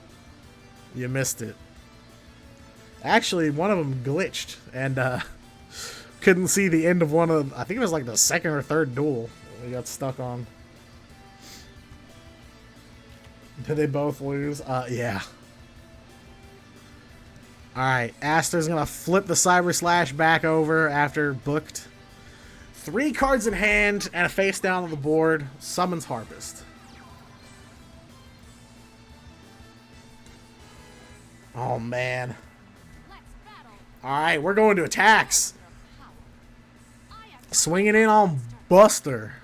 You missed it. Actually, one of them glitched and couldn't see the end of one of them. I think it was like the second or third duel we got stuck on. Did they both lose? Yeah. Alright, Aster's gonna flip the Cyber Slash back over after booked. 3 cards in hand and a face down on the board. Summons Harpist. Oh, man. Alright, we're going to attacks. Swinging in on Buster.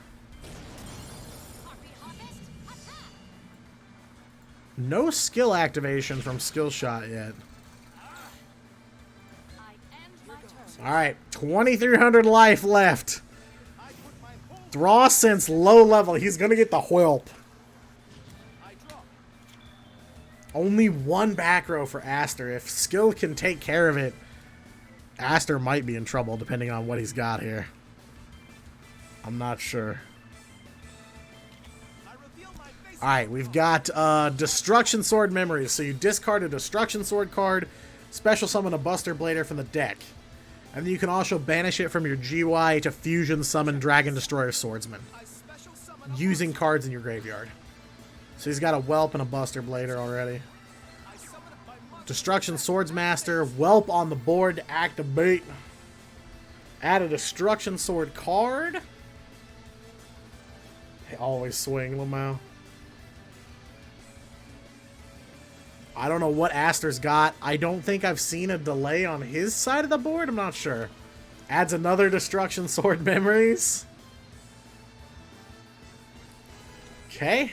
No skill activation from Skill Shot yet. Alright, 2,300 life left. Throssense low level. He's going to get the Whelp. Only 1 back row for Aster. If Skill can take care of it, Aster might be in trouble depending on what he's got here. I'm not sure. Alright, we've got Destruction Sword Memories. So you discard a Destruction Sword card, special summon a Buster Blader from the deck. And then you can also banish it from your GY to fusion summon Dragon Destroyer Swordsman, using cards in your graveyard. So he's got a Whelp and a Buster Blader already. Destruction Swordsmaster, Whelp on the board to activate. Add a Destruction Sword card. They always swing, Lamau. I don't know what Aster's got. I don't think I've seen a delay on his side of the board. I'm not sure. Adds another Destruction Sword Memories. Okay.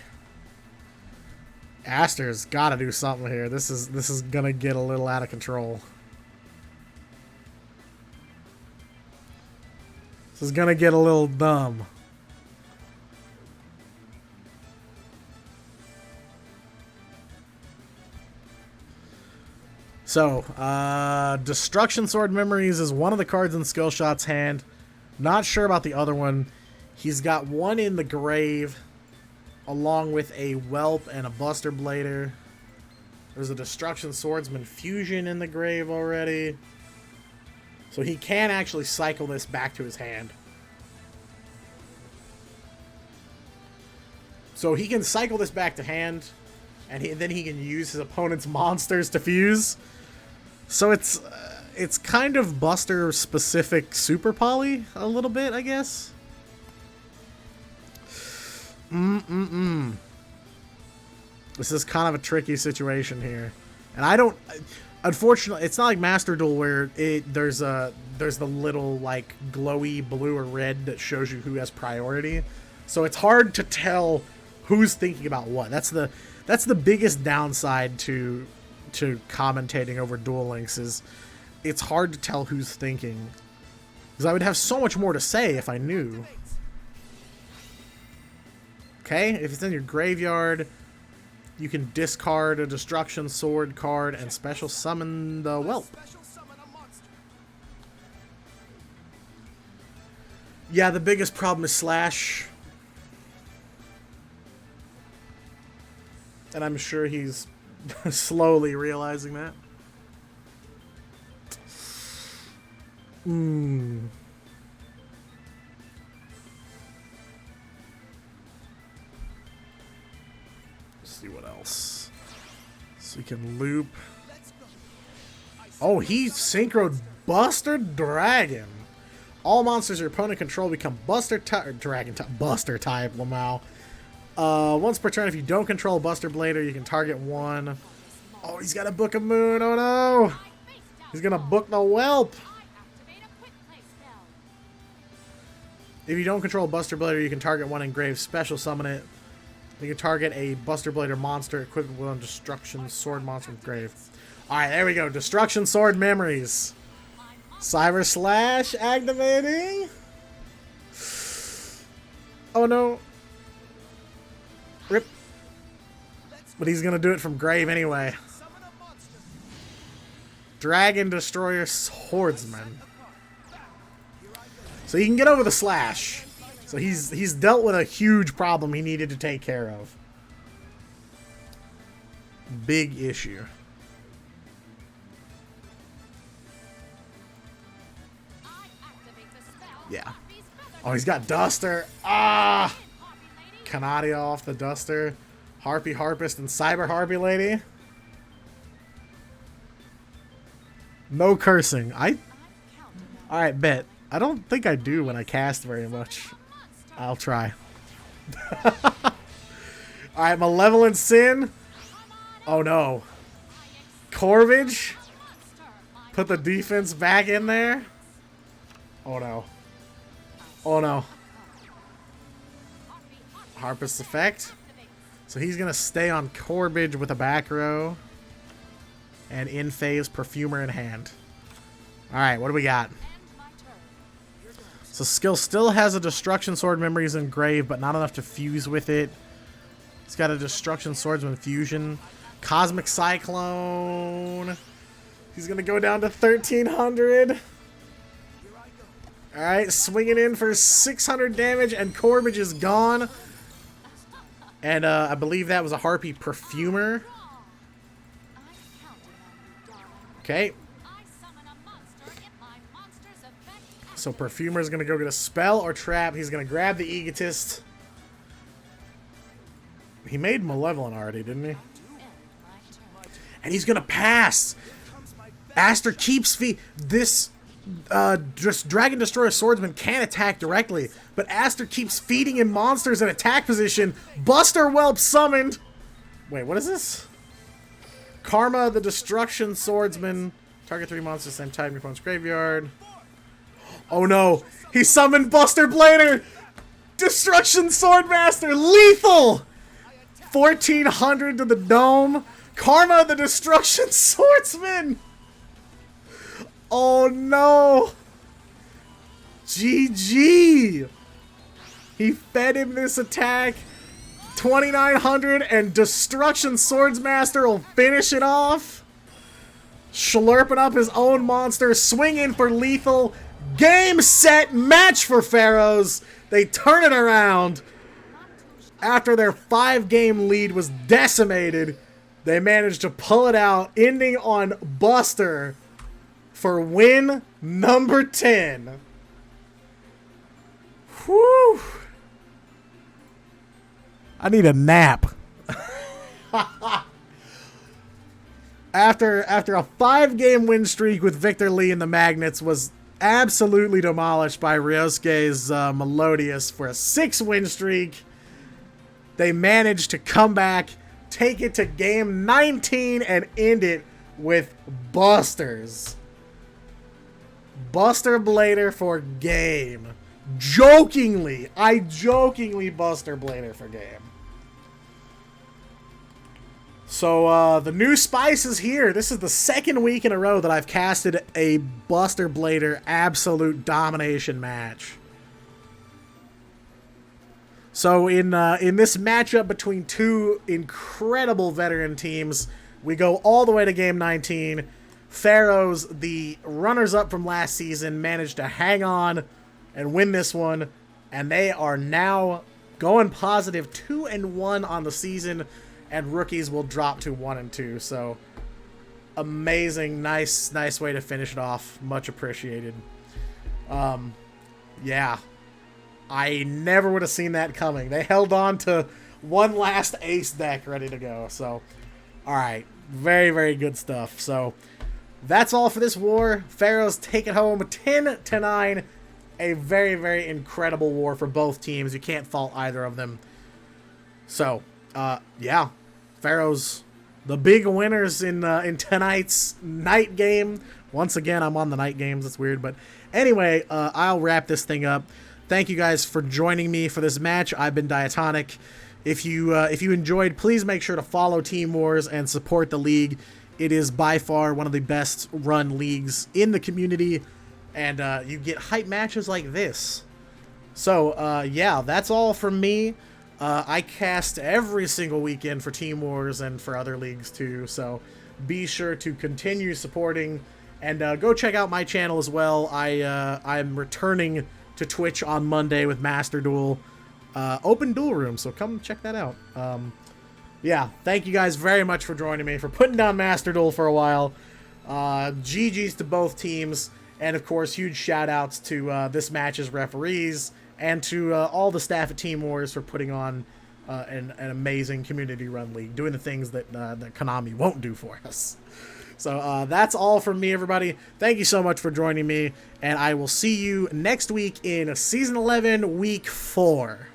Aster's got to do something here. This is gonna get a little out of control. This is gonna get a little dumb. So, Destruction Sword Memories is one of the cards in Skill Shot's hand. Not sure about the other one. He's got one in the grave, along with a Whelp and a Buster Blader. There's a Destruction Swordsman Fusion in the grave already. So he can actually cycle this back to his hand. So he can cycle this back to hand, and then he can use his opponent's monsters to fuse. So it's kind of Buster specific Super Poly a little bit, I guess. This is kind of a tricky situation here, and I don't. Unfortunately, it's not like Master Duel where there's the little like glowy blue or red that shows you who has priority. So it's hard to tell who's thinking about what. That's the biggest downside to commentating over Duel Links is it's hard to tell who's thinking. Because I would have so much more to say if I knew. Okay, if it's in your graveyard, you can discard a Destruction Sword card and special summon the Whelp. Yeah, the biggest problem is Slash. And I'm sure he's slowly realizing that. Let's see what else. So we can loop. Let's go. Oh, he synchroed Buster Dragon. All monsters your opponent control become Buster type, Dragon type, Buster type, Lamau. Once per turn, if you don't control Buster Blader, you can target one. Oh, he's got a Book of Moon. Oh no! He's gonna book the Whelp. If you don't control Buster Blader, you can target one engraved, special summon it. You can target a Buster Blader monster equipped with a Destruction Sword monster with grave. Alright, there we go. Destruction Sword memories. Cyber Slash activating. Oh no. Rip. But he's gonna do it from grave anyway. Dragon Destroyer Swordsman. So he can get over the slash. So he's dealt with a huge problem he needed to take care of. Big issue. Yeah. Oh, he's got Duster. Ah! Canadia off the Duster. Harpy Harpist and Cyber Harpy Lady. No cursing. Alright, bet. I don't think I do when I cast very much. I'll try. Alright, Malevolent Sin. Oh no. Corvage. Put the defense back in there. Oh no. Oh no. Harpist effect. So he's going to stay on Corbage with a back row. And in phase, Perfumer in hand. Alright, what do we got? So skill still has a Destruction Sword Memories engraved, but not enough to fuse with it. He's got a Destruction Swordsman fusion. Cosmic Cyclone. He's going to go down to 1300. Alright, swinging in for 600 damage, and Corbage is gone. And I believe that was a Harpy Perfumer. Okay. So Perfumer is going to go get a spell or trap. He's going to grab the Egotist. He made Malevolent already, didn't he? And he's going to pass. Aster keeps feet. This just Dragon Destroyer Swordsman can't attack directly, but Aster keeps feeding him monsters in attack position. Buster Whelp summoned. Wait, what is this? Karma, the Destruction Swordsman. Target 3 monsters same type in your opponent's graveyard. Oh no! He summoned Buster Blader! Destruction Swordmaster! Lethal! 1400 to the dome. Karma, the Destruction Swordsman! Oh no! GG! He fed him this attack. 2900 and Destruction Swordsmaster will finish it off. Slurping up his own monster, swinging for lethal. Game, set, match for Pharaohs. They turn it around. After their 5-game lead was decimated, they managed to pull it out, ending on Buster for win number 10. Whew. I need a nap. After a 5-game win streak with Victor Lee and the Magnets was absolutely demolished by Ryosuke's Melodious for a 6-win streak, they managed to come back, take it to game 19, and end it with Busters. Buster Blader for game. I jokingly Buster Blader for game. So, the new spice is here. This is the 2nd week in a row that I've casted a Buster Blader absolute domination match. So, in this matchup between two incredible veteran teams, we go all the way to game 19. Pharaohs, the runners-up from last season, managed to hang on and win this one, and they are now going positive 2-1 on the season, and rookies will drop to 1-2. So amazing, nice way to finish it off. Much appreciated. Yeah, I never would have seen that coming. They held on to one last ace deck ready to go. So, all right, very good stuff. So that's all for this war. Pharaohs take it home 10-9. A very, very incredible war for both teams. You can't fault either of them. So, yeah. Pharaohs, the big winners in tonight's night game. Once again, I'm on the night games. That's weird. But anyway, I'll wrap this thing up. Thank you guys for joining me for this match. I've been Diatonic. If you enjoyed, please make sure to follow Team Wars and support the league. It is by far one of the best run leagues in the community. And you get hype matches like this. So, yeah, that's all from me. I cast every single weekend for Team Wars and for other leagues too. So be sure to continue supporting. And go check out my channel as well. I'm returning to Twitch on Monday with Master Duel. Open Duel Room, so come check that out. Yeah, thank you guys very much for joining me, for putting down Master Duel for a while. GG's to both teams. And, of course, huge shout-outs to this match's referees and to all the staff at Team Wars for putting on an amazing community-run league, doing the things that Konami won't do for us. So that's all from me, everybody. Thank you so much for joining me, and I will see you next week in Season 11, Week 4.